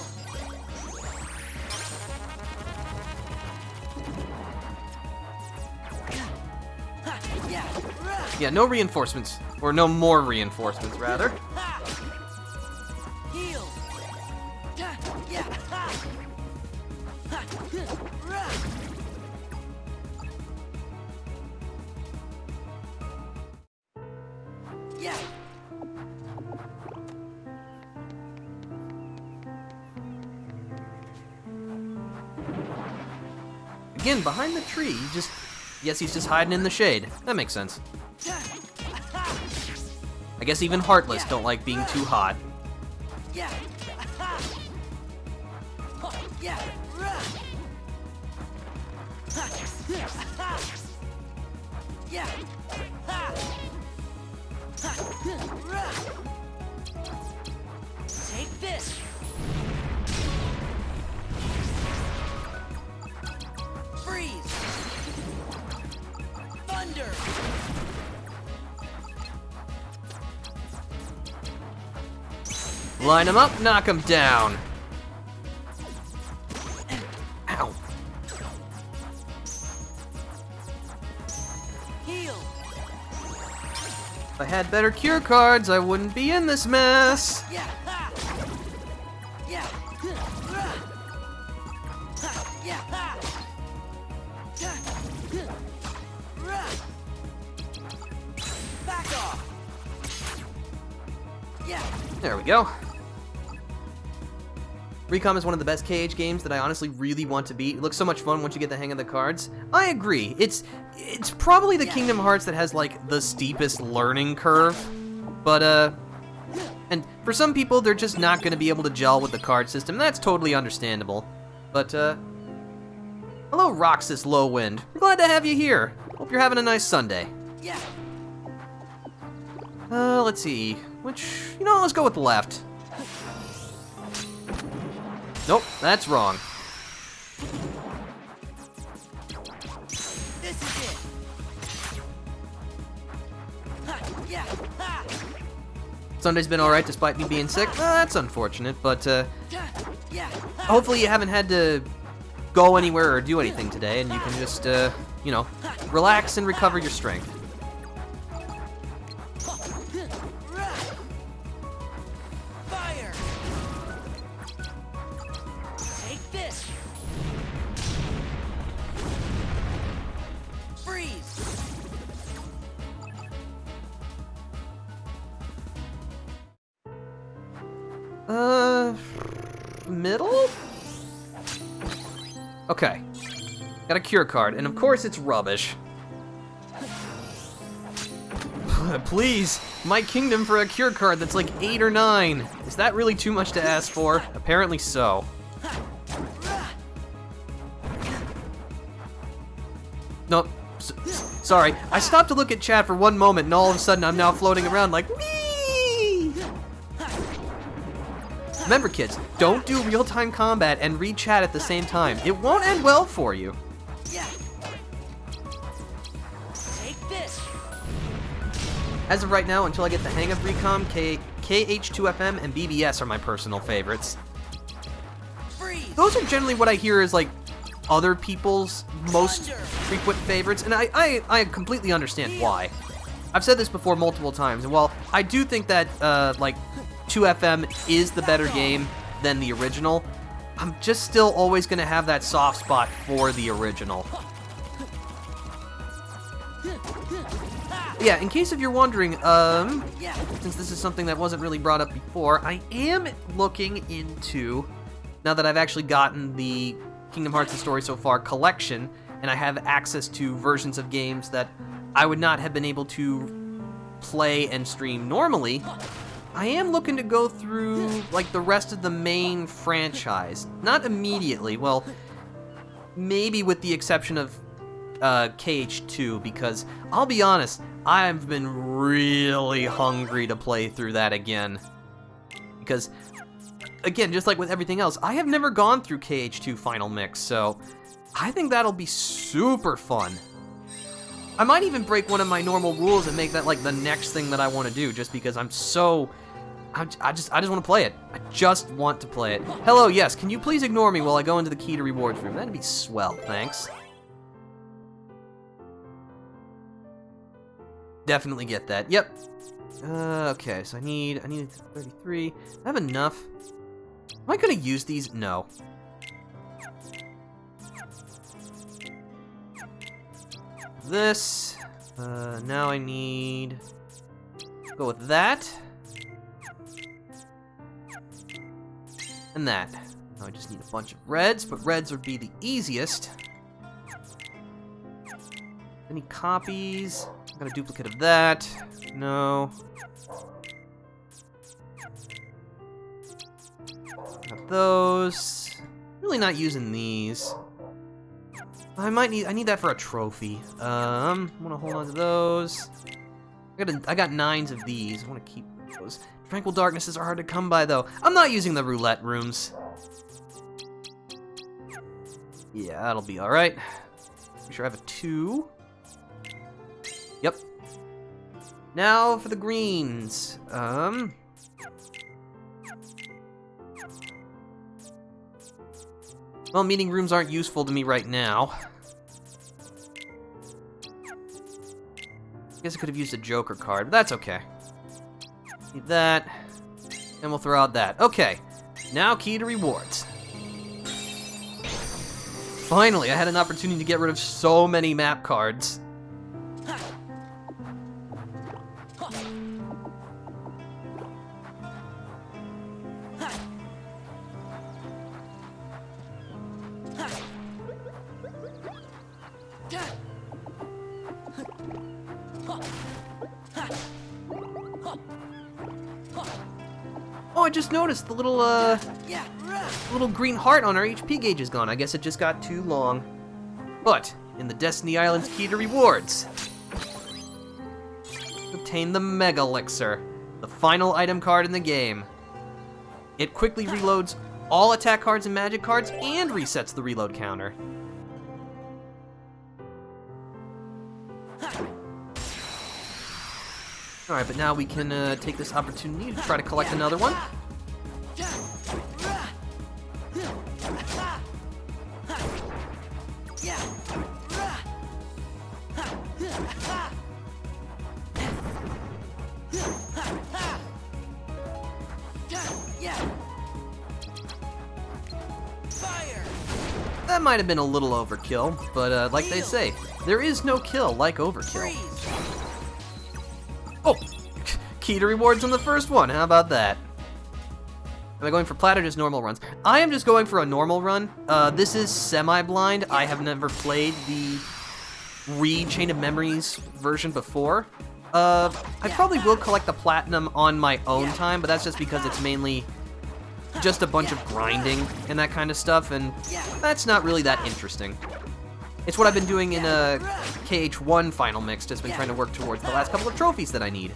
A: Yeah, no reinforcements. Or no more reinforcements, rather.
B: Heal! Yeah!
A: Again, behind the tree, he just... Yes, he's just hiding in the shade. That makes sense. I guess even Heartless don't like being too hot.
B: Yeah! Yeah! Yeah! Take this! Freeze! Thunder!
A: Line him up, knock him down. Ow.
B: Heal!
A: If I had better cure cards, I wouldn't be in this mess.
B: Yeah! Yeah! Yeah! Back off! Yeah!
A: There we go. Recom is one of the best KH games that I honestly really want to beat. It looks so much fun once you get the hang of the cards. I agree. It's probably the Kingdom Hearts that has like the steepest learning curve. But and for some people they're just not going to be able to gel with the card system. That's totally understandable. But hello Roxas Lowwind. We're glad to have you here. Hope you're having a nice Sunday.
B: Yeah!
A: Let's see. Which, let's go with the left. Nope, that's wrong.
B: This is it! Yeah!
A: Sunday's been alright despite me being sick. That's unfortunate, but
B: Yeah!
A: hopefully you haven't had to go anywhere or do anything today, and you can just, relax and recover your strength.
B: Fire! Take this! Freeze!
A: Middle? Okay. Got a cure card, and of course it's rubbish. Please, my kingdom for a cure card that's like 8 or 9. Is that really too much to ask for? Apparently so. Nope. Sorry. I stopped to look at chat for one moment, and all of a sudden I'm now floating around like, wee! Remember, kids, don't do real-time combat and read chat at the same time. It won't end well for you.
B: Yeah! Take this!
A: As of right now, until I get the hang of Recom, KH2FM and BBS are my personal favorites.
B: Freeze!
A: Those are generally what I hear is like other people's most frequent favorites, and I completely understand why. I've said this before multiple times, and while I do think that like 2FM is the better game than the original, I'm just still always going to have that soft spot for the original. Yeah, in case if you're wondering, since this is something that wasn't really brought up before, I am looking into, now that I've actually gotten the Kingdom Hearts The Story So Far collection, and I have access to versions of games that I would not have been able to play and stream normally, I am looking to go through, like, the rest of the main franchise. Not immediately, well, maybe with the exception of KH2, because I'll be honest, I've been really hungry to play through that again. because, again, just like with everything else, I have never gone through KH2 Final Mix, so I think that'll be super fun. I might even break one of my normal rules and make that like the next thing that I want to do, just because I'm so... I just want to play it. I just want to play it. Hello, yes, can you please ignore me while I go into the key to rewards room? That'd be swell, thanks. Definitely get that. Yep. Okay, so I need 33. I have enough. Am I gonna use these? No. This. Now I need... Go with that. And that. Now I just need a bunch of reds, but reds would be the easiest. Any copies? Got a duplicate of that. No. Got those. Really not using these. I need that for a trophy. I'm gonna hold on to those. I got 9s of these. I want to keep those. Tranquil Darknesses are hard to come by, though. I'm not using the roulette rooms. Yeah, that'll be alright. Make sure I have a 2. Yep. Now for the greens. Well, meeting rooms aren't useful to me right now. I guess I could have used a Joker card, but that's okay. Need that. And we'll throw out that. Okay. Now key to rewards. Finally, I had an opportunity to get rid of so many map cards. Oh, I just noticed the little green heart on our HP gauge is gone. I guess it just got too long. But, in the Destiny Islands key to rewards, obtain the Mega Elixir, the final item card in the game. It quickly reloads all attack cards and magic cards and resets the reload counter. Alright, but now we can take this opportunity to try to collect another one. That might have been a little overkill, but like they say, there is no kill like overkill. Oh! Key to rewards on the first one, how about that? Am I going for plat or just normal runs? I am just going for a normal run. This is semi-blind. I have never played the Chain of Memories version before. I probably will collect the platinum on my own time, but that's just because it's mainly just a bunch of grinding and that kind of stuff, and that's not really that interesting. It's what I've been doing in a KH1 Final Mix, just been trying to work towards the last couple of trophies that I need.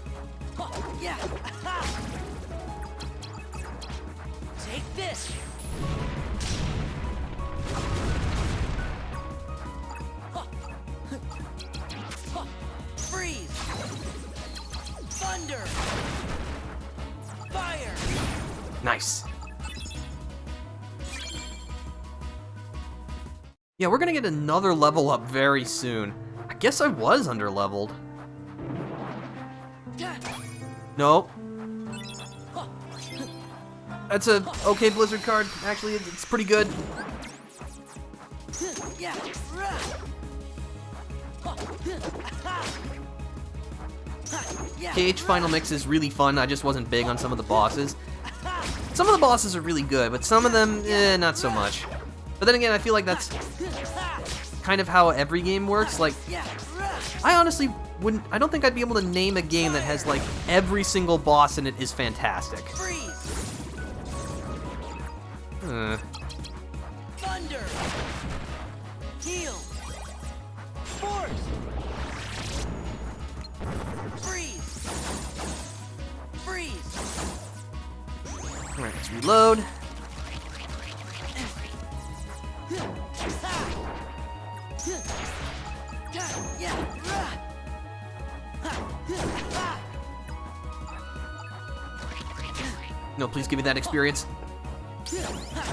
B: Take this. Freeze. Thunder. Fire.
A: Nice. Yeah, we're gonna get another level up very soon. I guess I was under-leveled. Nope. That's a okay Blizzard card. Actually, it's pretty good. KH Final Mix is really fun. I just wasn't big on some of the bosses. Some of the bosses are really good, but some of them, not so much. But then again, I feel like that's kind of how every game works. Like, I honestly wouldn't... I don't think I'd be able to name a game that has, like, every single boss in it is fantastic.
B: Thunder. Heal. Force. Freeze. Freeze.
A: Alright, let's reload. No, please give me that experience.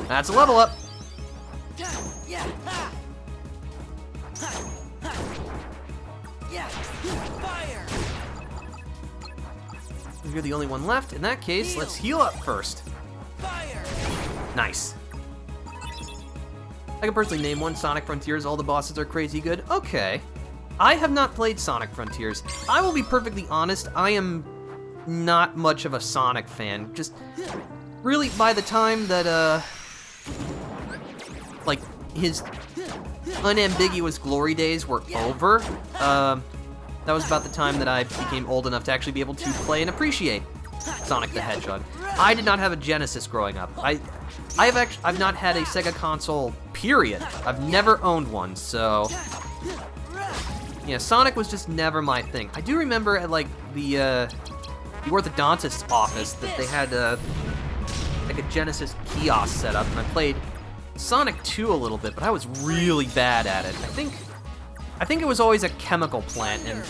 A: That's a level up. You're the only one left. In that case, let's heal up first. Nice. I can personally name one, Sonic Frontiers. All the bosses are crazy good. Okay. I have not played Sonic Frontiers. I will be perfectly honest, I am not much of a Sonic fan. Just really by the time that, like, his unambiguous glory days were over, that was about the time that I became old enough to actually be able to play and appreciate Sonic the Hedgehog. I did not have a Genesis growing up. I've not had a Sega console, period. I've never owned one, so yeah, Sonic was just never my thing. I do remember at like the orthodontist's office that they had like a Genesis kiosk set up, and I played Sonic 2 a little bit, but I was really bad at it. I think it was always a chemical plant, and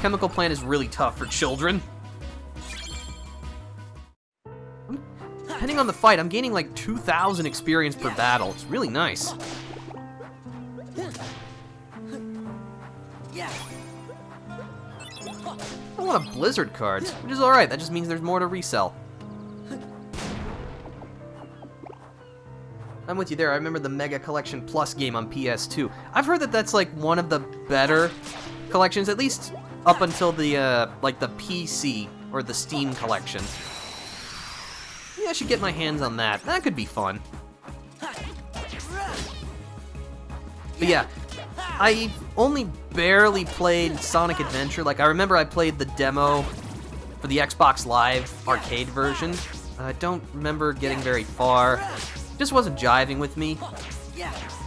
A: chemical plant is really tough for children. Depending on the fight, I'm gaining like 2,000 experience per battle. It's really nice. I want a Blizzard cards, which is alright. That just means there's more to resell. I'm with you there. I remember the Mega Collection Plus game on PS2. I've heard that that's like one of the better collections, at least up until the like the PC or the Steam collection. Maybe I should get my hands on that. That could be fun. But yeah, I only barely played Sonic Adventure. Like, I remember I played the demo for the Xbox Live arcade version. I don't remember getting very far. Just wasn't jiving with me.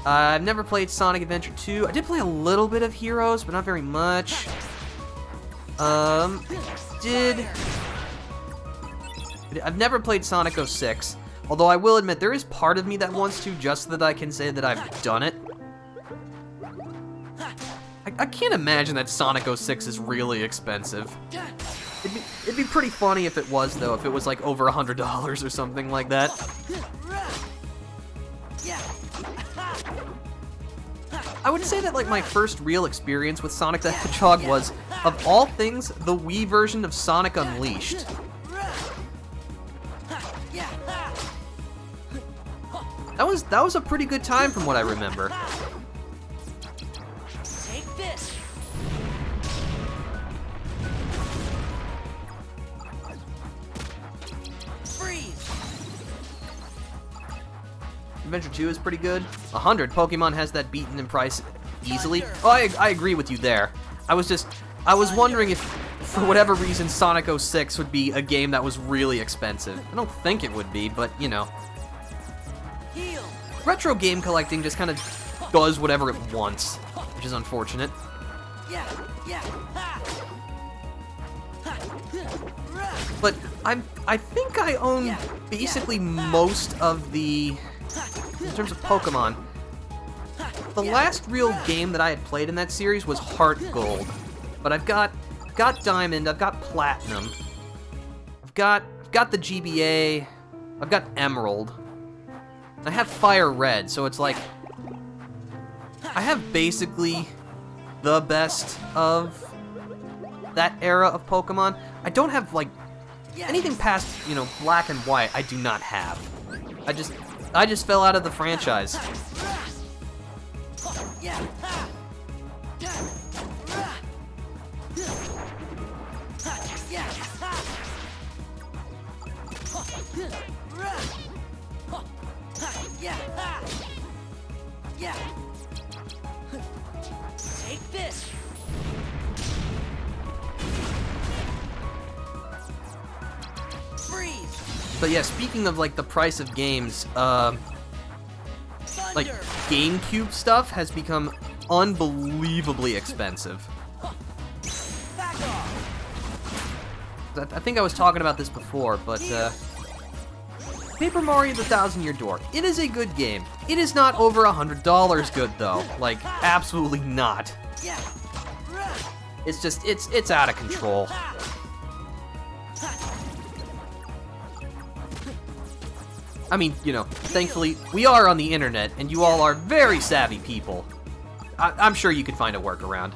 A: I've never played Sonic Adventure 2. I did play a little bit of Heroes, but not very much. I've never played Sonic 06, although I will admit there is part of me that wants to, just so that I can say that I've done it. I can't imagine that Sonic 06 is really expensive. It'd be pretty funny if it was, though, if it was like over $100 or something like that. I would say that like my first real experience with Sonic the Hedgehog was, of all things, the Wii version of Sonic Unleashed. That was a pretty good time from what I remember.
B: Take this. Freeze.
A: Adventure 2 is pretty good. 100, Pokemon has that beaten in price easily. Oh, I agree with you there. I was wondering if, for whatever reason, Sonic 06 would be a game that was really expensive. I don't think it would be, but, you know. Retro game collecting just kind of does whatever it wants, which is unfortunate. But I think I own basically most of the, in terms of Pokemon, the last real game that I had played in that series was Heart Gold. But I've got Diamond, I've got Platinum, I've got the GBA, I've got Emerald. I have Fire Red, so it's like I have basically the best of that era of Pokemon. I don't have like anything past, you know, Black and White. I do not have. I just fell out of the franchise.
B: Take this. Freeze.
A: But yeah, speaking of like the price of games, like GameCube stuff has become unbelievably expensive.
B: Back off.
A: I think I was talking about this before, but Paper Mario: The Thousand Year Door. It is a good game. It is not over $100 good though. Like, absolutely not. It's just, it's out of control. I mean, you know, thankfully, we are on the internet, and you all are very savvy people. I'm sure you could find a workaround.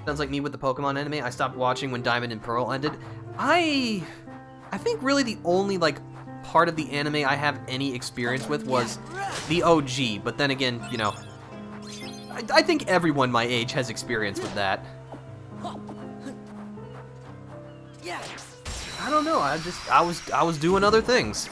A: Sounds like me with the Pokemon anime. I stopped watching when Diamond and Pearl ended. I think really the only, like, part of the anime I have any experience with was the OG, but then again, you know, I think everyone my age has experience with that. I don't know, I was doing other things.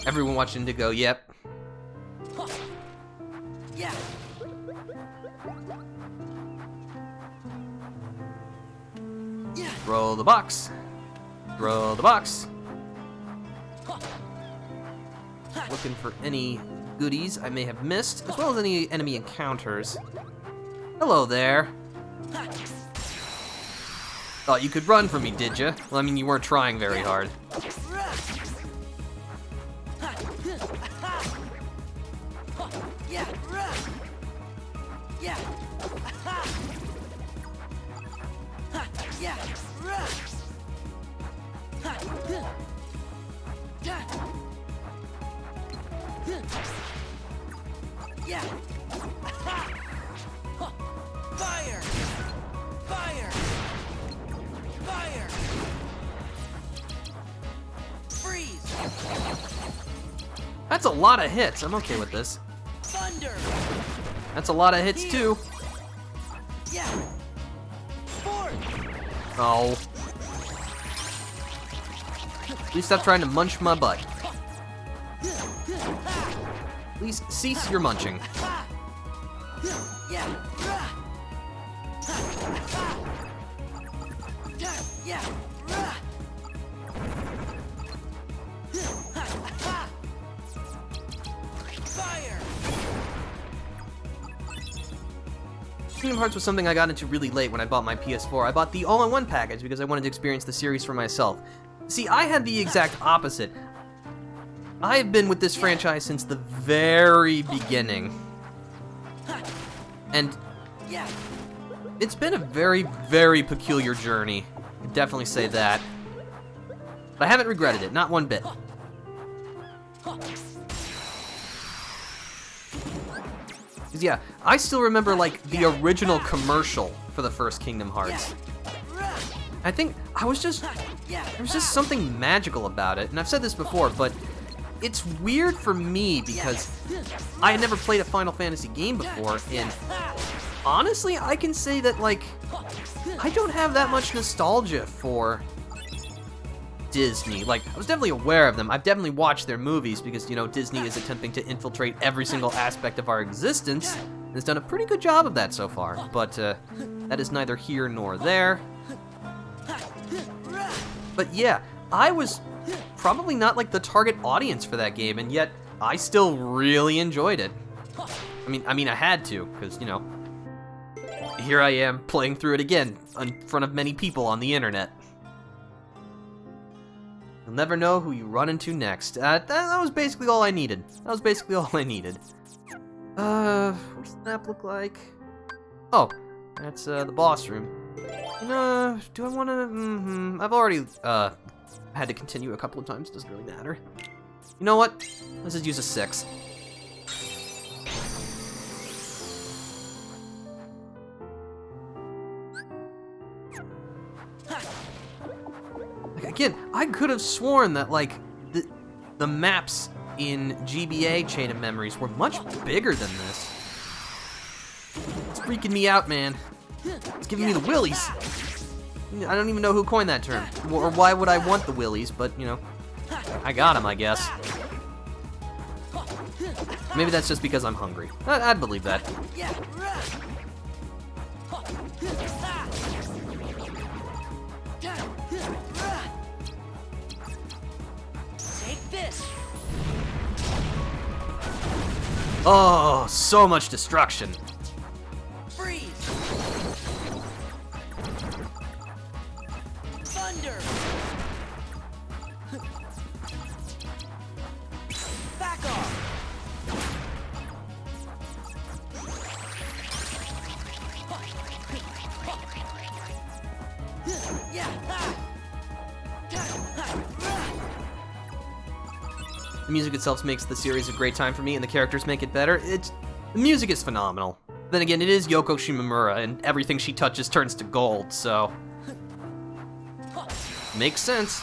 A: Everyone watched Indigo, yep. Throw the box. Throw the box. Looking for any goodies I may have missed, as well as any enemy encounters. Hello there. Thought you could run from me, did ya? Well, I mean, you weren't trying very hard.
B: Fire! Fire! Fire! Freeze!
A: That's a lot of hits. I'm okay with this.
B: Thunder!
A: That's a lot of hits too.
B: Force!
A: Oh. Please stop trying to munch my butt. Please cease your munching. Kingdom Hearts was something I got into really late when I bought my PS4. I bought the all-in-one package because I wanted to experience the series for myself. See, I had the exact opposite. I have been with this franchise since the very beginning. And it's been a very, very peculiar journey. I can definitely say that. But I haven't regretted it, not one bit. 'Cause yeah, I still remember like the original commercial for the first Kingdom Hearts. I think there was just something magical about it, and I've said this before, but it's weird for me because I had never played a Final Fantasy game before, and honestly, I can say that, like, I don't have that much nostalgia for Disney. Like, I was definitely aware of them. I've definitely watched their movies because, you know, Disney is attempting to infiltrate every single aspect of our existence, and has done a pretty good job of that so far, but that is neither here nor there. But yeah, I was probably not like the target audience for that game, and yet I still really enjoyed it. I mean, I had to, because, you know, here I am playing through it again in front of many people on the internet. You'll never know who you run into next. That was basically all I needed. What's the map look like? Oh, that's the boss room. You know, do I want to? I've already had to continue a couple of times. Doesn't really matter. You know what? Let's just use a 6. Like, again, I could have sworn that like the maps in GBA Chain of Memories were much bigger than this. It's freaking me out, man. It's giving me the willies. I don't even know who coined that term, or why would I want the willies, but, you know, I got them, I guess. Maybe that's just because I'm hungry. I'd believe that.
B: Take this.
A: Oh, so much destruction.
B: Freeze. Thunder. Back off.
A: The music itself makes the series a great time for me, and the characters make it better. The music is phenomenal. Then again, it is Yoko Shimomura, and everything she touches turns to gold, so... makes sense.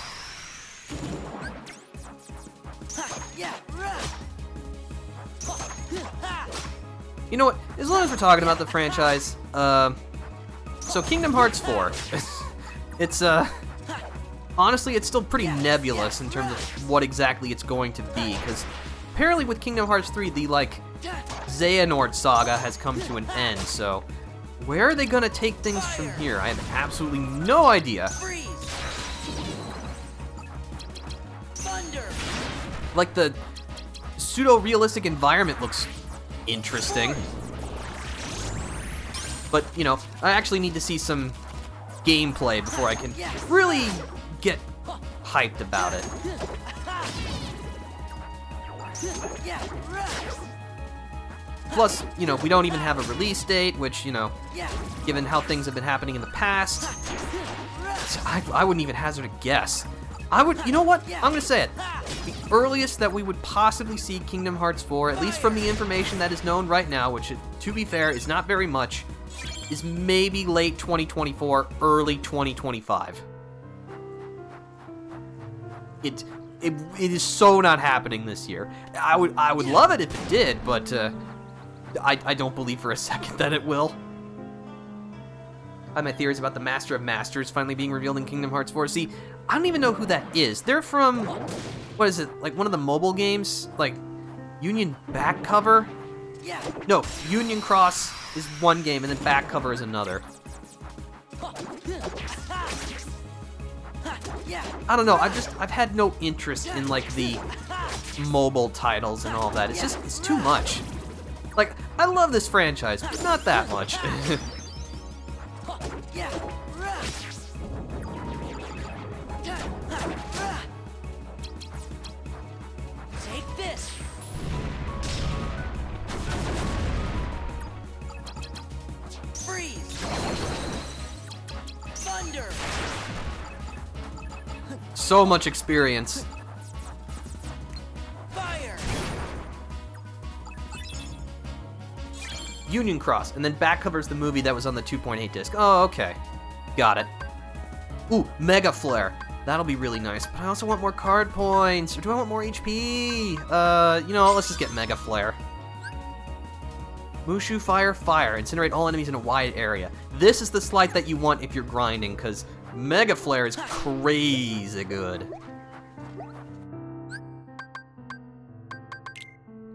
A: You know what? As long as we're talking about the franchise, so Kingdom Hearts 4, it's honestly, it's still pretty nebulous in terms of what exactly it's going to be, because apparently with Kingdom Hearts 3, the, Xehanort saga has come to an end, so where are they gonna take things from here? I have absolutely no idea. Like, the pseudo-realistic environment looks interesting. But, you know, I actually need to see some gameplay before I can really get hyped about it. Plus, you know, we don't even have a release date, which, you know, given how things have been happening in the past, I wouldn't even hazard a guess. You know what? I'm gonna say it. The earliest that we would possibly see Kingdom Hearts 4, at least from the information that is known right now, which, to be fair, is not very much, is maybe late 2024, early 2025. It is so not happening this year. I would love it if it did, but I don't believe for a second that it will. I have my theories about the Master of Masters finally being revealed in Kingdom Hearts 4. See, I don't even know who that is. They're from, what is it, like one of the mobile games? Like, Union Back Cover? No, Union Cross is one game, and then Back Cover is another. I don't know, I've had no interest in, like, the mobile titles and all that. It's too much. Like, I love this franchise, but not that much.
B: Take this. Freeze. Thunder.
A: So much experience.
B: Fire.
A: Union Cross, and then Back Cover's the movie that was on the 2.8 disc. Oh, okay. Got it. Ooh, Mega Flare. That'll be really nice, but I also want more card points. Or do I want more HP? You know, let's just get Mega Flare. Mushu Fire, Fire. Incinerate all enemies in a wide area. This is the slight that you want if you're grinding, because Mega Flare is crazy good.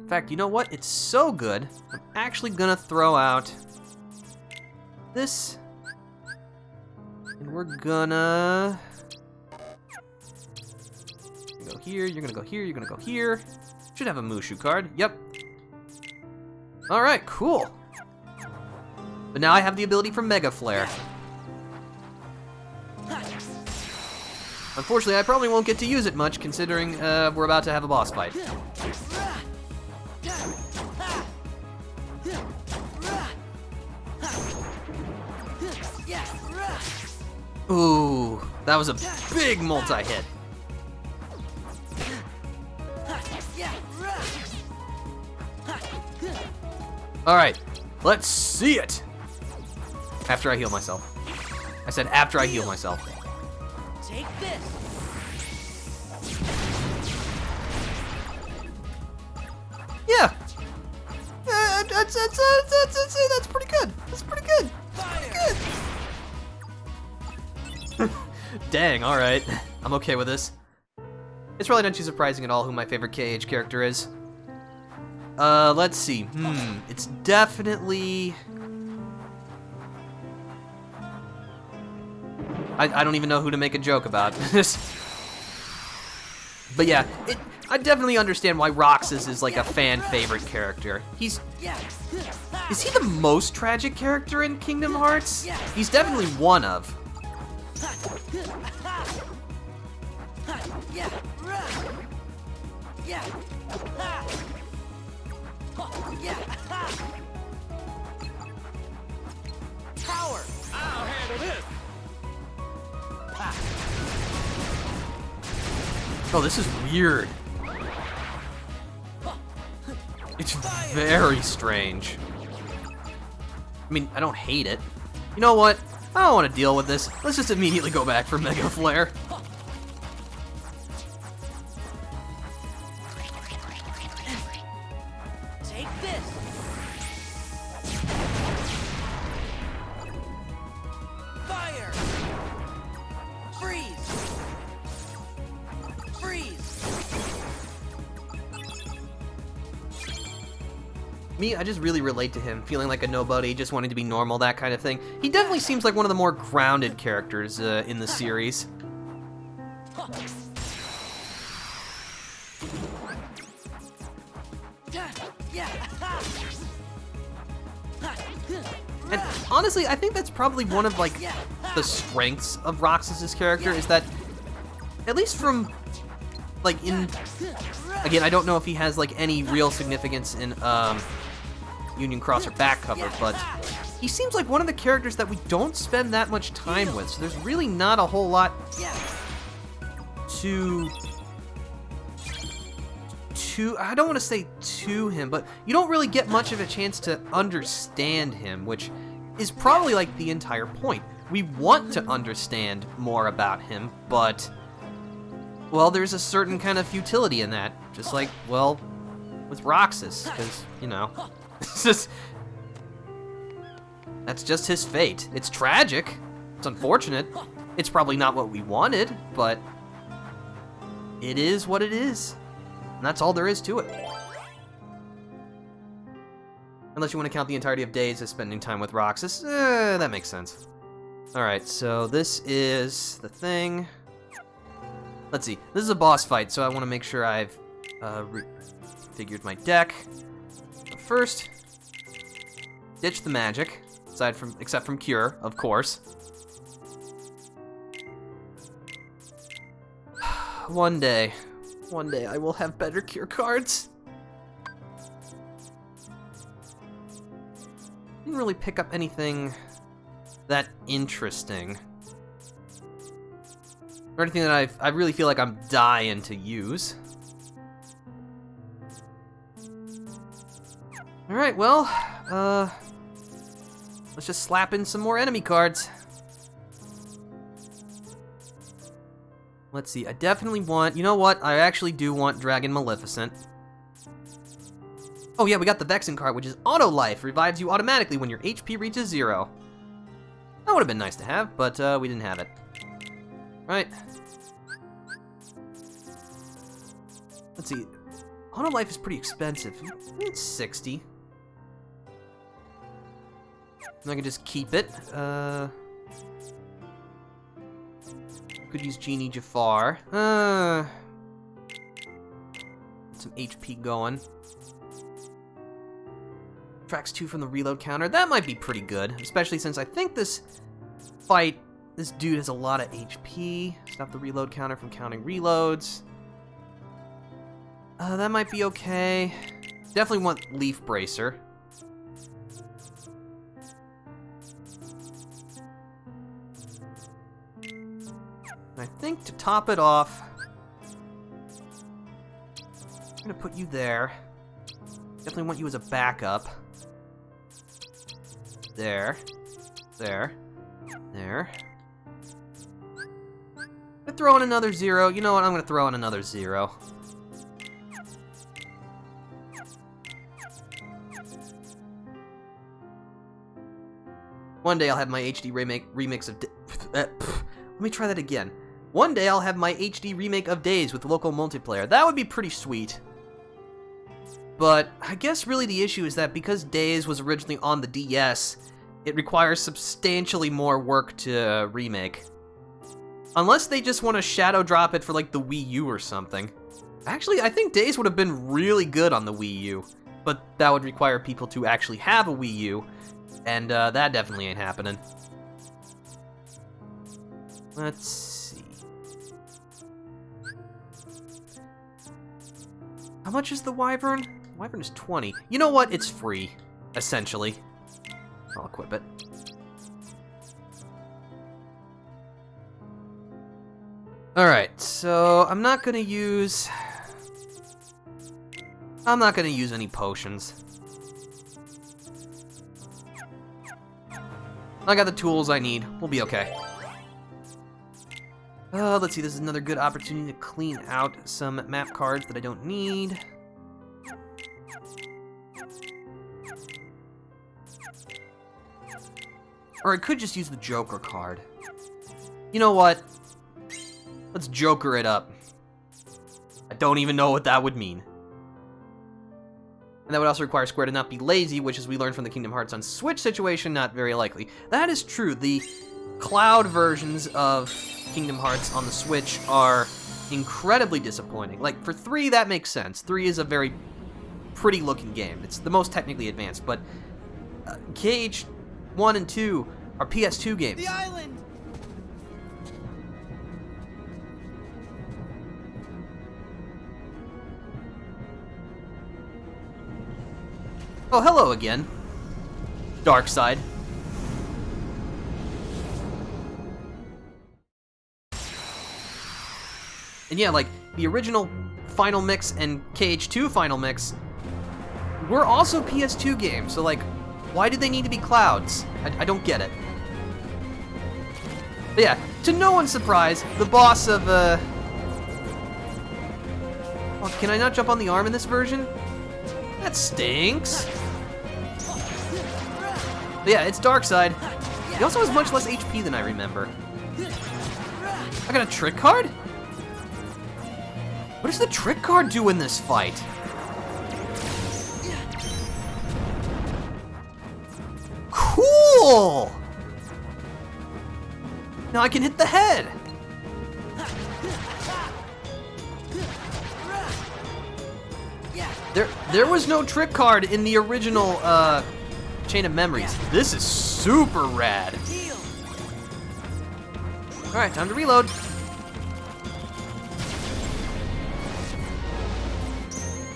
A: In fact, you know what? It's so good, I'm actually gonna throw out this, and we're gonna go here, you're gonna go here, you're gonna go here. Should have a Mushu card, yep. Alright, cool. But now I have the ability for Mega Flare. Unfortunately, I probably won't get to use it much, considering we're about to have a boss fight. Ooh, that was a big multi-hit. Alright, let's see it! After I heal myself. I said after I heal myself.
B: Take this.
A: Yeah! That's pretty good. That's pretty good. That's pretty good. Dang, alright. I'm okay with this. It's really not too surprising at all who my favorite KH character is. Let's see. It's definitely... I don't even know who to make a joke about. But yeah, I definitely understand why Roxas is like a fan favorite character. Is he the most tragic character in Kingdom Hearts? He's definitely one of.
B: Power!
L: I'll handle this.
A: Oh, this is weird. It's very strange. I mean, I don't hate it. You know what? I don't want to deal with this. Let's just immediately go back for Mega Flare.
B: Take this! Fire! Freeze!
A: Me, I just really relate to him, feeling like a nobody, just wanting to be normal, that kind of thing. He definitely seems like one of the more grounded characters in the series. And honestly, I think that's probably one of like the strengths of Roxas's character, is that, at least from like in, again, I don't know if he has like any real significance in Union Cross or back cover, but he seems like one of the characters that we don't spend that much time with, so there's really not a whole lot to I don't want to say to him, but you don't really get much of a chance to understand him, which is probably like the entire point. We want to understand more about him, but, well, there's a certain kind of futility in that. Just like, well, with Roxas, because, you know, that's just his fate. It's tragic. It's unfortunate. It's probably not what we wanted, but it is what it is. And that's all there is to it. Unless you want to count the entirety of days as spending time with Roxas, that makes sense. Alright, so this is the thing. Let's see, this is a boss fight, so I want to make sure I've figured my deck. But first, ditch the magic, except from Cure, of course. One day I will have better Cure cards. Didn't really pick up anything that interesting, or anything that I really feel like I'm dying to use. Alright, well, let's just slap in some more enemy cards. Let's see, I definitely want, you know what, I actually do want Dragon Maleficent. Oh yeah, we got the Vexen card, which is Auto Life, revives you automatically when your HP reaches 0. That would have been nice to have, but we didn't have it. Right. Let's see, Auto Life is pretty expensive. It's 60. And I can just keep it. Could use Genie Jafar. Some HP going. Tracks 2 from the reload counter. That might be pretty good, especially since I think this fight, this dude has a lot of HP. Stop the reload counter from counting reloads. That might be okay. Definitely want Leaf Bracer. I think to top it off, I'm gonna put you there. Definitely want you as a backup. There. There. There. I throw in another 0. You know what? I'm gonna throw in another 0. One day I'll have my HD remix of... let me try that again. One day I'll have my HD remake of Days with local multiplayer. That would be pretty sweet. But I guess really the issue is that because Days was originally on the DS, it requires substantially more work to remake. Unless they just want to shadow drop it for like the Wii U or something. Actually, I think Days would have been really good on the Wii U, but that would require people to actually have a Wii U, and that definitely ain't happening. Let's see. How much is the Wyvern? Wyvern is 20. You know what? It's free, essentially. I'll equip it. Alright, so I'm not gonna use any potions. I got the tools I need. We'll be okay. Let's see, this is another good opportunity to clean out some map cards that I don't need. Or I could just use the Joker card. You know what? Let's Joker it up. I don't even know what that would mean. And that would also require Square to not be lazy, which, as we learned from the Kingdom Hearts on Switch situation, not very likely. That is true. The cloud versions of Kingdom Hearts on the Switch are incredibly disappointing. Like, for 3, that makes sense. 3 is a very pretty looking game. It's the most technically advanced, but KH1 and 2 are PS2 games.
B: The island!
A: Oh, hello again. Dark side. And yeah, like, the original Final Mix and KH2 Final Mix were also PS2 games, so like, why did they need to be clouds? I don't get it. But yeah, to no one's surprise, the boss of, Oh, can I not jump on the arm in this version? That stinks. But yeah, it's Darkseid. He also has much less HP than I remember. I got a trick card? What does the trick card do in this fight? Cool! Now I can hit the head. There was no trick card in the original Chain of Memories. This is super rad. Alright, time to reload.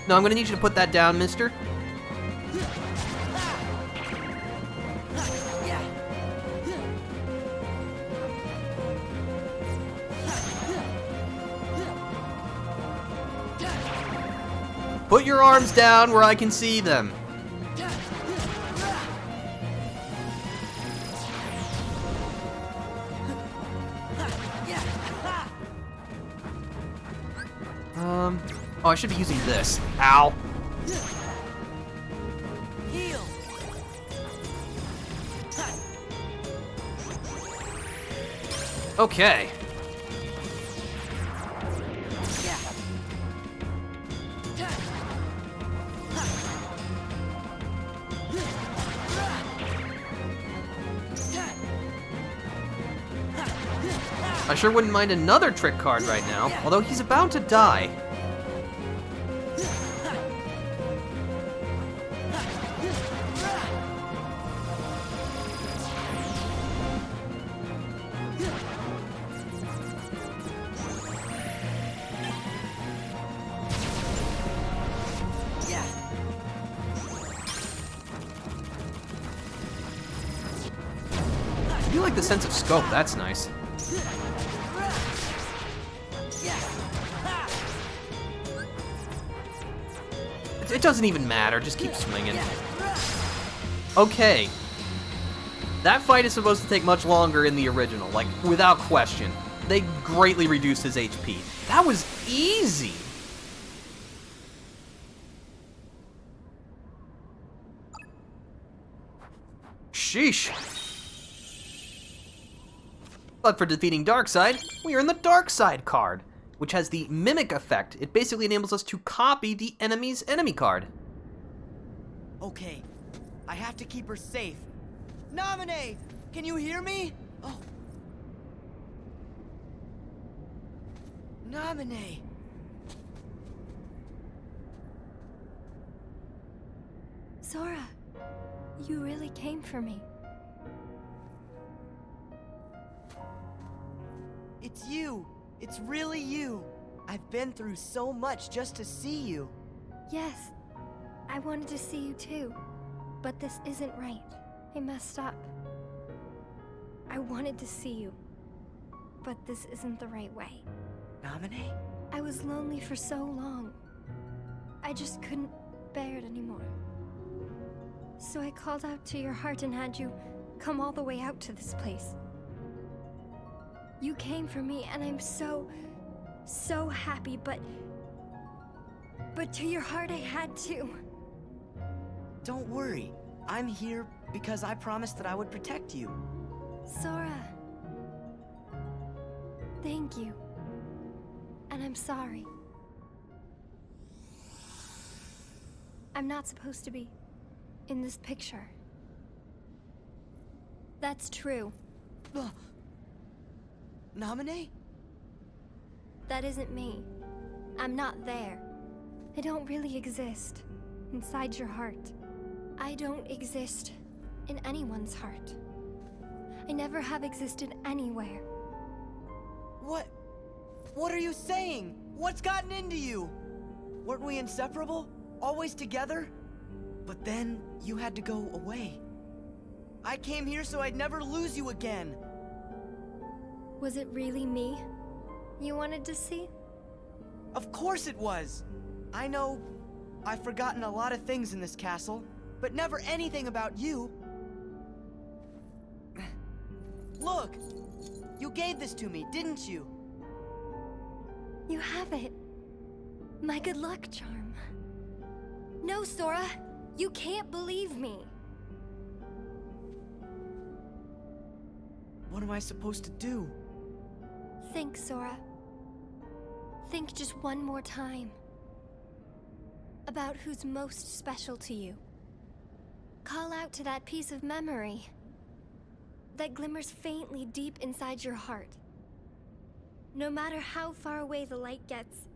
A: No, I'm gonna need you to put that down, mister. Put your arms down where I can see them. Oh, I should be using this. Ow.
B: Heal.
A: Okay. I sure wouldn't mind another trick card right now, although he's about to die. I do like the sense of scope, that's nice. It doesn't even matter, just keep swinging. Okay. That fight is supposed to take much longer in the original, like, without question. They greatly reduced his HP. That was easy! Sheesh. But for defeating Darkseid, we earn the Darkseid card, which has the Mimic effect. It basically enables us to copy the enemy's enemy card.
D: Okay, I have to keep her safe. Nominee, can you hear me? Oh. Namine!
H: Sora, you really came for me.
D: It's you! It's really you! I've been through so much just to see you.
L: Yes, I wanted to see you too. But this isn't right. I messed up. I wanted to see you. But this isn't the right way.
D: Namine?
L: I was lonely for so long. I just couldn't bear it anymore. So I called out to your heart and had you come all the way out to this place. You came for me and I'm so happy, but to your heart I had to.
D: Don't worry. I'm here because I promised that I would protect you.
L: Sora. Thank you. And I'm sorry. I'm not supposed to be in this picture. That's true.
D: Namine?
L: That isn't me. I'm not there. I don't really exist inside your heart. I don't exist in anyone's heart. I never have existed anywhere.
D: What are you saying? What's gotten into you? Weren't we inseparable? Always together? But then you had to go away. I came here so I'd never lose you again.
L: Was it really me you wanted to see?
D: Of course it was. I know I've forgotten a lot of things in this castle, but never anything about you. Look! You gave this to me, didn't you?
L: You have it. My good luck charm. No, Sora! You can't believe me!
D: What am I supposed to do?
L: Think, Sora. Think just one more time. About who's most special to you. Call out to that piece of memory that glimmers faintly deep inside your heart. No matter how far away the light gets,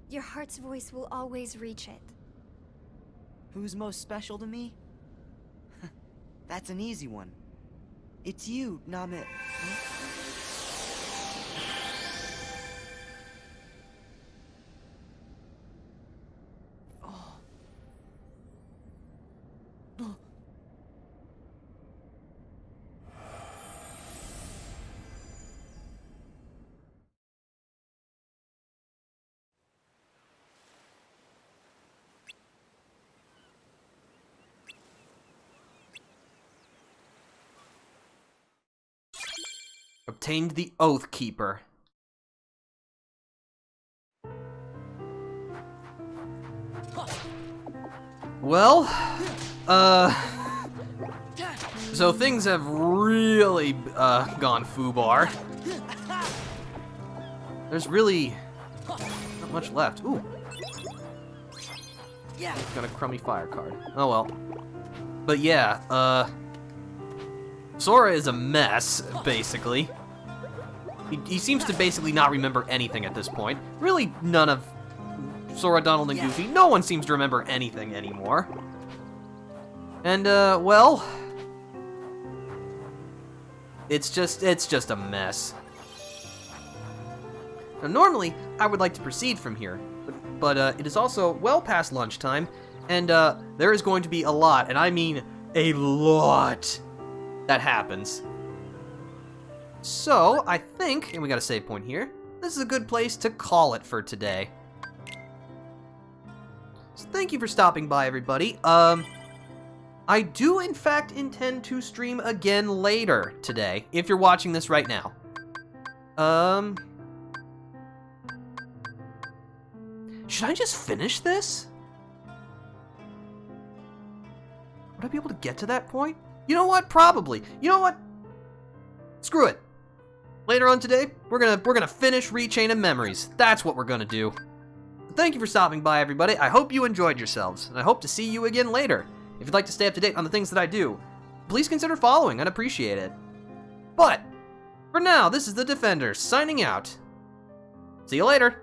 L: your heart's voice will always reach it.
D: Who's most special to me? That's an easy one. It's you, Namit.
A: Obtained the Oath Keeper. Well, so things have really gone foobar. There's really not much left. Ooh. Got a crummy fire card. Oh well. But yeah, Sora is a mess, basically. He seems to basically not remember anything at this point. Really, none of Sora, Donald, and Goofy. No one seems to remember anything anymore. And, well... It's just a mess. Now, normally, I would like to proceed from here. But it is also well past lunchtime, and, there is going to be a lot, and I mean a lot, that happens. So, I think, and we got a save point here, this is a good place to call it for today. So thank you for stopping by, everybody. I do, in fact, intend to stream again later today, if you're watching this right now. Should I just finish this? Would I be able to get to that point? You know what? Probably. You know what? Screw it. Later on today, we're gonna finish Rechain of Memories. That's what we're gonna do. Thank you for stopping by, everybody. I hope you enjoyed yourselves, and I hope to see you again later. If you'd like to stay up to date on the things that I do, please consider following. I'd appreciate it. But for now, this is the Defender signing out. See you later.